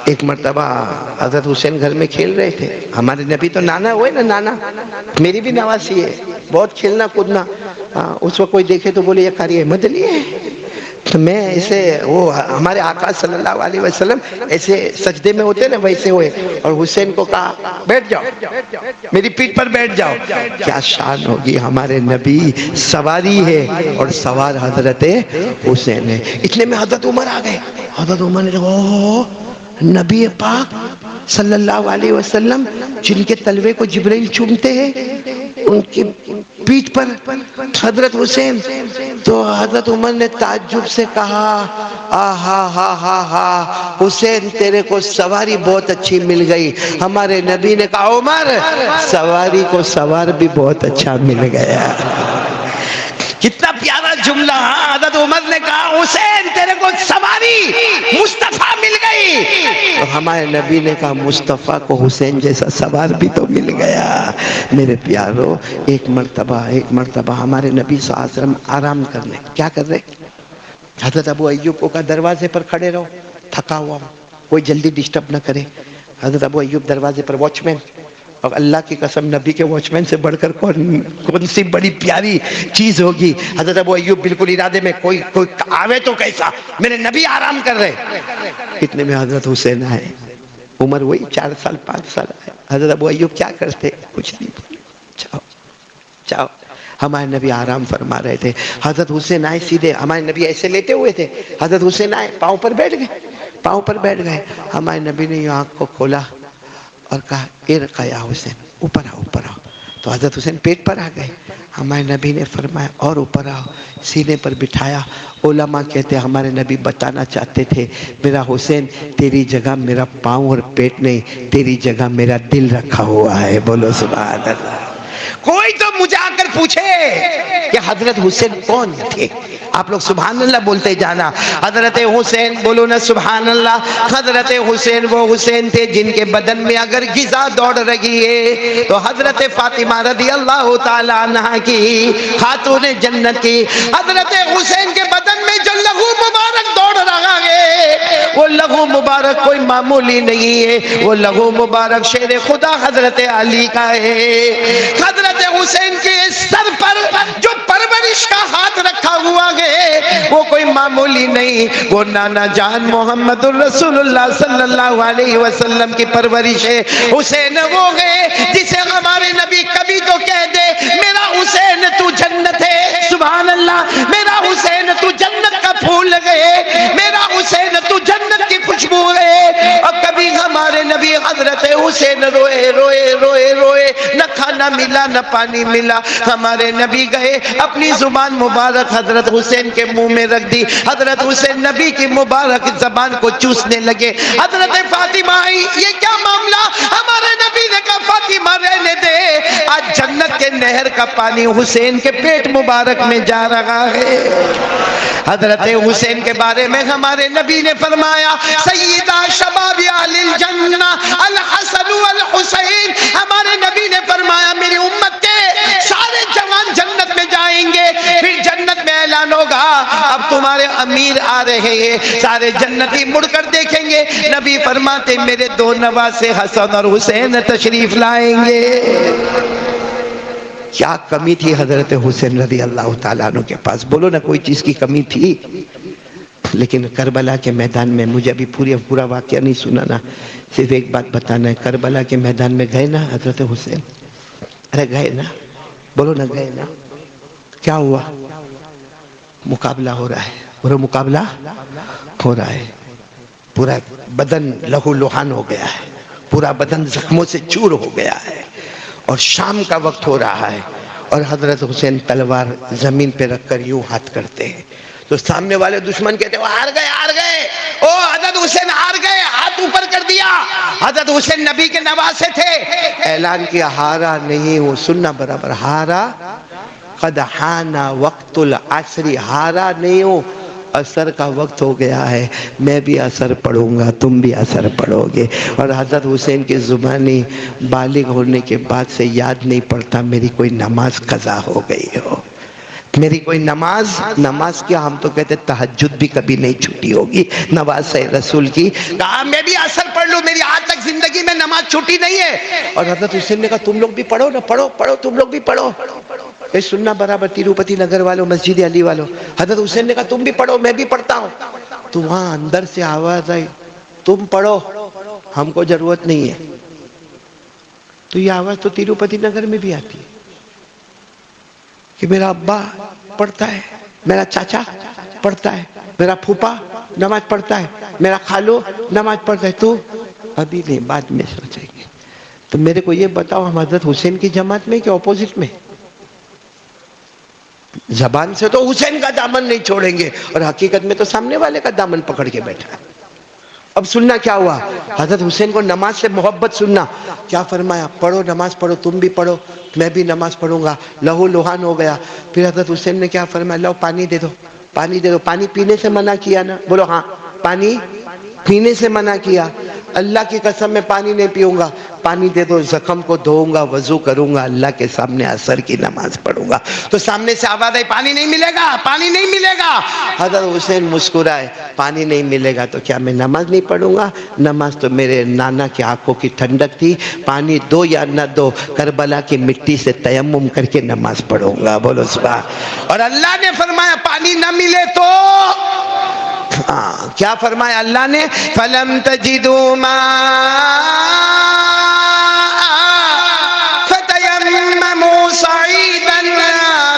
ایک مرتبہ حضرت حسین گھر میں کھیل رہے تھے، ہمارے نبی تو نانا ہوئے نا، نانا میری بھی نواسی ہے، بہت کھیلنا کودنا، اس وقت کوئی دیکھے تو بولے یہ قاری احمد علی ہے، تو میں ایسے وہ ہمارے آقا صلی اللہ علیہ وسلم ایسے سجدے میں ہوتے نا ویسے ہوئے، اور حسین کو کہا بیٹھ جاؤ، میری پیٹھ پر بیٹھ جاؤ۔ کیا شان ہوگی، ہمارے نبی سواری ہے اور سوار حضرت حسین ہے۔ اتنے میں حضرت عمر آ گئے، حضرت عمر نے کہا نبی پاک صلی اللہ علیہ وسلم جن کے تلوے کو جبرائیل چومتے ہیں ان کی پیٹھ پر حضرت حسین۔ تو حضرت عمر نے تعجب سے کہا آہا ہا ہا ہا حسین تیرے کو سواری بہت اچھی مل گئی۔ ہمارے نبی نے کہا عمر سواری کو سوار بھی بہت اچھا مل گیا۔ کتنا پیارا جملہ. حضرت عمر نے کہا حسین تیرے کو سواری مصطفیٰ مل گئی. تو ہمارے نبی نے کہا مصطفیٰ کو حسین جیسا سوار بھی تو مل گیا. میرے پیارو ایک مرتبہ ہمارے نبی صلی اللہ علیہ وسلم آرام کرنے کیا کر رہے؟ حضرت ابو ایوب کو کہا دروازے پر کھڑے رہو، تھکا ہوا ہوں، کوئی جلدی ڈسٹرب نہ کرے. حضرت ابو ایوب دروازے پر واچ مین. اور اللہ کی قسم نبی کے واچ مین سے بڑھ کر کون سی بڑی پیاری چیز ہوگی. حضرت ابو ایوب بالکل ارادے میں کوئی آوے تو کیسا، میرے نبی آرام کر رہے. اتنے میں حضرت حسین آئے، عمر وہی 4 سال 5 سال آئے. حضرت ابو ایوب کیا کرتے؟ کچھ نہیں بولے، چاہو. ہمارے نبی آرام فرما رہے تھے. حضرت حسین آئے سیدھے، ہمارے نبی ایسے لیتے ہوئے تھے، حضرت حسین آئے پاؤں پر بیٹھ گئے. ہمارے نبی نے یہ آنکھ کو کھولا اور کہا ارقا یا حسین، اوپر آؤ. تو حضرت حسین پیٹ پر آ گئے. ہمارے نبی نے فرمایا اور اوپر آؤ، سینے پر بٹھایا. علماء کہتے ہیں ہمارے نبی بتانا چاہتے تھے میرا حسین تیری جگہ میرا پاؤں اور پیٹ نہیں، تیری جگہ میرا دل رکھا ہوا ہے. بولو سبحان اللہ. کوئی تو مجھے آ کر پوچھے کہ حضرت حسین کون تھے؟ آپ لوگ سبحان اللہ بولتے جانا. حضرت حسین بولو نا سبحان اللہ. حضرت حسین وہ حسین تھے جن کے بدن میں اگر غذا دوڑ رہی ہے تو حضرت فاطمہ رضی اللہ تعالیٰ عنہ کی خاتون جنت کی حضرت حسین کے بدن میں جو لہو مبارک دوڑ رہا ہے وہ لہو مبارک کوئی معمولی نہیں ہے. وہ لہو مبارک شیر خدا حضرت علی کا ہے. حضرت حسین کے سر پر جو پرورش کا ہاتھ رکھا ہوا ہے وہ کوئی معمولی نہیں. وہ نانا جان محمد الرسول اللہ صلی اللہ علیہ وسلم کی پرورش ہے. حسین وہ ہے جسے ہمارے نبی کبھی تو کہہ دے میرا حسین تو جنت ہے. سبحان اللہ. میرا حسین تو جنت کا پھول ہے، میرا حسین تو جنت کی خوشبو ہے. اور کبھی ہمارے نبی حضرت حسین روئے نہ کھانا ملا نہ پانی ملا. ہمارے نبی گئے اپنی زبان مبارک حضرت حسین کے منہ میں رکھ دی. حضرت حسین نبی کی مبارک زبان کو چوسنے لگے. حضرت فاطمہ آئی، یہ کیا معاملہ؟ ہمارے نبی نے کہا فاطمہ رہنے دے، آج جنت کے نہر کا پانی حسین کے پیٹ مبارک میں جا رہا ہے. حضرت حسین کے بارے میں ہمارے نبی نے فرمایا سیدہ شباب اہل الجنہ الحسن والحسین. ہمارے نبی نے فرمایا میری امت کے سارے جوان جنت میں جائیں گے. پھر جنت میں اعلان ہوگا اب تمہارے امیر آ رہے ہیں. سارے جنتی مڑ کر دیکھیں گے. نبی فرماتے میرے 2 نواسے حسن اور حسین تشریف لائیں گے. کیا کمی تھی حضرت حسین رضی اللہ تعالیٰ عنہ کے پاس؟ بولو نا کوئی چیز کی کمی تھی؟ لیکن کربلا کے میدان میں مجھے ابھی پورا واقعہ نہیں سنانا، صرف ایک بات بتانا ہے. کربلا کے میدان میں گئے نا حضرت حسین؟ ارے گئے نا؟ بولو نا گئے نا؟ کیا ہوا؟ مقابلہ ہو رہا ہے. بولو مقابلہ ہو رہا ہے. پورا بدن لہو لہان ہو گیا ہے، پورا بدن زخموں سے چور ہو گیا ہے اور شام کا وقت ہو رہا ہے. اور حضرت حسین تلوار زمین پہ رکھ کر یوں ہاتھ کرتے ہیں تو سامنے والے دشمن کہتے ہیں وہ ہار گئے. او حضرت حسین ہار گئے، ہاتھ اوپر کر دیا. حضرت حسین نبی کے نواسے تھے. اعلان کیا ہارا نہیں ہوں. سننا برابر، ہارا قد حان وقت العصر. ہارا نہیں ہوں، اثر کا وقت ہو گیا ہے. میں بھی اثر پڑھوں گا، تم بھی اثر پڑھو گے. اور حضرت حسین کی زبانی بالغ ہونے کے بعد سے یاد نہیں پڑتا میری کوئی نماز قضا ہو گئی ہو. میری کوئی نماز کیا، ہم تو کہتے تہجد بھی کبھی نہیں چھوٹی ہوگی. نواز رسول کی کہا میں بھی اثر پڑھ لوں، میری آج تک زندگی میں نماز چھوٹی نہیں ہے. اور حضرت حسین نے کہا تم لوگ بھی پڑھو نا، پڑھو تم لوگ بھی پڑھو. اے سننا برابر، تیروپتی نگر والوں، مسجد علی والوں. حضرت حسین نے کہا تم بھی پڑھو، میں بھی پڑھتا ہوں. تو وہاں اندر سے آواز آئی تم پڑھو، ہم کو ضرورت نہیں ہے. تو یہ آواز تو تیروپتی نگر میں بھی آتی ہے کہ میرا ابا پڑھتا ہے، میرا چاچا پڑھتا ہے، میرا پھوپا نماز پڑھتا ہے، میرا خالو نماز پڑھتا ہے. تو ابھی نہیں، بعد میں سوچیں گے. تو میرے کو یہ بتاؤ ہم حضرت حسین کی جماعت میں کہ اپوزٹ میں؟ زبان سے تو حسین کا دامن نہیں چھوڑیں گے اور حقیقت میں تو سامنے والے کا دامن پکڑ کے بیٹھا ہے. اب سننا کیا ہوا. حضرت حسین کو نماز سے محبت. سننا کیا فرمایا، پڑھو نماز پڑھو، تم بھی پڑھو. میں بھی نماز پڑھوں گا. لہو لہان ہو گیا. پھر حضرت حسین نے کیا فرمایا, لاؤ پانی دے دو, پانی دے دو. پانی پینے سے منع کیا نا, بولو ہاں, پانی پینے سے منع کیا. اللہ کی قسم میں پانی نہیں پیوں گا. پانی دے دو, زخم کو دھوؤں گا, وضو کروں گا, اللہ کے سامنے عصر کی نماز پڑھوں گا. تو سامنے سے آواز آئی, پانی نہیں ملے گا, پانی نہیں ملے گا. حضرت حسین مسکرائے, پانی نہیں ملے گا تو کیا میں نماز نہیں پڑھوں گا؟ نماز تو میرے نانا کی آنکھوں کی ٹھنڈک تھی. پانی دو یا نہ دو, کربلا کی مٹی سے تیمم کر کے نماز پڑھوں گا. بولو سبحان. اور اللہ نے فرمایا پانی نہ ملے تو کیا فرمایا اللہ نے, فَلَمْ تَجِدُوا مَاءً فَتَيَمَّمُوا صَعِيدًا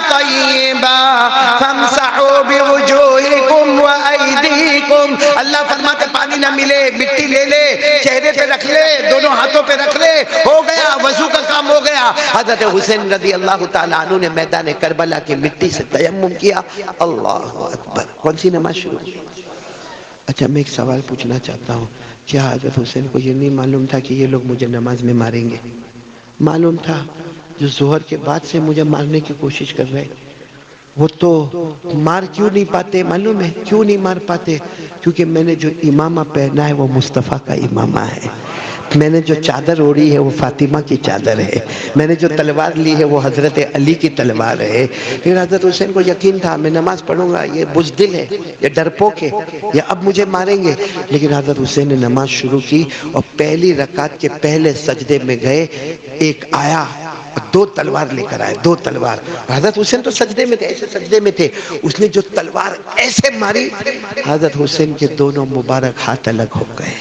طَيِّبًا فَامْسَحُوا بِوُجُوهِكُمْ وَأَيْدِيكُمْ. اللہ فرماتے پانی نہ ملے, مٹی لے لے, چہرے پہ رکھ لے, دونوں ہاتھوں پہ رکھ لے, ہو گیا, وضو کا کام ہو گیا. حضرت حسین رضی اللہ تعالیٰ عنہ نے میدان کربلا کی مٹی سے تیمم کیا. اللہ اکبر. کون سی نماز شروع کی؟ اچھا میں ایک سوال پوچھنا چاہتا ہوں, کیا حضرت حسین کو یہ نہیں معلوم تھا کہ یہ لوگ مجھے نماز میں ماریں گے؟ معلوم تھا. جو ظہر کے بعد سے مجھے مارنے کی کوشش کر رہے, وہ تو مار کیوں نہیں پاتے معلوم ہے؟ کیوں نہیں مار پاتے؟ کیونکہ میں نے جو امامہ پہنا ہے وہ مصطفیٰ کا امامہ ہے. میں نے جو چادر اوڑھی ہے وہ فاطمہ کی چادر ہے. میں نے جو تلوار لی ہے وہ حضرت علی کی تلوار ہے. پھر حضرت حسین کو یقین تھا میں نماز پڑھوں گا, یہ بزدل ہے, یہ ڈرپوک ہے, یہ اب مجھے ماریں گے. لیکن حضرت حسین نے نماز شروع کی اور پہلی رکعت کے پہلے سجدے میں گئے, ایک آیا, دو تلوار لے کر آئے, دو تلوار. حضرت حسین تو سجدے میں تھے, ایسے سجدے میں تھے. اس نے جو تلوار ایسے ماری, حضرت حسین کے دونوں مبارک ہاتھ الگ ہو گئے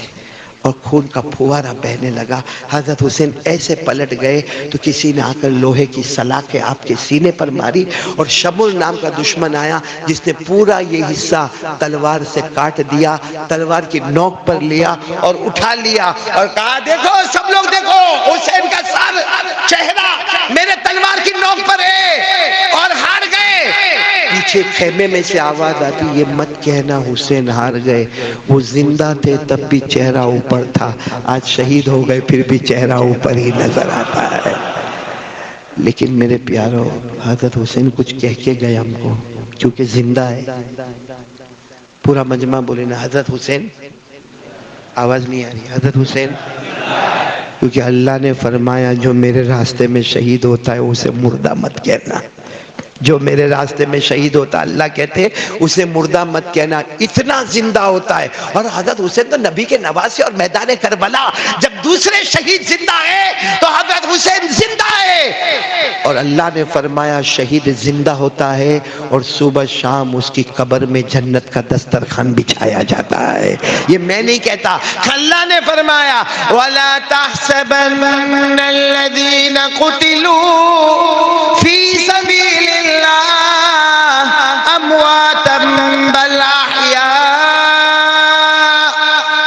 اور خون کا پھوارا بہنے لگا. حضرت حسین ایسے پلٹ گئے تو کسی نے آ کر لوہے کی سلاخیں آپ کے سینے پر ماری, اور شمر نام کا دشمن آیا جس نے پورا یہ حصہ تلوار سے کاٹ دیا, تلوار کی نوک پر لیا اور اٹھا لیا اور کہا دیکھو سب لوگ دیکھو, حسین کا سر, چہرہ میرے تلوار کی نوک پر ہے اور ہار گئے. پیچھے خیمے میں سے آواز آتی, یہ مت کہنا حسین ہار گئے, وہ زندہ تھے تب بھی چہرہ اوپر تھا, آج شہید ہو گئے پھر بھی چہرہ اوپر ہی نظر آتا ہے. لیکن میرے پیارو, حضرت حسین کچھ کہہ کے گئے ہم کو, کیونکہ زندہ ہے. پورا مجمع بولے نا حضرت حسین. آواز نہیں آ رہی, حضرت حسین. کیونکہ اللہ نے فرمایا جو میرے راستے میں شہید ہوتا ہے اسے مردہ مت کہنا. جو میرے راستے میں شہید ہوتا, اللہ کہتے ہیں اسے مردہ مت کہنا, اتنا زندہ ہوتا ہے. اور حضرت حسین تو نبی کے نواسے, اور میدان کربلا جب دوسرے شہید زندہ ہے تو حضرت حسین زندہ ہے. اور اللہ نے فرمایا شہید زندہ ہوتا ہے اور صبح شام اس کی قبر میں جنت کا دسترخوان بچھایا جاتا ہے. یہ میں نہیں کہتا, اللہ نے فرمایا وَلَا تَحْسَبَنَّ الَّذِينَ قُتِلُوا فِي سَبِيلِ أمواتا بل أحياء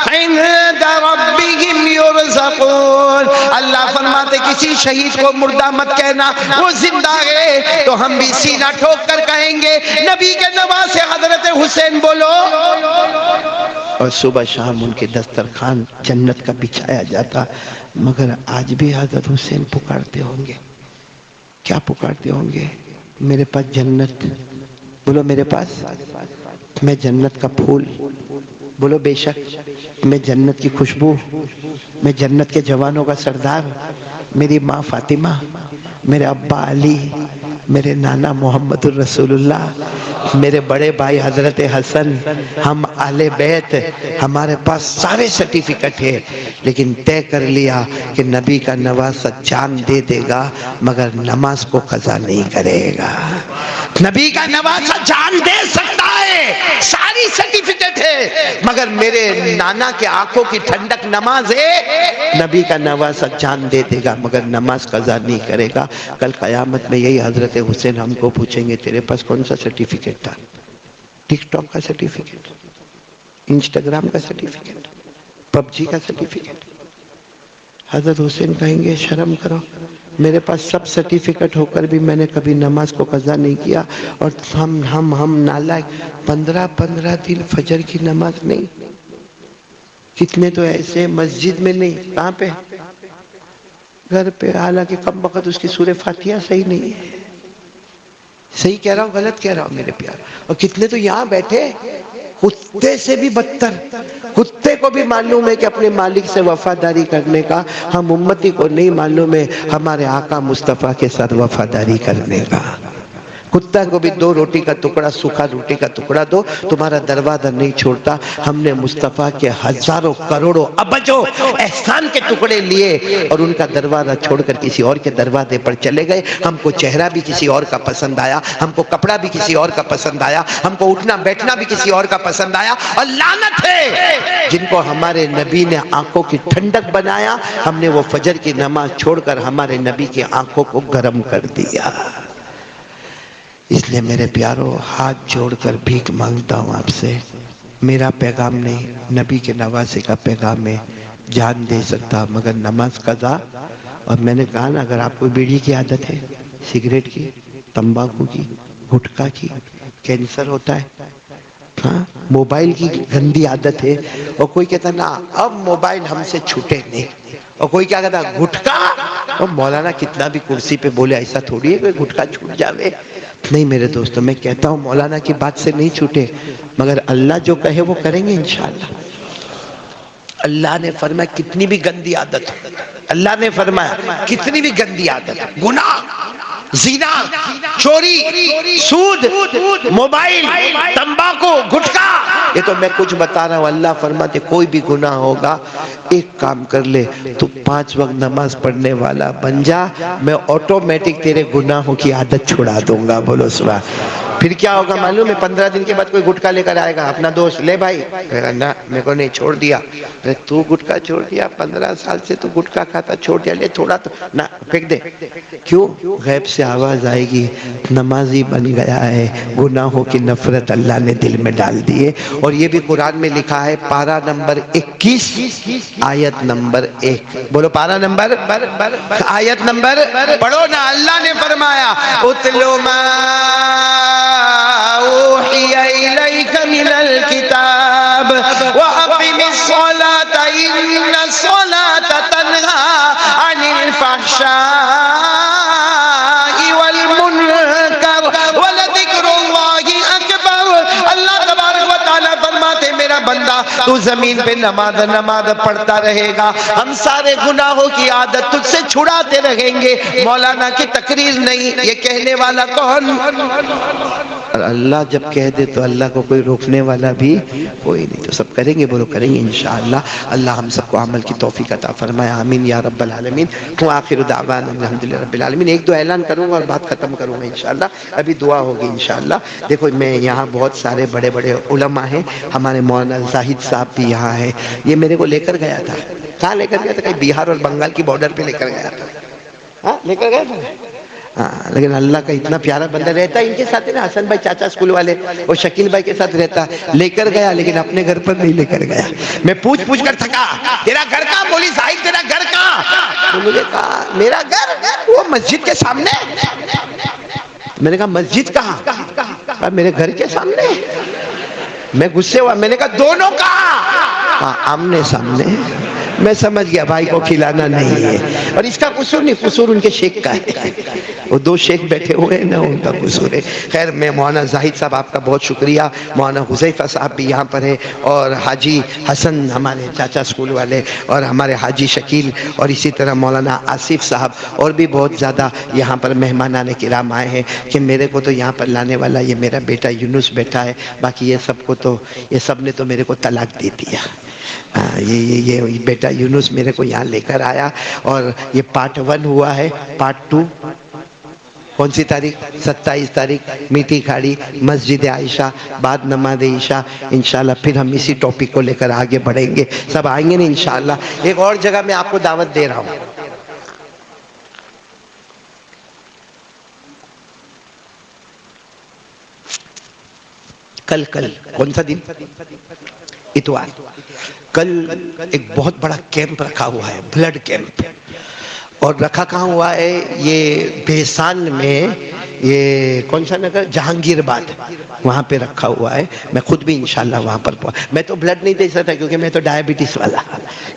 عند ربهم يرزقون. اللہ فرماتے کسی شہید کو مردہ مت کہنا, وہ زندہ ہے تو ہم بھی سینہ ٹھوک کر کہیں گے نبی کے نواسے حضرت حسین بولو. اور صبح شام ان کے دسترخوان جنت کا بچھایا جاتا. مگر آج بھی حضرت حسین پکارتے ہوں گے, کیا پکارتے ہوں گے؟ میرے پاس جنت, بولو میرے پاس, میں جنت کا پھول, بولو بے شک, میں جنت کی خوشبو, میں جنت کے جوانوں کا سردار, میری ماں فاطمہ, میرے ابا علی, میرے نانا محمد الرسول اللہ, میرے بڑے بھائی حضرت حسن, ہم اہل بیت, ہمارے پاس سارے سرٹیفکیٹ ہے. لیکن طے کر لیا کہ نبی کا نواسہ جان دے دے گا مگر نماز کو قضا نہیں کرے گا. نبی کا نواسہ جان دے سکتا ہے, ساری سرٹیفکیٹ ہے, مگر میرے نانا کے آنکھوں کی ٹھنڈک نماز ہے. نبی کا نواسہ جان دے دے گا مگر نماز قضا نہیں کرے گا. کل قیامت میں یہی حضرت حسین ہم کو پوچھیں گے تیرے پاس کون سا سرٹیفکیٹ تھا؟ ٹک ٹاک کا سرٹیفکیٹ, انسٹاگرام کا سرٹیفکیٹ, پب جی کا سرٹیفکیٹ؟ حضرت حسین کہیں گے شرم کرو, میرے پاس سب سرٹیفکیٹ ہو کر بھی میں نے کبھی نماز کو قضا نہیں کیا. اور ہم نالائق, 15 دن فجر کی نماز نہیں. کتنے تو ایسے مسجد میں نہیں, کہاں پہ گھر پہ، حالانکہ کم وقت اس کی سورہ فاتحہ صحیح نہیں ہے. صحیح کہہ رہا ہوں غلط کہہ رہا ہوں میرے پیار؟ اور کتنے تو یہاں بیٹھے کتے سے بھی بدتر، کتے کو بھی معلوم ہے کہ اپنے مالک سے وفاداری کرنے کا، ہم امتی کو نہیں معلوم ہے ہمارے آقا مصطفیٰ کے ساتھ وفاداری کرنے کا. کتا کو بھی 2 روٹی کا ٹکڑا، سوکھا روٹی کا ٹکڑا دو، تمہارا دروازہ نہیں چھوڑتا. ہم نے مصطفیٰ کے ہزاروں کروڑوں ابجوں احسان کے ٹکڑے لیے اور ان کا دروازہ چھوڑ کر کسی اور کے دروازے پر چلے گئے. ہم کو چہرہ بھی کسی اور کا پسند آیا، ہم کو کپڑا بھی کسی اور کا پسند آیا، ہم کو اٹھنا بیٹھنا بھی کسی اور کا پسند آیا. اور لعنت ہے جن کو ہمارے نبی نے آنکھوں کی ٹھنڈک بنایا، ہم نے وہ فجر کی نماز چھوڑ کر ہمارے نبی کی آنکھوں کو گرم کر دیا. اس لیے میرے پیارو، ہاتھ جوڑ کر بھیک مانگتا ہوں آپ سے. میرا پیغام نہیں، نبی کے نواسے کا پیغام ہے. جان دے سکتا مگر نماز قضا. اور میں نے کہا نا، اگر آپ کو بیڑی کی عادت ہے، سگریٹ کی، تمباکو کی، گٹکا کی، کینسر ہوتا ہے، ہاں، موبائل کی گندی عادت ہے، اور کوئی کہتا نا اب موبائل ہم سے چھوٹے نہیں، اور کوئی کیا کہتا گٹکا، اور مولانا کتنا بھی کرسی پہ بولے ایسا تھوڑی ہے کوئی گٹکا چھوٹ جاوے. نہیں میرے دوستوں، میں کہتا ہوں مولانا کی بات سے نہیں چھوٹے، مگر اللہ جو کہے وہ کریں گے انشاءاللہ. اللہ نے فرمایا کتنی بھی گندی عادت، اللہ نے فرمایا کتنی بھی گندی عادت، گناہ، زنا، چوری، سود، موبائل، تمباکو، گٹکا، یہ تو میں کچھ بتا رہا ہوں. اللہ فرماتے کوئی بھی گناہ ہوگا، ایک کام کر لے، تو 5 وقت نماز پڑھنے والا بن جا، میں آٹومیٹک تیرے گناہوں کی عادت چھڑا دوں گا. بولو سبحان. پھر کیا ہوگا معلوم ہے؟ 15 دن کے بعد کوئی گٹکا لے کر آئے گا، اپنا دوست، لے بھائی، نہ میرے کو نہیں، چھوڑ دیا. تو گٹکا چھوڑ دیا؟ 15 سال سے تو گٹکا کھاتا، چھوڑ دیا، لے تھوڑا تو نہ، پھینک دے. کیوں؟ غیب سے آواز آئے گی، نمازی بن گیا ہے، گناہوں کی نفرت اللہ نے دل میں ڈال دی ہے. اور یہ بھی قرآن میں لکھا ہے، پارہ نمبر 21 آیت نمبر 1. بولو پارہ نمبر، آیت نمبر پڑھو نا. اللہ نے فرمایا اتلو ما اوحی الیک من الکتاب واقم الصلاة ان الصلاة تنہی عن الفحشاء والمنکر ولذکر اللہ اکبر. اللہ تبارک و تعالیٰ فرماتے میرا بندہ تو زمین پہ نماز پڑھتا رہے گا، ہم سارے گناہوں کی عادت تجھ سے چھڑاتے رہیں گے. مولانا کی تقریر نہیں، یہ کہنے والا کون؟ اور اللہ جب کہہ دے تو اللہ کو کوئی روکنے والا بھی کوئی نہیں. تو سب کریں گے، بولو کریں گے انشاءاللہ. اللہ ہم سب کو عمل کی توفیق عطا فرمائے، آمین یا رب العالمین. آخر دعوانا الحمدللہ رب العالمین. 1-2 اعلان کروں گا اور بات ختم کروں گا انشاءاللہ. ابھی دعا ہوگی انشاءاللہ. دیکھو میں یہاں بہت سارے بڑے بڑے علماء ہیں، ہمارے مولانا زاہد صاحب بھی یہاں ہیں. یہ میرے کو لے کر گیا تھا. کہاں لے کر گیا تھا؟ کہیں بہار اور بنگال کی بارڈر پہ لے کر گیا تھا. ہاں لے کر گیا تھا. ہاں لیکن اللہ کا اتنا پیارا بندہ رہتا ہے ان کے ساتھ ہے نا، حسن بھائی چاچا اسکول والے اور شکیل بھائی کے ساتھ رہتا. لے کر گیا لیکن اپنے گھر پر نہیں لے کر گیا. میں پوچھ کر تھکا، تیرا گھر کہاں؟ بولی زاہد تیرا گھر کہاں؟ تو مجھے کہا میرا گھر وہ مسجد کے سامنے. میں نے کہا مسجد کہاں؟ میرے گھر کے سامنے. میں غصے ہوا، میں نے کہا دونوں کہاں؟ آمنے سامنے. میں سمجھ گیا بھائی کو کھلانا نہیں ہے، اور اس کا قصور نہیں، قصور ان کے شیخ کا ہے. وہ 2 شیخ بیٹھے ہوئے ہیں نا، ان کا قصور ہے. خیر میں مولانا زاہد صاحب آپ کا بہت شکریہ. مولانا حذیفہ صاحب بھی یہاں پر ہے، اور حاجی حسن ہمارے چاچا اسکول والے، اور ہمارے حاجی شکیل، اور اسی طرح مولانا آصف صاحب، اور بھی بہت زیادہ یہاں پر مہمانان کرام آئے ہیں. کہ میرے کو تو یہاں پر لانے والا یہ میرا بیٹا یونس بیٹا ہے، باقی یہ سب کو تو یہ سب نے تو میرے کو طلاق دے دیا. یہ بیٹا یونس میرے کو یہاں لے کر آیا، اور یہ پارٹ 1 ہوا ہے. پارٹ 2 کون سی تاریخ؟ 27 تاریخ میٹھی کھاڑی مسجد عائشہ، بعد نماز عشاء انشاءاللہ. پھر ہم اسی ٹاپک کو لے کر آگے بڑھیں گے. سب آئیں گے نا انشاءاللہ. ایک اور جگہ میں آپ کو دعوت دے رہا ہوں. کل کون سا دن؟ اتوار. کل ایک بہت بڑا کیمپ رکھا ہوا ہے، بلڈ کیمپ. اور رکھا کہاں ہوا ہے؟ یہ بھیسان میں، یہ کون سا نگر؟ جہانگیر آباد، وہاں پہ رکھا ہوا ہے. میں خود بھی انشاءاللہ وہاں پر میں تو بلڈ نہیں دے سکتا کیونکہ میں تو ڈائبٹیز والا.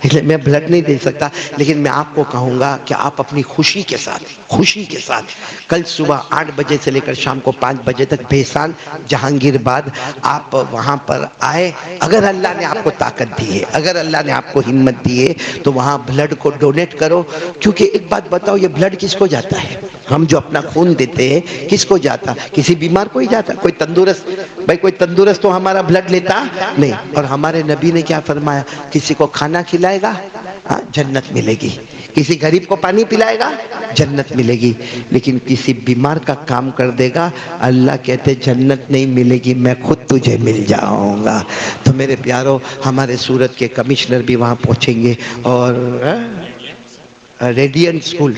اس لیے میں بلڈ نہیں دے سکتا، لیکن میں آپ کو کہوں گا کہ آپ اپنی خوشی کے ساتھ کل صبح 8 بجے سے لے کر شام کو 5 بجے تک بھیسان جہانگیر باد آپ وہاں پر آئے. اگر اللہ نے آپ کو طاقت دی ہے، اگر اللہ نے آپ کو ہمت دی ہے تو وہاں بلڈ کو ڈونیٹ کرو. کیونکہ ایک بات بتاؤ، یہ بلڈ کس کو جاتا ہے؟ ہم جو اپنا خون دیتے ہیں کس کو جاتا؟ کسی بیمار کو ہی جاتا. کوئی تندرست، بھائی کوئی تندرست تو ہمارا بلڈ لیتا نہیں. اور ہمارے نبی نے کیا فرمایا؟ کسی کو کھانا کھلائے گا جنت ملے گی، کسی غریب کو پانی پلائے گا جنت ملے گی، لیکن کسی بیمار کا کام کر دے گا اللہ کہتے جنت نہیں ملے گی، میں خود تجھے مل جاؤں گا. تو میرے پیارو، ہمارے سورت کے کمشنر بھی وہاں پہنچیں گے. اور ریڈینٹ اسکول،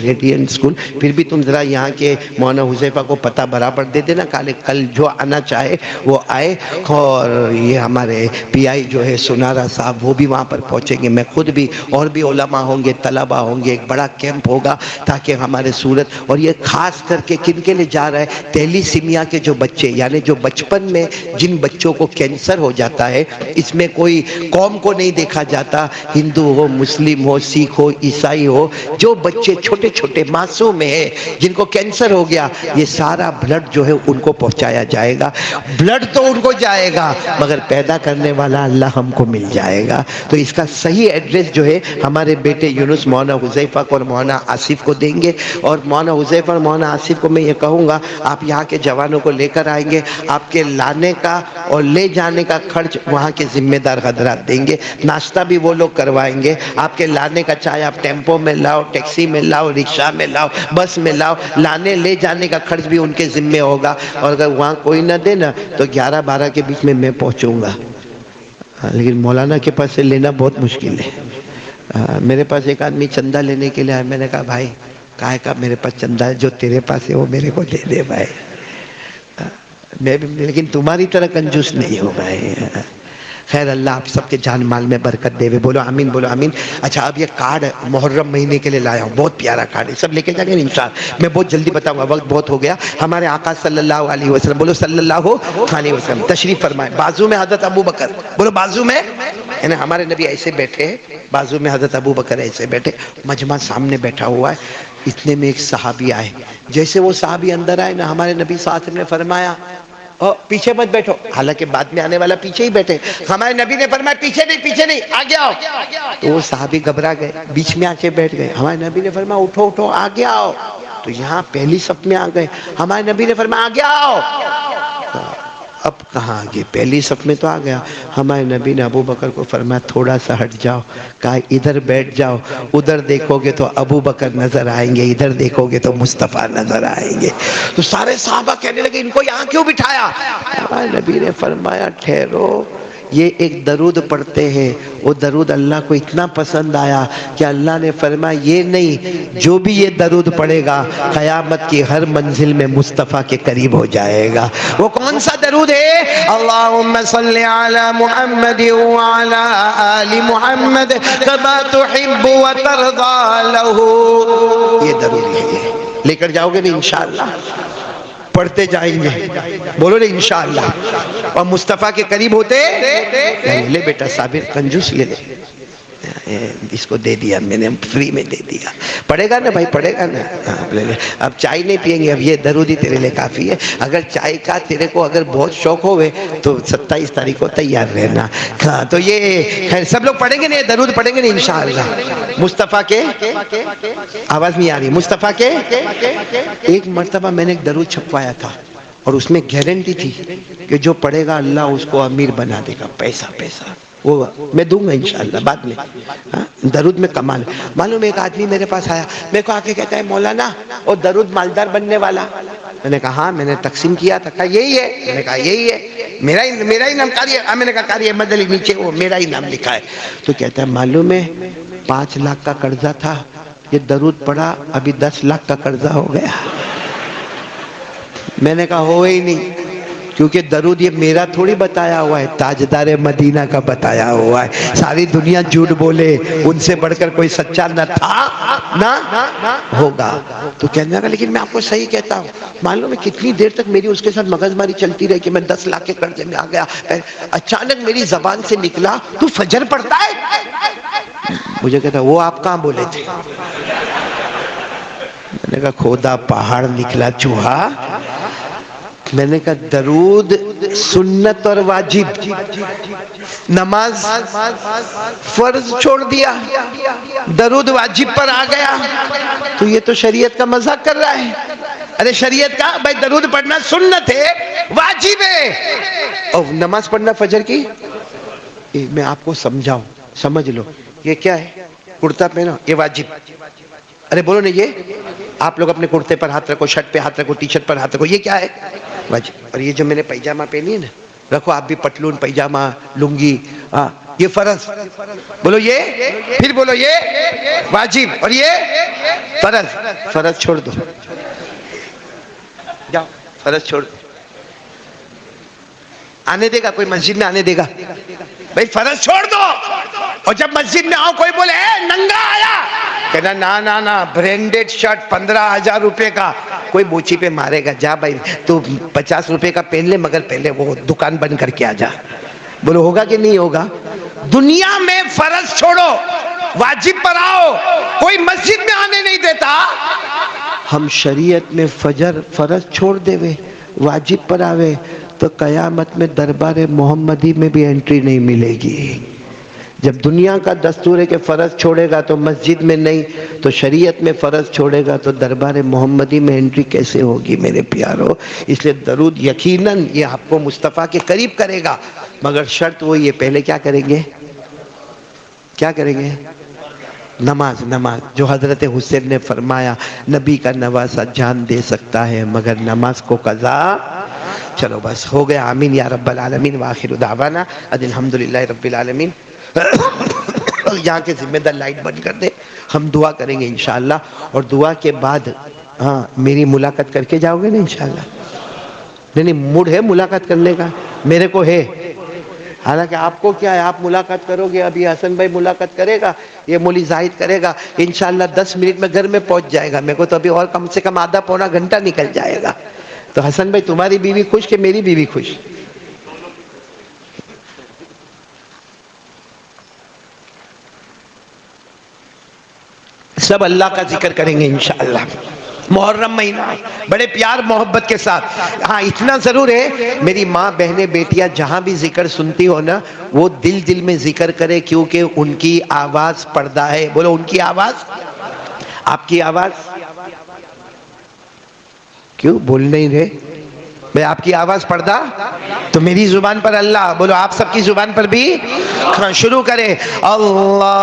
پھر بھی تم ذرا یہاں کے مولانا حذیفہ کو پتہ برابر دے دینا، کل جو آنا چاہے وہ آئے. اور یہ ہمارے پی آئی جو ہے سنارا صاحب، وہ بھی وہاں پر پہنچیں گے. میں خود بھی، اور بھی علماء ہوں گے، طلباء ہوں گے. ایک بڑا کیمپ ہوگا تاکہ ہمارے سورت، اور یہ خاص کر کے کن کے لیے جا رہا ہے؟ تیلی سیمیا کے جو بچے، یعنی جو بچپن میں جن بچوں کو کینسر ہو جاتا ہے، اس میں کوئی قوم کو نہیں دیکھا جاتا، ہندو ہو، مسلم ہو، سکھ ہو، عیسائی ہو، جو بچے چھوٹے چھوٹے معصوم ہیں جن کو کینسر ہو گیا، یہ سارا بلڈ جو ہے ان کو پہنچایا جائے گا. بلڈ تو ان کو جائے گا مگر پیدا کرنے والا اللہ ہم کو مل جائے گا. تو اس کا صحیح ایڈریس جو ہے ہمارے بیٹے یونس مولانا حذیفہ کو اور مولانا آصف کو دیں گے. اور مولانا حذیفہ اور مولانا آصف کو میں یہ کہوں گا، آپ یہاں کے جوانوں کو لے کر آئیں گے، آپ کے لانے کا اور لے جانے کا خرچ وہاں کے ذمہ دار حضرات دیں گے. ناشتہ بھی وہ لوگ کروائیں گے. آپ کے لانے کا چاہے آپ ٹیمپو میں لاؤ، ٹیکسی میں لاؤ، رکشہ میں لاؤ، بس میں لاؤ، لانے لے جانے کا خرچ بھی ان کے ذمہ ہوگا. اور اگر وہاں کوئی نہ دے نا تو 11-12 کے بیچ میں پہنچوں گا. لیکن مولانا کے پاس سے لینا بہت مشکل ہے. میرے پاس ایک آدمی چندہ لینے کے لیے آیا. میں نے کہا بھائی کہا کہ میرے پاس چندہ ہے، جو تیرے پاس ہے وہ میرے کو دے دے بھائی. میں بھی، لیکن تمہاری طرح کنجوس نہیں ہوں بھائی. خیر اللہ آپ سب کے جان مال میں برکت دے. بولو آمین، بولو آمین. اچھا اب یہ کارڈ محرم مہینے کے لیے لایا ہوں، بہت پیارا کارڈ ہے، سب لے کے جائیں گے انشاءاللہ. میں بہت جلدی بتاؤں گا، وقت بہت ہو گیا. ہمارے آقا صلی اللہ علیہ وسلم، بولو صلی اللہ علیہ وسلم تشریف فرمائے. بازو میں حضرت ابو بکر، بولو بازو میں، یعنی ہمارے نبی ایسے بیٹھے ہیں، بازو میں حضرت ابو بکر ایسے بیٹھے، مجمع سامنے بیٹھا ہوا ہے. اتنے میں ایک صحابی آئے. جیسے وہ صحابی اندر آئے نا، ہمارے نبی صلی اللہ علیہ وسلم نے فرمایا پیچھے مت بیٹھو، حالانکہ بعد میں آنے والا پیچھے ہی بیٹھے. ہمارے نبی نے فرمایا پیچھے نہیں آگے آؤ. تو وہ صحابی گھبرا گئے، بیچ میں آ کے بیٹھ گئے. ہمارے نبی نے فرمایا اٹھو آگے آؤ. تو یہاں پہلی صف میں آ گئے. ہمارے نبی نے فرمایا آگے آؤ. اب کہاں آگے؟ پہلی صف میں تو آ گیا. ہمارے نبی نے ابو بکر کو فرمایا تھوڑا سا ہٹ جاؤ. کہا ادھر بیٹھ جاؤ، ادھر دیکھو گے تو ابو بکر نظر آئیں گے، ادھر دیکھو گے تو مصطفیٰ نظر آئیں گے. تو سارے صحابہ کہنے لگے ان کو یہاں کیوں بٹھایا؟ ہمارے نبی نے فرمایا ٹھہرو، یہ ایک درود پڑھتے ہیں، وہ درود اللہ کو اتنا پسند آیا کہ اللہ نے فرمایا یہ نہیں، جو بھی یہ درود پڑھے گا قیامت کی ہر منزل میں مصطفیٰ کے قریب ہو جائے گا. وہ کون سا درود ہے؟ اللہم صلی علی محمد وعلی آل محمد کما تحب وترضى له. یہ درود ہے، لے کر جاؤ گے نا انشاءاللہ، پڑھتے جائیں گے. بولو نا انشاءاللہ. اور مصطفیٰ کے قریب ہوتے لے بیٹا صابر کنجوس لے لے، اس کو دے دیا میں نے، فری میں دے دیا. پڑھے گا نا بھائی، پڑھے گا نا. اب چائے نہیں پیئیں گے، اب یہ درود ہی تیرے لئے کافی ہے. اگر چائے کا تیرے کو اگر بہت شوق ہوئے تو 27 تاریخ کو تیار رہنا. تو یہ خیر سب لوگ پڑھیں گے نا، یہ درود پڑھیں گے نا انشاءاللہ. مصطفیٰ کے، آواز نہیں آ رہی، مصطفیٰ کے. ایک مرتبہ میں نے ایک درود چھپوایا تھا اور اس میں گارنٹی تھی کہ جو پڑھے گا اللہ اس کو امیر بنا دے گا. پیسہ وہ میں دوں گا انشاءاللہ بعد میں. درود میں کمال. معلوم ایک آدمی میرے پاس آیا، میرے کو آ کے کہتا ہے مولانا وہ درود مالدار بننے والا. میں نے کہا ہاں میں نے تقسیم کیا تھا. کہا یہی ہے. میں نے کہا یہی ہے، میرا ہی نام قاری ہے. میں نے کہا قاری احمد علی نیچے وہ میرا ہی نام لکھا ہے. تو کہتا ہے معلوم ہے 5 لاکھ کا قرضہ تھا، یہ درود پڑھا ابھی 10 لاکھ کا قرضہ ہو گیا. میں نے کہا ہوئے ہی نہیں، کیونکہ درود یہ میرا تھوڑی بتایا ہوا ہے، تاجدار مدینہ کا بتایا ہوا ہے. ساری دنیا جھوٹ بولے، ان سے بڑھ کر کوئی سچا نہ تھا نہ ہوگا. تو کہنے لگا لیکن میں آپ کو صحیح کہتا ہوں. معلوم ہے کتنی دیر تک میری اس کے ساتھ مغز ماری چلتی رہی کہ میں 10 لاکھ کے قرضے میں آ گیا. اچانک میری زبان سے نکلا تو فجر پڑھتا ہے؟ مجھے کہتا وہ آپ کہاں بولے تھے؟ میں نے کہا کھودا پہاڑ نکلا چوہا. میں نے کہا درود سنت اور واجب، نماز فرض چھوڑ دیا، درود واجب پر آ گیا، تو یہ تو شریعت کا مذاق کر رہا ہے. ارے شریعت کا بھائی درود پڑھنا سنت ہے، واجب ہے، اور نماز پڑھنا فجر کی. میں آپ کو سمجھاؤں، سمجھ لو یہ کیا ہے، کرتا پہنا یہ واجب. ارے بولو نا، یہ آپ لوگ اپنے کرتے پر ہاتھ رکھو، شرٹ پہ ہاتھ رکھو، ٹی شرٹ پر ہاتھ رکھو، یہ کیا ہے، واجب. اور یہ جو میں نے پیجامہ پہنی ہے نا، رکھو آپ بھی پتلون پیجامہ لنگی، یہ فرض. بولو یہ، پھر بولو یہ واجب، اور یہ فرض. فرض چھوڑ دو، جاؤ فرض چھوڑ دو. آنے دے گا کوئی مسجد میں؟ آنے دے گا بھائی؟ فرض چھوڑ دو. اور جب مسجد میں آؤ کوئی بولے اے ننگا آیا، کہنا نا نا برینڈڈ شرٹ 15,000 روپے کا، کوئی بوچی پہ مارے گا. جا بھائی تو 50 روپے کا پہن لے، مگر پہلے وہ دکان بند کر کے آ جا. بولو ہوگا کہ نہیں ہوگا؟ دنیا میں فرض چھوڑو، واجب پر آؤ، کوئی مسجد میں آنے نہیں دیتا. ہم شریعت میں فجر فرض چھوڑ دے وے، واجب پر آوے تو قیامت میں دربار محمدی میں بھی انٹری نہیں ملے گی. جب دنیا کا دستور ہے کہ فرض چھوڑے گا تو مسجد میں نہیں، تو شریعت میں فرض چھوڑے گا تو دربار محمدی میں انٹری کیسے ہوگی میرے پیارو؟ اس لیے درود یقیناً یہ آپ کو مصطفیٰ کے قریب کرے گا، مگر شرط وہ یہ پہلے کیا کریں گے؟ کیا کریں گے؟ نماز. نماز جو حضرت حسین نے فرمایا نبی کا نواسہ جان دے سکتا ہے مگر نماز کو قضا. چلو بس ہو گیا. آمین یا رب العالمین. وآخر دعوانا ان الحمدللہ رب العالمین. یہاں کے ذمہ دار لائٹ بند کر دے، ہم دعا کریں گے انشاءاللہ، اور دعا کے بعد میری ملاقات کر کے جاؤ گے نا انشاءاللہ؟ نہیں موڈ ہے ملاقات کرنے کا، میرے کو ہے. حالانکہ آپ کو کیا ہے، آپ ملاقات کرو گے، ابھی حسن بھائی ملاقات کرے گا، یہ مولی زاہد کرے گا، انشاءاللہ 10 منٹ میں گھر میں پہنچ جائے گا. میرے کو تو ابھی اور کم سے کم آدھا پونا گھنٹہ نکل جائے گا. تو حسن بھائی تمہاری بیوی خوش کہ میری بیوی خوش؟ سب اللہ کا ذکر کریں گے انشاءاللہ. محرم مہینہ بڑے پیار محبت کے ساتھ. ہاں اتنا ضرور ہے، میری ماں بہنیں بیٹیاں جہاں بھی ذکر سنتی ہو نا، وہ دل دل میں ذکر کرے، کیونکہ ان کی آواز پردہ ہے. بولو ان کی آواز، آپ کی آواز کیوں بول نہیں رہے بھئی؟ آپ کی آواز پردہ تو میری زبان پر اللہ. بولو آپ سب کی زبان پر بھی. شروع کریں. اللہ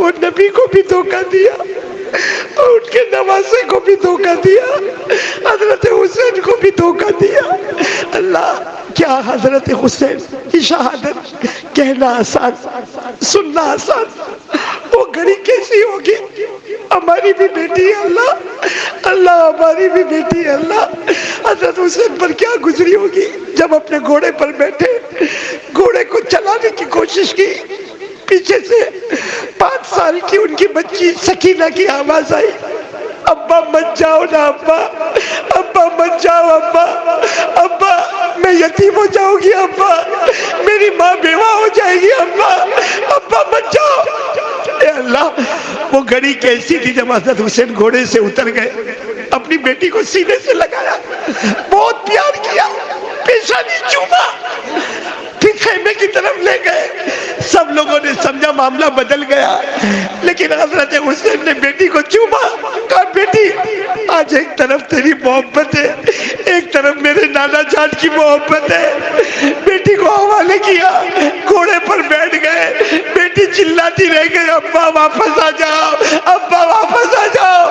وہ نبی کو بھی دھوکہ دیا اور ان کے نواسے کو بھی دھوکہ دیا، حضرت حسین کو بھی دھوکہ دیا۔ اللہ کیا حضرت حسین کی شہادت کہنا آسان، سننا آسان، وہ گھڑی کیسی ہوگی؟ ہماری بھی بیٹی ہے اللہ، اللہ ہماری بھی بیٹی ہے اللہ۔ حضرت حسین پر کیا گزری ہوگی جب اپنے گھوڑے پر بیٹھے، گھوڑے کو چلانے کی کوشش کی، پیچھے سے 5 سال کی ان کی بچی سکینہ کی آواز آئی، ابا مت جاؤ نا ابا، ابا مت جاؤ ابا، ابا میں یتیم ہو جاؤں گی ابا، میری ماں بیوہ ہو جائے گی ابا، ابا مت جاؤ۔ اے اللہ وہ گھڑی کیسی تھی جب حضرت حسین گھوڑے سے اتر گئے، اپنی بیٹی کو سینے سے لگایا، بہت پیار کیا، پیشانی چوما، پھر خیمے کی طرف لے گئے۔ سب لوگوں نے سمجھا معاملہ بدل گیا، لیکن حضرت حسین نے بیٹی کو چوما، کہا بیٹی آج ایک طرف تیری محبت ہے، ایک طرف میرے نانا جان کی محبت ہے۔ بیٹی کو حوالے کیا، گھوڑے پر بیٹھ گئے، بیٹی چلاتی رہ گئی، ابا واپس آ جاؤ، ابا واپس آ جاؤ۔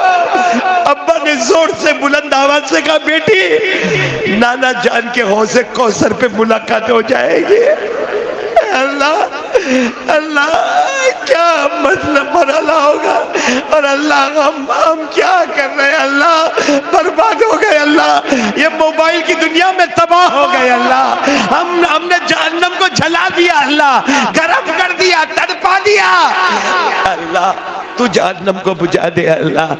ابا نے زور سے بلند آواز سے کہا بیٹی نانا جان کے حوض کوثر پہ ملاقات ہو جائے گی۔ اللہ اللہ کیا مطلب مرحلہ ہوگا، اور اللہ ہم کیا کر رہے ہیں، اللہ برباد ہو گئے، اللہ یہ موبائل کی دنیا میں تباہ ہو گئے، اللہ ہم نے جہنم کو جلا دیا، اللہ گرم کر دیا، تڑپا دیا۔ اللہ تو جہنم کو بجھا دے، اللہ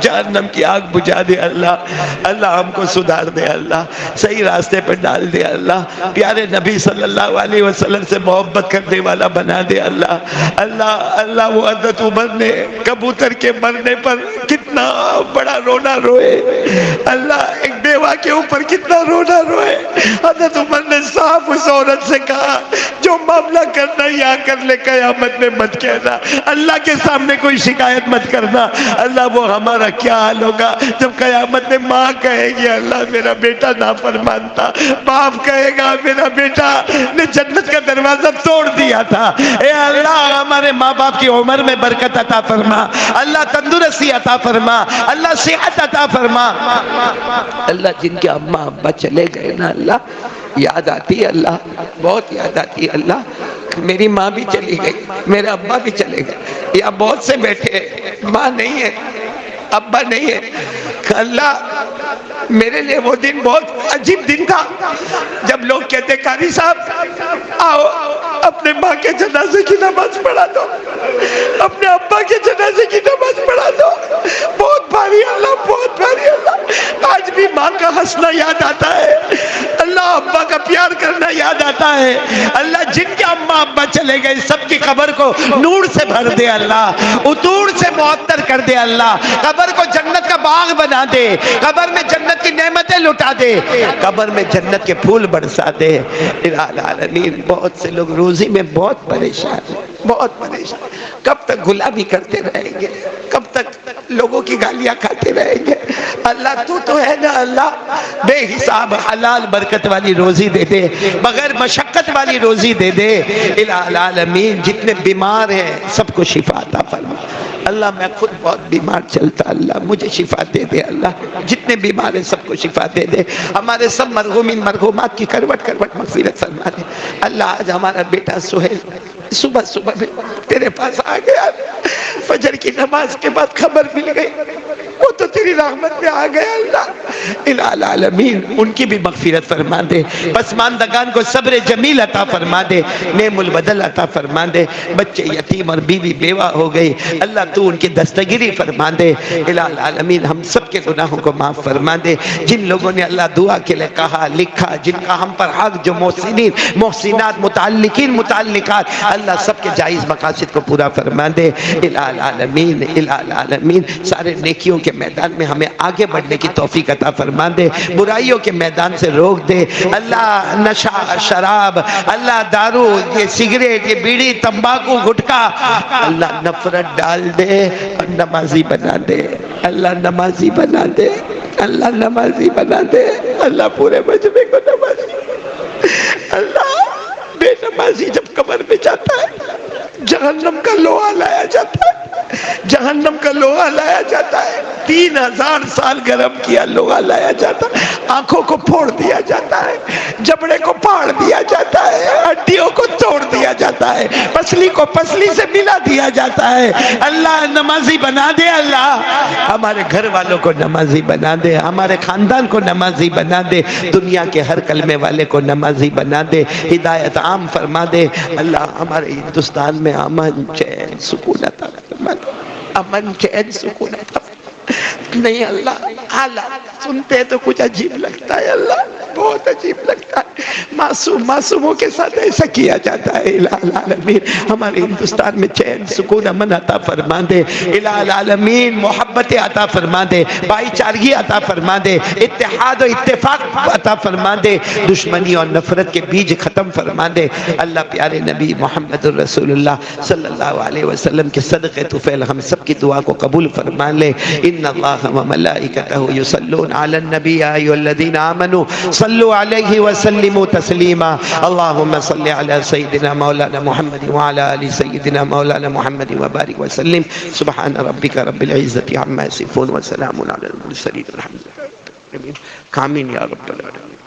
جہنم کی آگ بجھا دے، اللہ اللہ ہم کو سدھار دے، اللہ صحیح راستے پر ڈال دے، اللہ پیارے نبی صلی اللہ علیہ وسلم سے محبت کرنے والا بنا دے، اللہ اللہ اللہ وہ حضرت عمر نے کبوتر کے مرنے پر کتنا بڑا رونا روئے، اللہ ایک بیوہ کے اوپر کتنا رونا روئے۔ حضرت عمر نے صاف اس عورت سے کہا جو معاملہ کرنا یا کر لے، قیامت میں مت کہنا، اللہ کے سامنے کوئی شکایت مت کرنا، اللہ وہ ہمارا کیا حال ہوگا جب قیامت میں ماں کہے گی اللہ میرا بیٹا نافرمان تھا، باپ کہے گا میرا بیٹا نے جنت کا دروازہ توڑ دیا تھا۔ اے اللہ ہمارے ماں باپ کی عمر میں برکت عطا فرما، اللہ تندرستی عطا فرما، اللہ صحت عطا فرما۔ اللہ جن کے اماں ابا چلے گئے نا اللہ یاد آتی ہے، اللہ بہت یاد آتی ہے، اللہ میری ماں بھی چلی گئی، میرے ابا بھی چلے گئے، یا بہت سے بیٹھے ماں نہیں ہے ابا نہیں ہے۔ اللہ میرے لیے وہ دن بہت عجیب دن تھا جب لوگ کہتے قاری صاحب آؤ اپنے ماں کے جنازے کی نماز پڑھا دو، اپنے ابا کے جنازے کی نماز پڑھا دو، بہت بھاری اللہ، بہت بھاری اللہ۔ آج بھی ماں کا ہنسنا یاد آتا ہے، اللہ ابا کا پیار کرنا یاد آتا ہے، اللہ جن کے اماں ابا چلے گئے سب کی قبر کو نور سے بھر دے، اللہ عطور سے معطر کر دے، اللہ قبر کو جنت کا باغ بنا دے، قبر میں جنت کی نعمتیں لٹا دے، قبر میں جنت کے پھول برسا دے۔ الہ العالمین بہت سے لوگ روزی میں بہت پریشان، بہت پریشان، کب تک غلامی کرتے رہیں گے، کب تک لوگوں کی گالیاں کھاتے رہیں گے؟ اللہ تو ہے نا، اللہ بے حساب حلال برکت والی روزی دے دے، بغیر مشقت والی روزی دے دے۔ الہ العالمین جتنے بیمار ہیں سب کو شفا عطا فرما، اللہ میں خود بہت بیمار چلتا، اللہ مجھے شفا دے دے، اللہ جتنے بیمار ہیں سب کو شفا دے دے، ہمارے سب مرحومین مرحومات کی کروٹ کروٹ مغفرت فرما دے۔ اللہ آج ہمارا بیٹا سہیل صبح صبح میں تیرے پاس آ گیا، فجر کی نماز کے بعد خبر مل گئی وہ تو تیری رحمت میں آ گیا، اللہ الہ العالمین ان کی بھی مغفرت فرما دے، پسماندگان کو صبر جمیل عطا فرما دے، نعم البدل عطا فرما دے، بچے یتیم اور بیوی بیوہ ہو گئی، اللہ تو ان کی دستگیری فرما دے۔ الہ العالمین ہم سب کے گناہوں کو معاف فرما دے، جن لوگوں نے اللہ دعا کے لئے کہا لکھا، جن کا ہم پر حق، جو محسنین محسنات متعلقین متعلقات، اللہ سب کے جائز مقاصد کو پورا فرما دے۔ الہ العالمین الہ العالمین سارے نیکیوں کے میدان میں ہمیں آگے بڑھنے کی توفیق عطا فرما دے، برائیوں کے میدان سے روک دے، اللہ نشہ شراب، اللہ دارو، یہ سگریٹ، یہ بیڑی، تمباکو، گٹکا، اللہ نفرت ڈال دے اور نمازی بنا دے، اللہ نمازی بنا دے، اللہ نمازی بنا دے، اللہ پورے مجمع کو نمازی، اللہ بے نمازی جب قبر میں جاتا ہے جہنم کا لوہا لایا جاتا ہے، جہنم کا لوہا لایا جاتا ہے، 3000 سال گرم کیا لوہا لایا جاتا ہے، آنکھوں کو پھوڑ دیا جاتا ہے، جبڑے کو پھاڑ دیا جاتا ہے، ہڈیوں کو توڑ دیا جاتا ہے، پسلی کو پسلی سے ملا دیا جاتا ہے۔ اللہ نمازی بنا دے، اللہ ہمارے گھر والوں کو نمازی بنا دے، ہمارے خاندان کو نمازی بنا دے، دنیا کے ہر کلمے والے کو نمازی بنا دے، ہدایت عام فرما دے۔ اللہ ہمارے ہندوستان میں امن چین سکون عطا فرما دے، امن چین سکون عطا فرما دے۔ نہیں اللہ، حالات سنتے تو کچھ عجیب لگتا ہے اللہ، بہت عجیب لگتا ہے، معصوموں کے ساتھ ایسا کیا جاتا ہے۔ الہ العالمین ہمارے ہندوستان میں چین سکون امن عطا فرما دے، الہ العالمین محبت عطا فرما دے، بھائی چارگی عطا فرما دے، اتحاد و اتفاق عطا فرما دے، دشمنی اور نفرت کے بیج ختم فرما دے۔ اللہ پیارے نبی محمد الرسول اللہ صلی اللہ علیہ وسلم کے صدقے طفیل ہم سب کی دعا کو قبول فرما لے۔ ان اللہ و ملائکتہ یصلون علی النبی یا ایھا الذین آمنوا صلوا علیہ وسلموا تسلیما۔ اللہم صل علی سیدنا مولانا محمد وعلی آل سیدنا مولانا محمد وبارک وسلم۔ سبحان ربک رب العزت عما یصفون وسلام علی المرسلین والحمد للہ رب العالمین۔ آمین یا رب العالمین۔